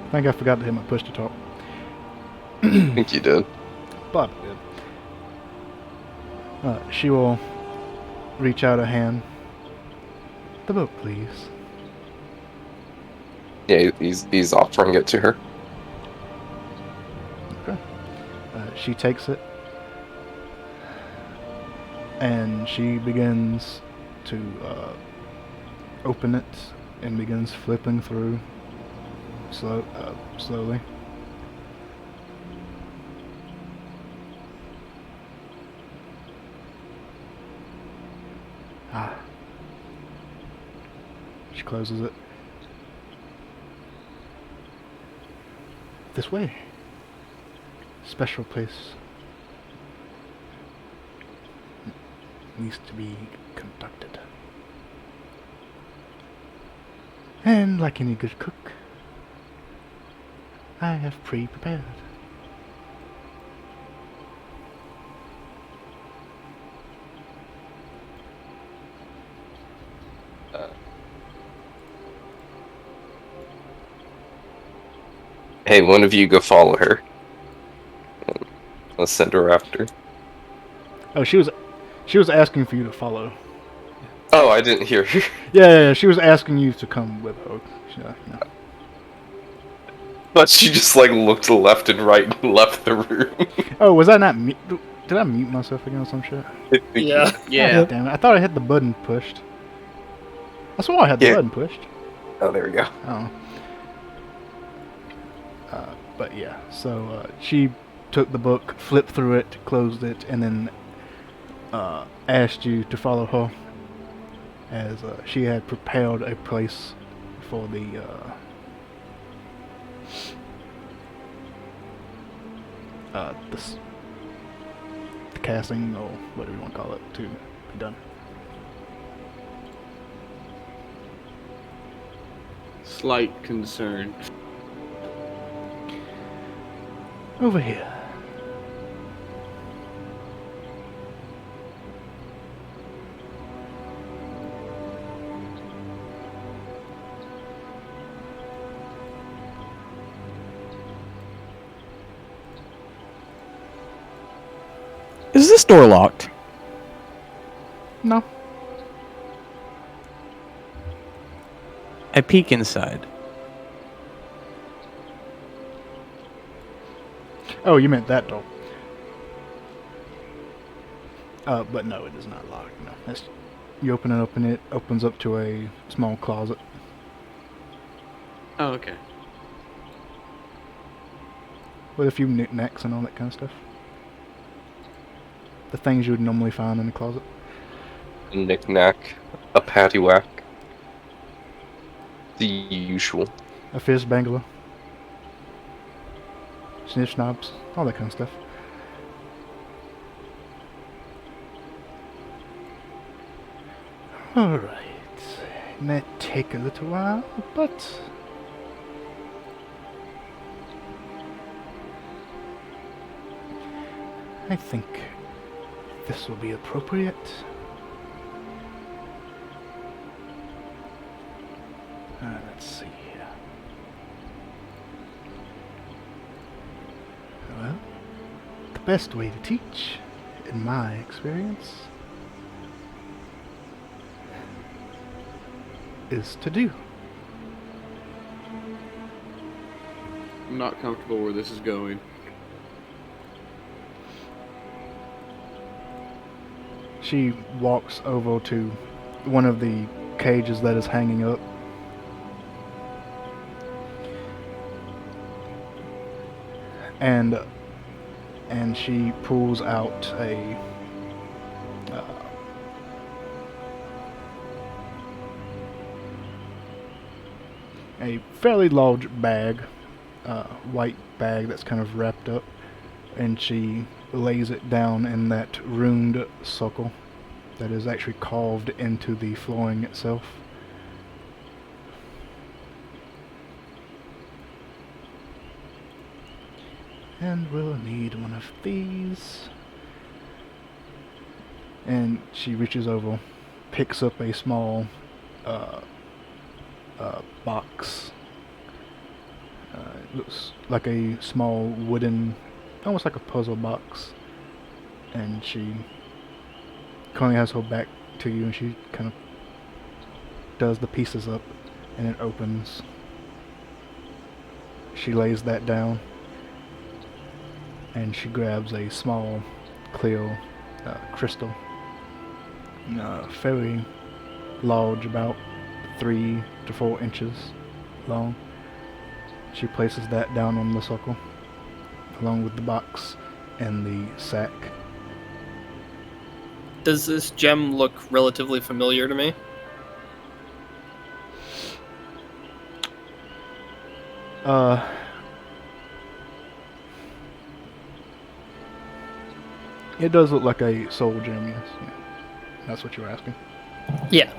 Speaker 1: I think I forgot to hit my push to talk.
Speaker 4: I think you did.
Speaker 1: Bob did. She will reach out a hand. The book, please.
Speaker 4: Yeah, he's offering it to her.
Speaker 1: Okay. She takes it. And she begins to open it and begins flipping through slowly. She closes it. This way. Special place. Needs to be conducted. And like any good cook, I have pre-prepared.
Speaker 4: Hey, one of you go follow her. Let's send her after.
Speaker 1: Oh, she was asking for you to follow.
Speaker 4: Oh, I didn't hear her.
Speaker 1: Yeah, she was asking you to come with her. Yeah.
Speaker 4: But she just like looked left and right and left the room.
Speaker 1: Oh, was that not me? Did I mute myself again or some shit?
Speaker 2: Yeah.
Speaker 5: Yeah.
Speaker 1: God damn it! I thought I hit the button pushed. I swore I had the
Speaker 4: Yeah.
Speaker 1: button pushed.
Speaker 4: Oh, there we go.
Speaker 1: Oh. But yeah, so she took the book, flipped through it, closed it, and then asked you to follow her, as she had prepared a place for the casting, or whatever you want to call it, to be done.
Speaker 5: Slight concern.
Speaker 1: Over here.
Speaker 5: Is this door locked?
Speaker 1: No.
Speaker 5: I peek inside.
Speaker 1: Oh, you meant that door. But no, it is not locked. No, you open it up and it opens up to a small closet.
Speaker 5: Oh, okay.
Speaker 1: With a few knickknacks and all that kind of stuff. The things you would normally find in a closet.
Speaker 4: A knick-knack, a paddywhack. The usual.
Speaker 1: A fist bangler. Sniff snobs. All that kind of stuff. Alright. May take a little while, but I think this will be appropriate. Let's see here. Well, the best way to teach, in my experience, is to do.
Speaker 5: I'm not comfortable where this is going.
Speaker 1: She walks over to one of the cages that is hanging up. And she pulls out a fairly large bag, white bag that's kind of wrapped up, and she lays it down in that ruined circle that is actually carved into the flooring itself. And we'll need one of these. And she reaches over, picks up a small box. It looks like a small wooden, almost like a puzzle box. And she currently has her back to you, and she kind of does the pieces up, and it opens. She lays that down, and she grabs a small, clear crystal, very large, about 3 to 4 inches long. She places that down on the circle, along with the box and the sack.
Speaker 2: Does this gem look relatively familiar to me?
Speaker 1: It does look like a soul gem, yes. Yeah. That's what you were asking.
Speaker 2: Yeah.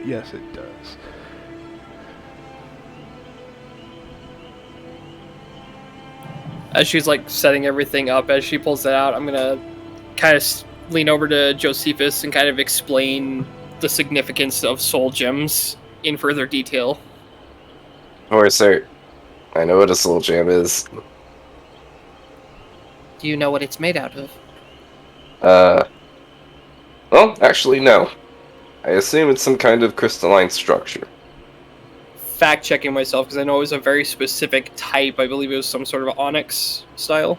Speaker 1: Yes, it does.
Speaker 2: As she's like setting everything up, as she pulls it out, I'm gonna kind of lean over to Josephus and kind of explain the significance of soul gems in further detail.
Speaker 4: Or sir, I know what a soul gem is.
Speaker 3: Do you know what it's made out of?
Speaker 4: Well, actually, no. I assume it's some kind of crystalline structure.
Speaker 2: Fact checking myself because I know it was a very specific type. I believe it was some sort of onyx style.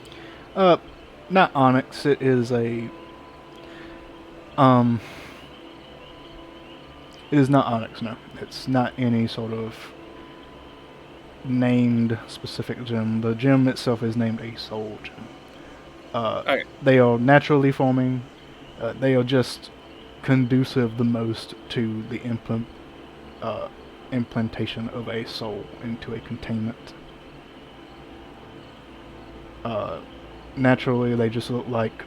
Speaker 1: Not onyx. It is a It is not onyx, no. It's not any sort of named specific gem. The gem itself is named a soul gem.
Speaker 2: Okay.
Speaker 1: They are naturally forming. They are just conducive the most to the implantation of a soul into a containment. Naturally, they just look like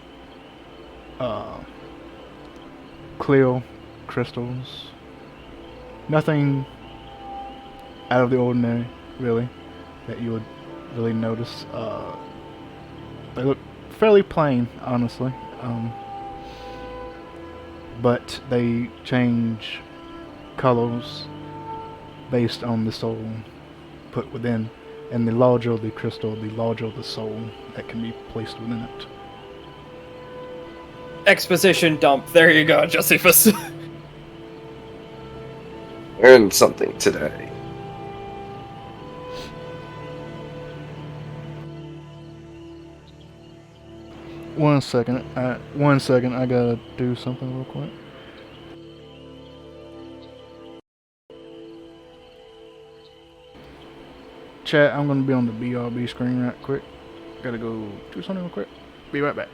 Speaker 1: clear crystals. Nothing out of the ordinary, really, that you would really notice. They look fairly plain, honestly, but they change colors based on the soul put within, and the larger the crystal, the larger the soul that can be placed within it.
Speaker 2: Exposition dump. There you go, Josephus.
Speaker 4: Learned something today.
Speaker 1: One second, I gotta do something real quick. Chat, I'm gonna be on the BRB screen right quick. Gotta go do something real quick. Be right back.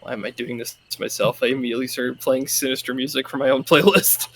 Speaker 2: Why am I doing this to myself? I immediately started playing sinister music for my own playlist.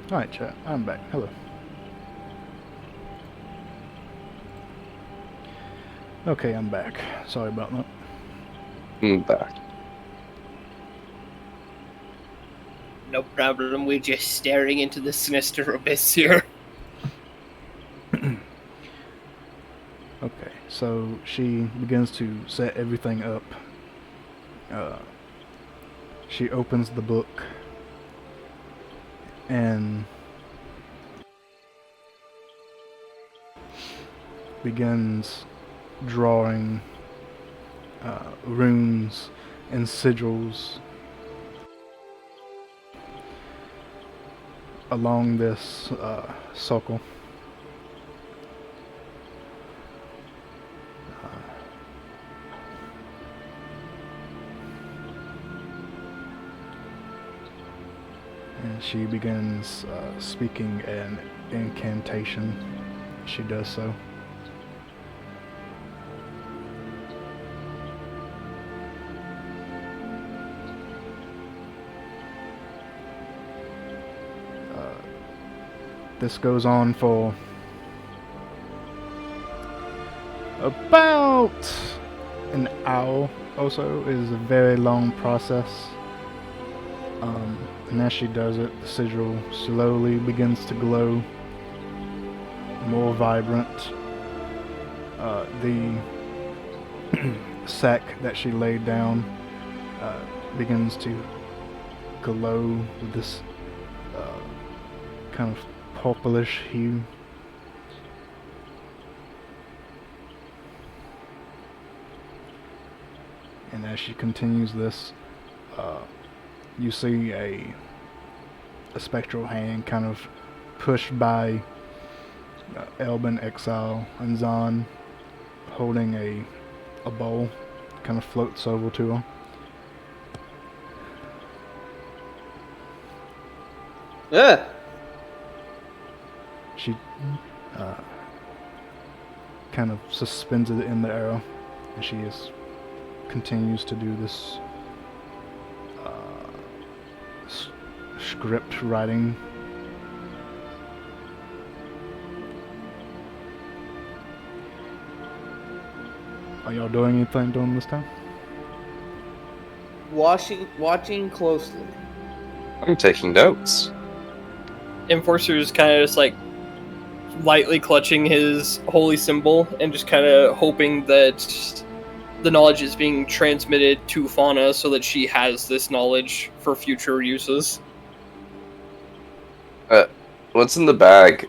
Speaker 1: Alright, chat. I'm back. Hello. Okay, I'm back. Sorry about that.
Speaker 4: I'm back.
Speaker 2: No problem, we're just staring into the sinister abyss here.
Speaker 1: Okay, so she begins to set everything up. She opens the book and begins drawing runes and sigils along this circle. And she begins speaking an incantation. She does so. This goes on for about an hour or so. It is a very long process. And as she does it, the sigil slowly begins to glow, more vibrant. The sack that she laid down begins to glow with this kind of purplish hue. And as she continues this, you see a spectral hand kind of pushed by Elbin, Exile, and Zahn, holding a bowl, kind of floats over to her.
Speaker 7: Yeah.
Speaker 1: She kind of suspends it in the air, and she continues to do this script writing. Are y'all doing anything during this time?
Speaker 7: Watching closely.
Speaker 4: I'm taking notes.
Speaker 2: Enforcer's kind of just like lightly clutching his holy symbol and just kind of hoping that the knowledge is being transmitted to Fauna so that she has this knowledge for future uses.
Speaker 4: What's in the bag?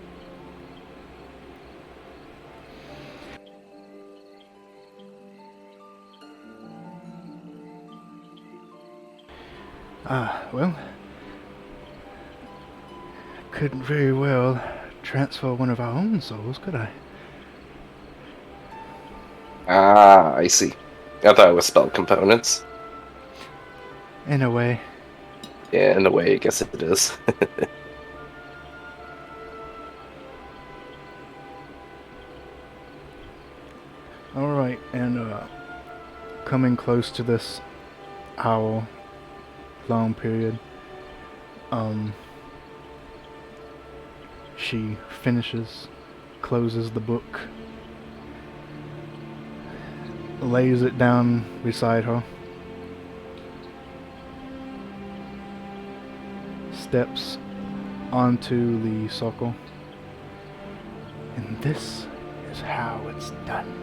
Speaker 1: Well, I couldn't very well transfer one of our own souls, could I?
Speaker 4: Ah, I see. I thought it was spell components.
Speaker 1: In a way.
Speaker 4: Yeah, in a way, I guess it is.
Speaker 1: Alright, and coming close to this hour long period, she finishes, closes the book, lays it down beside her, steps onto the circle, and this is how it's done.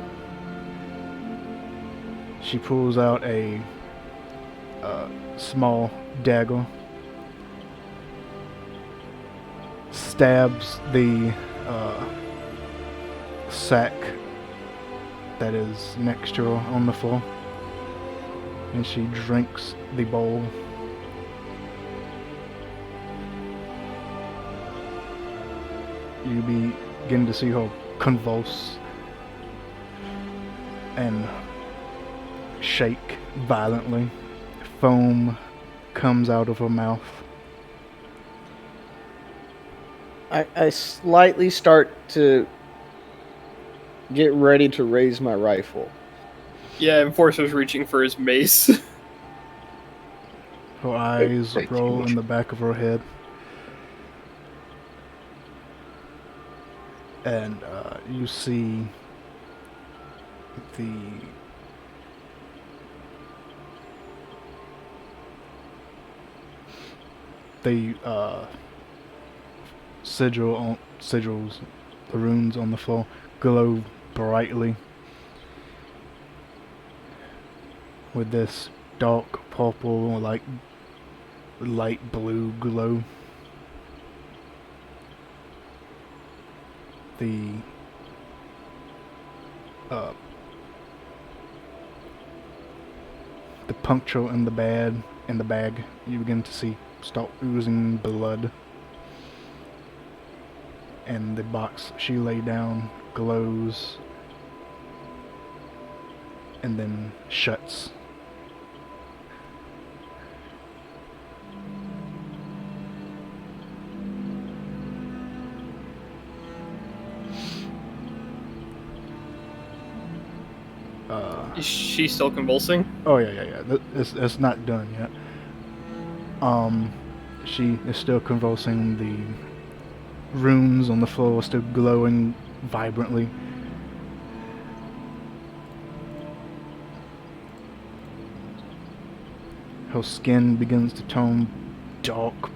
Speaker 1: She pulls out a small dagger, stabs the sack that is next to her on the floor, and she drinks the bowl. You begin to see her convulse and shake violently. Foam comes out of her mouth.
Speaker 7: I slightly start to get ready to raise my rifle.
Speaker 2: Yeah, Enforcer's reaching for his mace.
Speaker 1: Her eyes
Speaker 4: Thank
Speaker 1: roll
Speaker 4: you.
Speaker 1: in the back of her head. and you see the sigils, the runes on the floor glow brightly with this dark purple, like light blue glow. The puncture in the bag, you begin to see start oozing blood. And the box she lay down glows and then shuts.
Speaker 2: Is she still convulsing?
Speaker 1: Oh yeah. It's not done yet. She is still convulsing. The runes on the floor are still glowing vibrantly. Her skin begins to turn dark,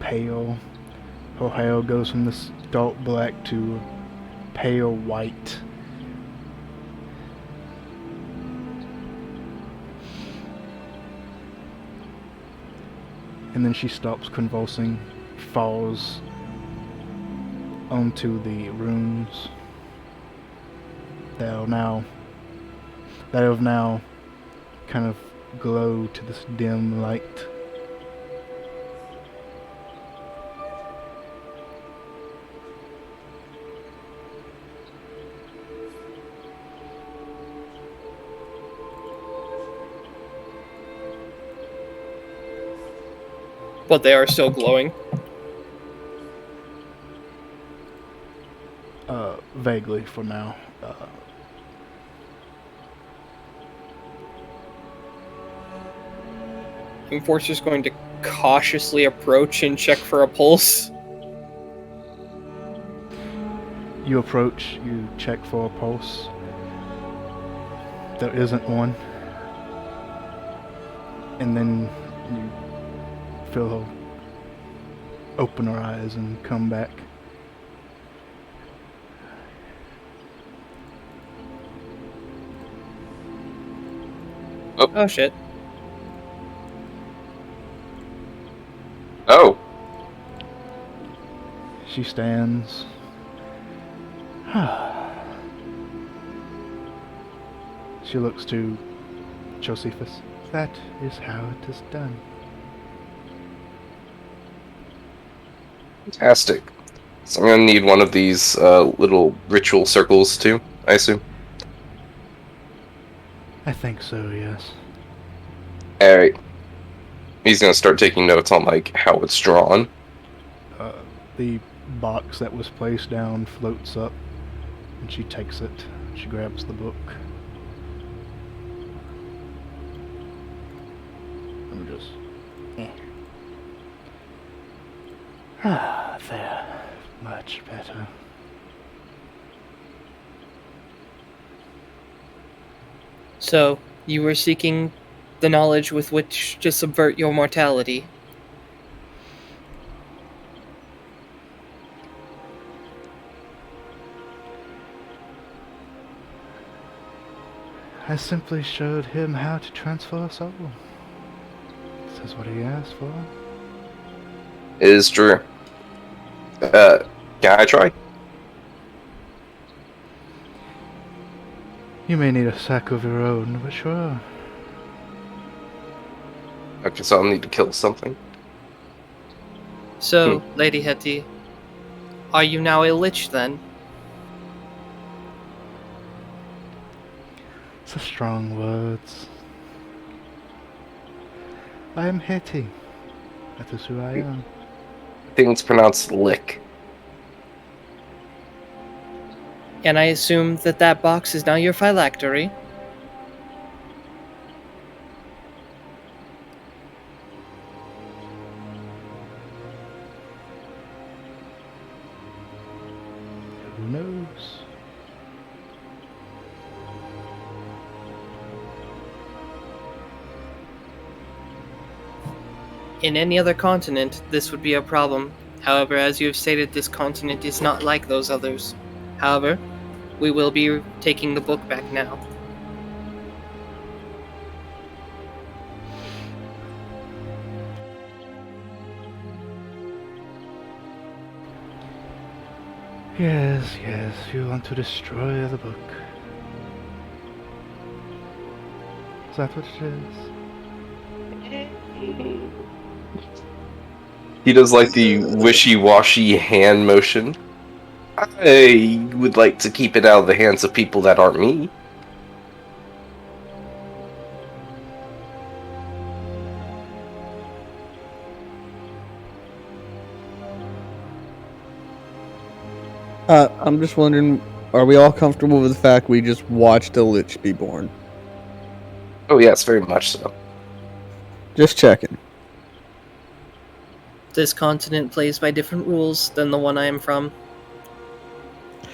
Speaker 1: pale. Her hair goes from this dark black to pale white. And then she stops convulsing, falls onto the runes that have now kind of glow to this dim light.
Speaker 2: But they are still glowing.
Speaker 1: Vaguely for now.
Speaker 2: Enforcer's going to cautiously approach and check for a pulse.
Speaker 1: You approach, you check for a pulse. There isn't one. And then you feel her open her eyes and come back.
Speaker 2: Oh shit.
Speaker 4: Oh.
Speaker 1: She stands. She looks to Josephus. That is how it is done.
Speaker 4: Fantastic. So I'm gonna need one of these little ritual circles too, I assume.
Speaker 1: I think so, yes.
Speaker 4: Alright. He's gonna start taking notes on like how it's drawn.
Speaker 1: The box that was placed down floats up, and she takes it. She grabs the book. I'm just... there. Much better.
Speaker 3: So, you were seeking the knowledge with which to subvert your mortality.
Speaker 1: I simply showed him how to transfer a soul. This is what he asked for.
Speaker 4: It is true. Can I try?
Speaker 1: You may need a sack of your own, but sure.
Speaker 4: Okay, so I'll need to kill something.
Speaker 3: So, Lady Hetty, are you now a lich then?
Speaker 1: Such strong words. I am Hetty. That is who I am.
Speaker 4: I think it's pronounced lick.
Speaker 3: And I assume that that box is now your phylactery?
Speaker 1: Who knows?
Speaker 3: In any other continent, this would be a problem. However, as you have stated, this continent is not like those others. However, we will be taking the book back now.
Speaker 1: Yes, yes, you want to destroy the book. Is that what it is?
Speaker 4: He does like the wishy-washy hand motion. I would like to keep it out of the hands of people that aren't me.
Speaker 5: I'm just wondering, are we all comfortable with the fact we just watched a lich be born?
Speaker 4: Oh yes, very much so.
Speaker 5: Just checking.
Speaker 3: This continent plays by different rules than the one I am from.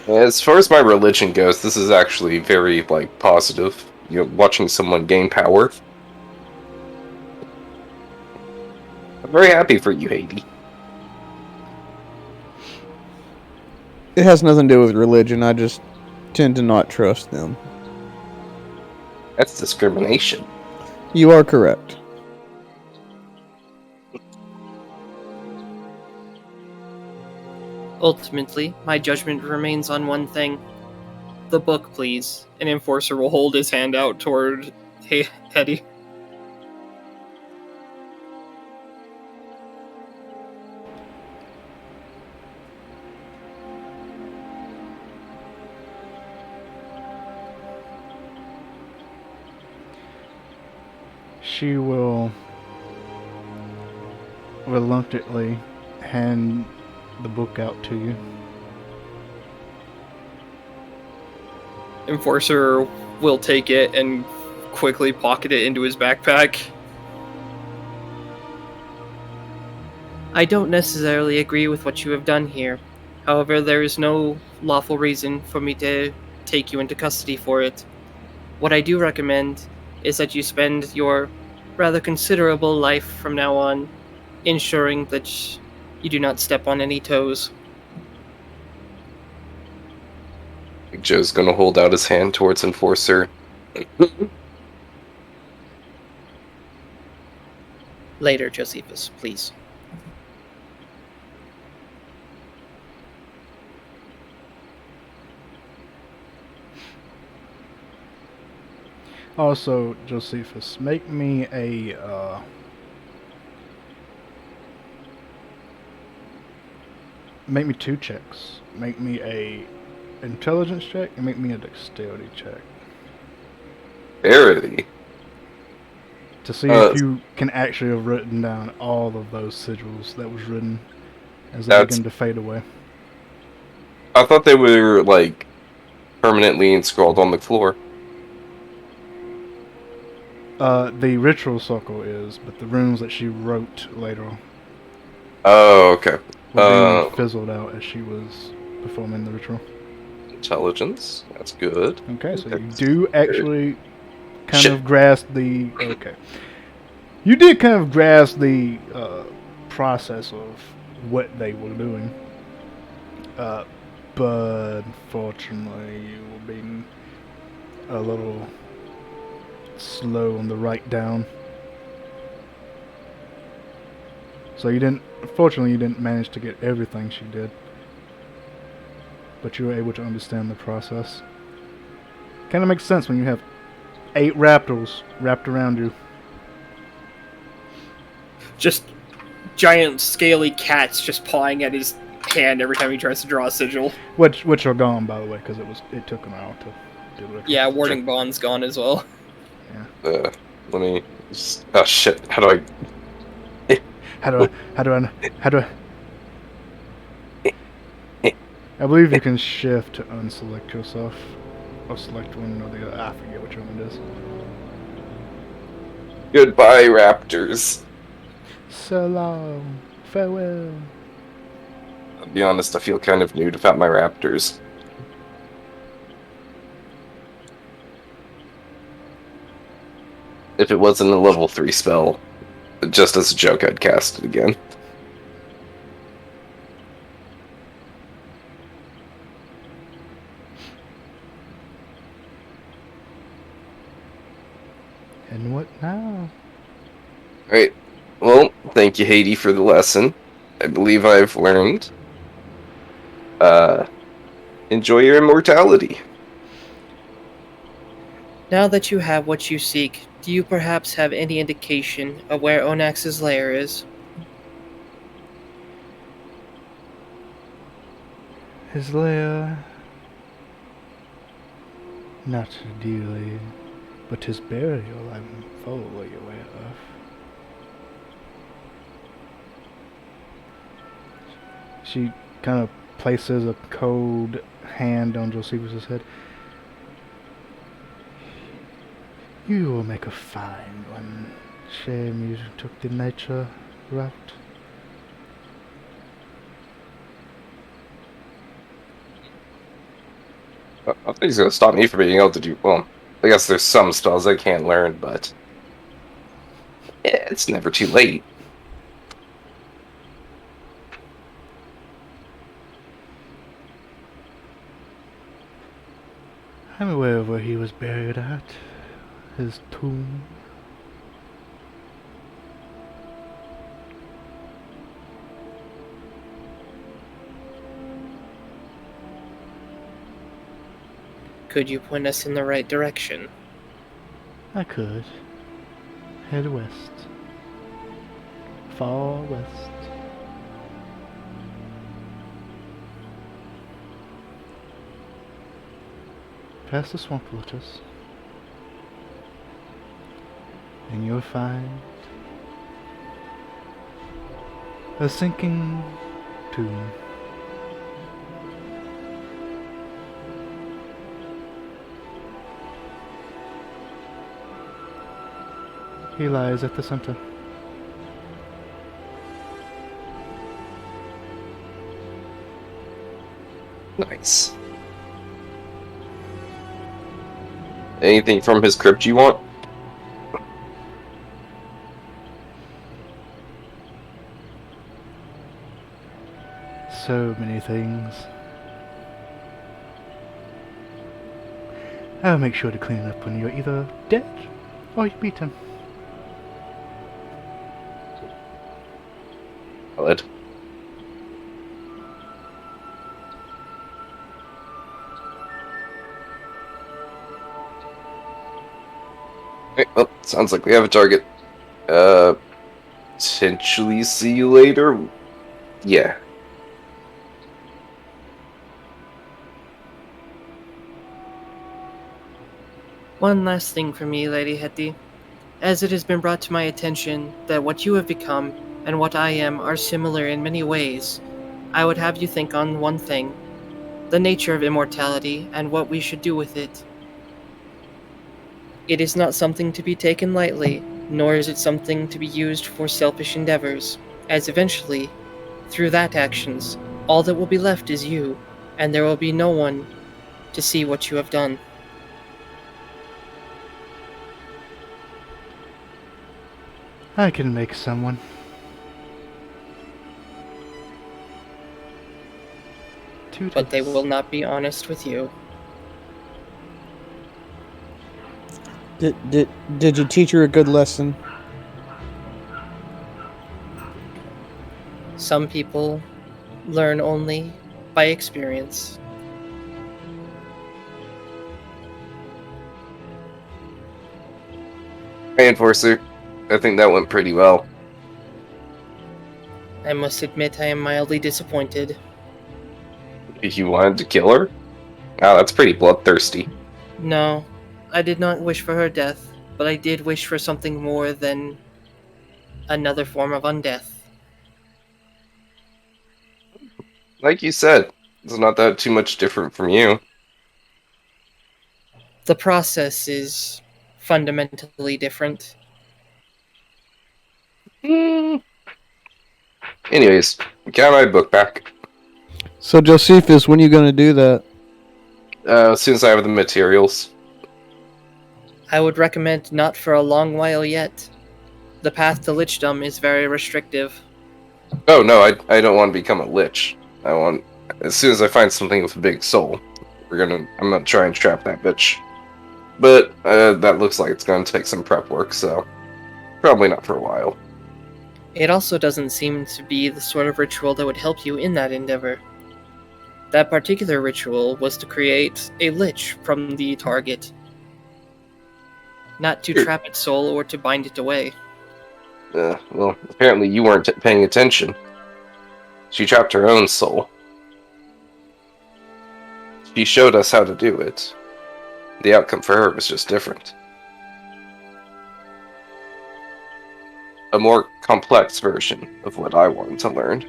Speaker 4: As far as my religion goes, this is actually very, positive. You know, watching someone gain power. I'm very happy for you, Haiti.
Speaker 5: It has nothing to do with religion, I just tend to not trust them.
Speaker 4: That's discrimination.
Speaker 5: You are correct.
Speaker 3: Ultimately, my judgment remains on one thing. The book, please.
Speaker 2: An enforcer will hold his hand out toward Hetty.
Speaker 1: She will reluctantly hand the book out to you.
Speaker 2: Enforcer will take it and quickly pocket it into his backpack.
Speaker 3: I don't necessarily agree with what you have done here. However, there is no lawful reason for me to take you into custody for it. What I do recommend is that you spend your rather considerable life from now on ensuring that you do not step on any toes.
Speaker 4: Joe's gonna hold out his hand towards Enforcer.
Speaker 3: Later, Josephus, please.
Speaker 1: Also, Josephus, make me a make me 2 checks. Make me a intelligence check and make me a dexterity check
Speaker 4: Verity.
Speaker 1: to see if you can actually have written down all of those sigils that was written as they begin to fade away.
Speaker 4: I thought they were, permanently inscrawled on the floor.
Speaker 1: The ritual circle is, but the runes that she wrote later
Speaker 4: Oh, okay.
Speaker 1: were being fizzled out as she was performing the ritual.
Speaker 4: Intelligence. That's good.
Speaker 1: Okay, so you
Speaker 4: That's
Speaker 1: do actually kind
Speaker 4: Shit.
Speaker 1: of grasp the... Okay. You did kind of grasp the process of what they were doing. But unfortunately, you were being a little slow on the write down. So unfortunately you didn't manage to get everything she did. But you were able to understand the process. Kind of makes sense when you have 8 raptors wrapped around you.
Speaker 2: Just giant scaly cats just pawing at his hand every time he tries to draw a sigil.
Speaker 1: Which are gone, by the way, because it took them out to do it.
Speaker 2: Yeah, warding bond's gone as well.
Speaker 4: Let me... Oh, shit. How do I...
Speaker 1: How do I believe you can shift to unselect yourself. Or select one or the other. I forget which one it is.
Speaker 4: Goodbye, raptors.
Speaker 1: So long. Farewell.
Speaker 4: I'll be honest, I feel kind of nude about my raptors. If it wasn't a level 3 spell, Just as a joke, I'd cast it again.
Speaker 1: And what now?
Speaker 4: Alright. Well, thank you, Haiti, for the lesson. I believe I've learned. Enjoy your immortality.
Speaker 3: Now that you have what you seek, do you perhaps have any indication of where Onax's lair is?
Speaker 1: His lair? Not dearly, but his burial I'm fully aware of. She kind of places a cold hand on Josephus' head. You will make a fine one. Shame you took the nature route.
Speaker 4: I don't think he's going to stop me from being able to do... Well, I guess there's some spells I can't learn, but... Yeah, it's never too late.
Speaker 1: I'm aware of where he was buried at. His tomb.
Speaker 3: Could you point us in the right direction?
Speaker 1: I could. Head west. Far west. Past the swamp waters. And you'll find a sinking tomb. He lies at the center.
Speaker 4: Nice. Anything from his crypt you want?
Speaker 1: So many things. I'll make sure to clean it up when you're either dead or you beat him.
Speaker 4: Valid. Okay, well, sounds like we have a target. Potentially see you later? Yeah.
Speaker 3: One last thing for me, Lady Hetty. As it has been brought to my attention that what you have become and what I am are similar in many ways, I would have you think on one thing: the nature of immortality and what we should do with it. It is not something to be taken lightly, nor is it something to be used for selfish endeavors, as eventually, through that actions, all that will be left is you, and there will be no one to see what you have done.
Speaker 1: I can make someone.
Speaker 3: But they will not be honest with you.
Speaker 7: Did you teach her a good lesson?
Speaker 3: Some people learn only by experience.
Speaker 4: Hey, Enforcer. I think that went pretty well.
Speaker 3: I must admit I am mildly disappointed.
Speaker 4: You wanted to kill her? Wow, that's pretty bloodthirsty.
Speaker 3: No, I did not wish for her death, but I did wish for something more than another form of undeath.
Speaker 4: Like you said, it's not that too much different from you.
Speaker 3: The process is fundamentally different.
Speaker 4: Anyways, got my book back.
Speaker 7: So, Josephus, when are you going to do that?
Speaker 4: As soon as I have the materials.
Speaker 3: I would recommend not for a long while yet. The path to lichdom is very restrictive.
Speaker 4: Oh no, I don't want to become a lich. I want, as soon as I find something with a big soul, I'm gonna try and trap that bitch. But that looks like it's gonna take some prep work, so probably not for a while.
Speaker 3: It also doesn't seem to be the sort of ritual that would help you in that endeavor. That particular ritual was to create a lich from the target, not to
Speaker 4: Sure.
Speaker 3: trap its soul or to bind it away.
Speaker 4: Well, apparently you weren't paying attention. She trapped her own soul. She showed us how to do it. The outcome for her was just different. A more complex version of what I wanted to learn.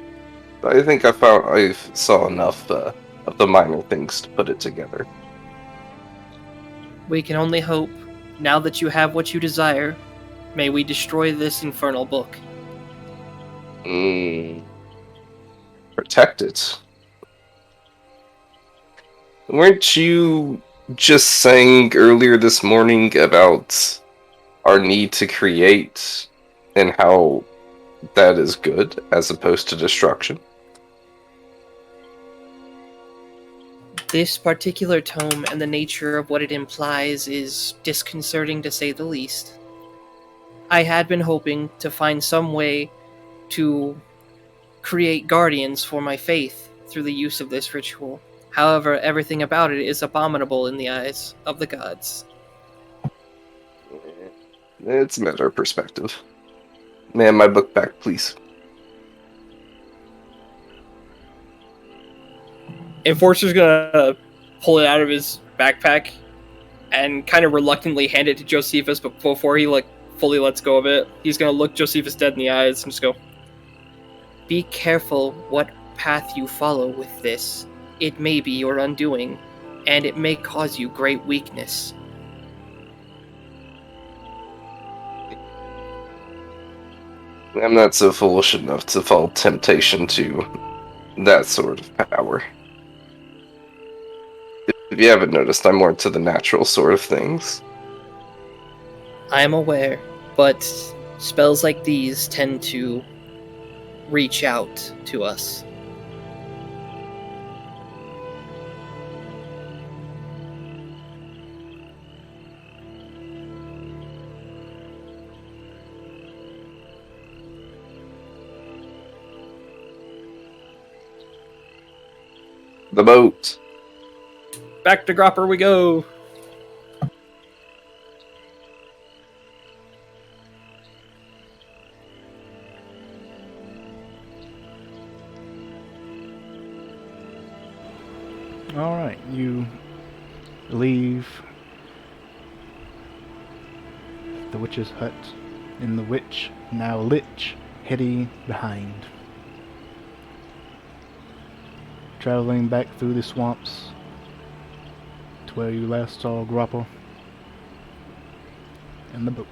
Speaker 4: But I think I saw enough of the minor things to put it together.
Speaker 3: We can only hope, now that you have what you desire, may we destroy this infernal book.
Speaker 4: Protect it. Weren't you just saying earlier this morning about our need to create and how that is good as opposed to destruction?
Speaker 3: This particular tome and the nature of what it implies is disconcerting to say the least. I had been hoping to find some way to create guardians for my faith through the use of this ritual. However, everything about it is abominable in the eyes of the gods.
Speaker 4: It's a matter of perspective. Man, my book back, please.
Speaker 2: Enforcer's gonna pull it out of his backpack and kind of reluctantly hand it to Josephus, but before he fully lets go of it, he's gonna look Josephus dead in the eyes and just go,
Speaker 3: Be careful what path you follow with this. It may be your undoing, and it may cause you great weakness.
Speaker 4: I'm not so foolish enough to fall temptation to that sort of power. If you haven't noticed, I'm more into the natural sort of things.
Speaker 3: I am aware, but spells like these tend to reach out to us.
Speaker 4: The boat.
Speaker 2: back to Gropper we go.
Speaker 1: Alright, you leave the witch's hut, and the witch, now lich, heading behind. Traveling back through the swamps to where you last saw Grappa and the boat.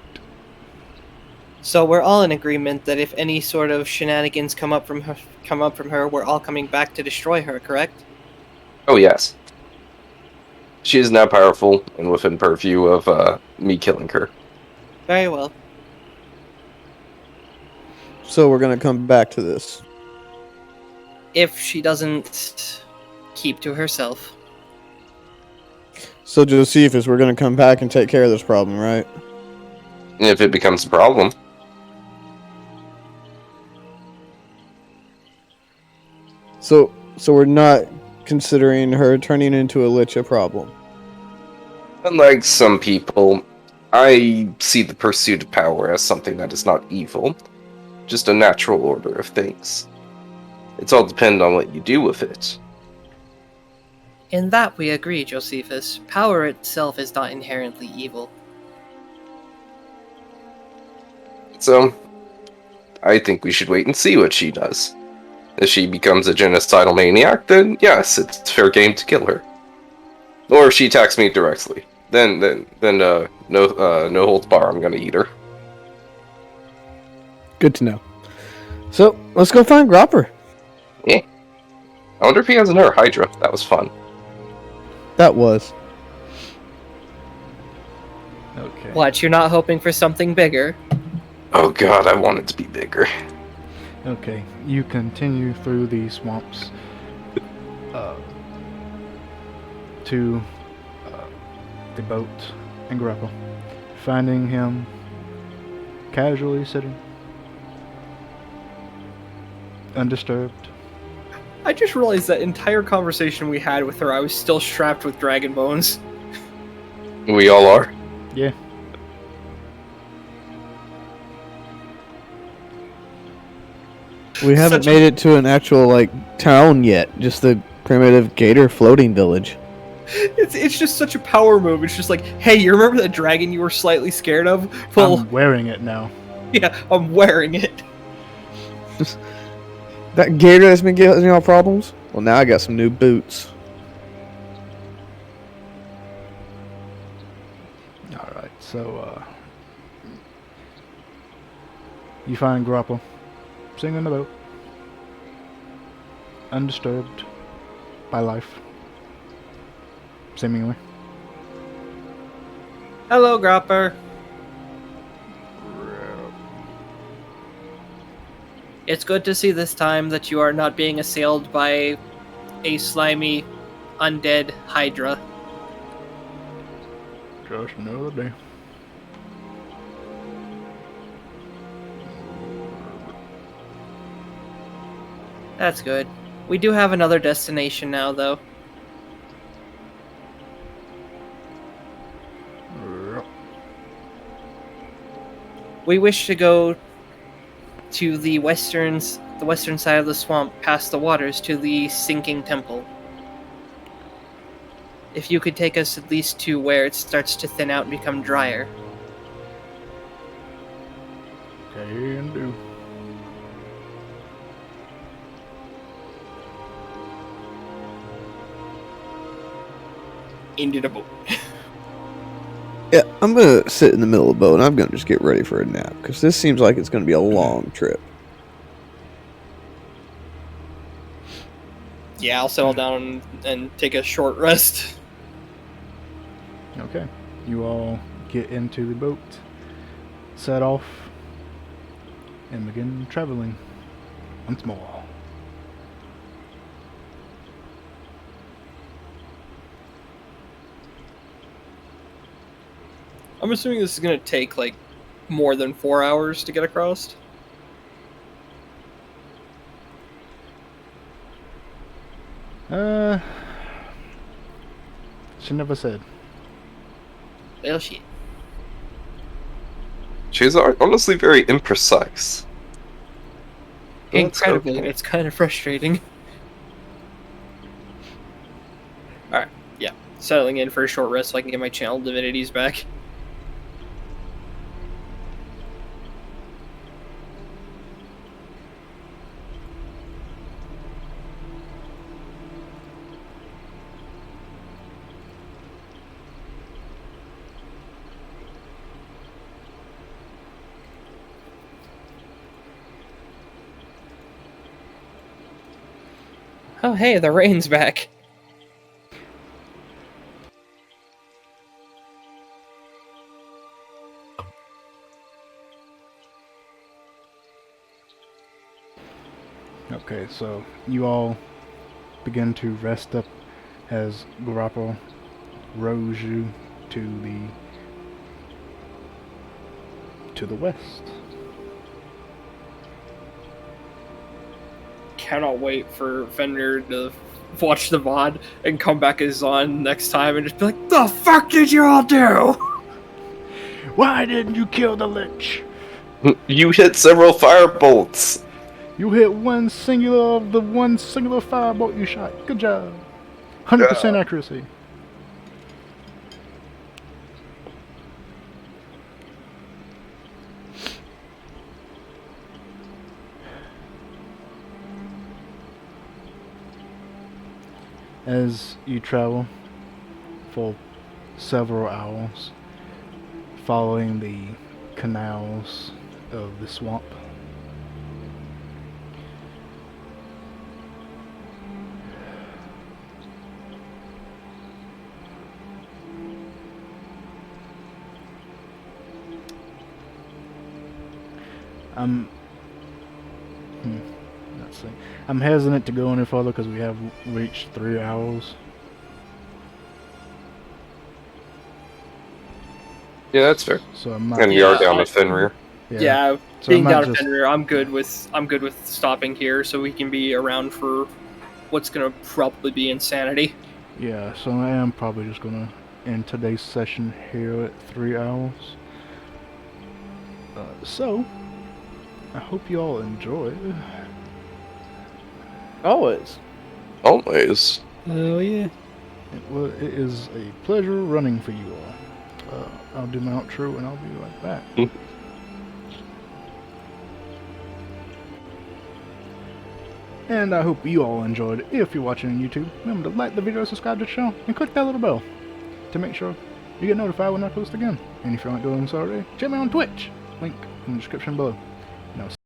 Speaker 3: So we're all in agreement that if any sort of shenanigans come up from her, we're all coming back to destroy her, correct?
Speaker 4: Oh yes. She is now powerful and within purview of me killing her.
Speaker 3: Very well.
Speaker 7: So we're gonna come back to this.
Speaker 3: If she doesn't keep to herself.
Speaker 7: So Josephus, we're gonna come back and take care of this problem, right?
Speaker 4: If it becomes a problem.
Speaker 7: So we're not considering her turning into a lich a problem.
Speaker 4: Unlike some people, I see the pursuit of power as something that is not evil, just a natural order of things. It's all dependent on what you do with it.
Speaker 3: In that we agree, Josephus. Power itself is not inherently evil.
Speaker 4: So, I think we should wait and see what she does. If she becomes a genocidal maniac, then yes, it's fair game to kill her. Or if she attacks me directly, then no holds bar, I'm gonna eat her.
Speaker 7: Good to know. So let's go find Gropper.
Speaker 4: Yeah. I wonder if he has another Hydra. That was fun.
Speaker 7: That was.
Speaker 1: Okay.
Speaker 3: What, you're not hoping for something bigger?
Speaker 4: Oh god, I want it to be bigger.
Speaker 1: Okay, you continue through these swamps to the boat and grapple, finding him casually sitting, undisturbed.
Speaker 2: I just realized that entire conversation we had with her, I was still strapped with dragon bones.
Speaker 4: We all are.
Speaker 1: Yeah.
Speaker 7: We haven't
Speaker 2: Such
Speaker 7: made it to an actual like town yet. Just the primitive gator floating village.
Speaker 2: It's just such a power move. It's just like, hey, you remember that dragon you were slightly scared of? Well,
Speaker 1: I'm wearing it now.
Speaker 2: yeah, I'm wearing it.
Speaker 7: That gator that's been giving y'all problems. Well, now I got some new boots.
Speaker 1: Alright, so you find Grapple sitting in the boat, undisturbed by life, seemingly.
Speaker 2: Hello, Gropper. It's good to see this time that you are not being assailed by a slimy, undead hydra.
Speaker 1: Just another day.
Speaker 2: That's good. We do have another destination now, though. We wish to go to the western side of the swamp, past the waters, to the sinking temple. If you could take us at least to where it starts to thin out and become drier.
Speaker 1: Can do.
Speaker 2: Into the boat.
Speaker 7: Yeah, I'm gonna sit in the middle of the boat and I'm gonna just get ready for a nap because this seems like it's gonna be a long trip.
Speaker 2: Yeah, I'll settle down and take a short rest.
Speaker 1: Okay. You all get into the boat, set off, and begin traveling once more.
Speaker 2: I'm assuming this is going to take, like, more than 4 hours to get across.
Speaker 1: She never said.
Speaker 2: Well, shit.
Speaker 4: She's honestly very imprecise. That's
Speaker 2: Incredibly,
Speaker 4: okay.
Speaker 2: it's kind of frustrating. Alright, yeah. Settling in for a short rest so I can get my channel divinities back. Oh, hey, the rain's back.
Speaker 1: Okay, so you all begin to rest up as Grapple rows you to the west.
Speaker 2: Cannot wait for Fender to watch the VOD and come back as on next time and just be like, the fuck did you all do?
Speaker 1: Why didn't you kill the Lich?
Speaker 4: You hit several firebolts.
Speaker 1: You hit one singular firebolt you shot. Good job. 100% accuracy. As you travel for several hours, following the canals of the swamp, Let's see. I'm hesitant to go any further because we have reached 3 hours.
Speaker 4: Yeah, that's fair.
Speaker 1: So I might.
Speaker 4: And we are
Speaker 2: Yeah,
Speaker 4: down to Fenrir.
Speaker 2: Yeah,
Speaker 1: So I
Speaker 2: being
Speaker 1: might
Speaker 2: down
Speaker 1: just-
Speaker 2: to Fenrir, I'm good with stopping here, so we can be around for what's gonna probably be insanity.
Speaker 1: Yeah, so I am probably just gonna end today's session here at 3 hours. So, I hope you all enjoyed.
Speaker 7: Always.
Speaker 4: Always.
Speaker 6: Oh yeah.
Speaker 1: It is a pleasure running for you all. I'll do my outro and I'll be right back. And I hope you all enjoyed it. If you're watching on YouTube, remember to like the video, subscribe to the channel, and click that little bell to make sure you get notified when I post again. And if you aren't doing so already, check me on Twitch. Link in the description below.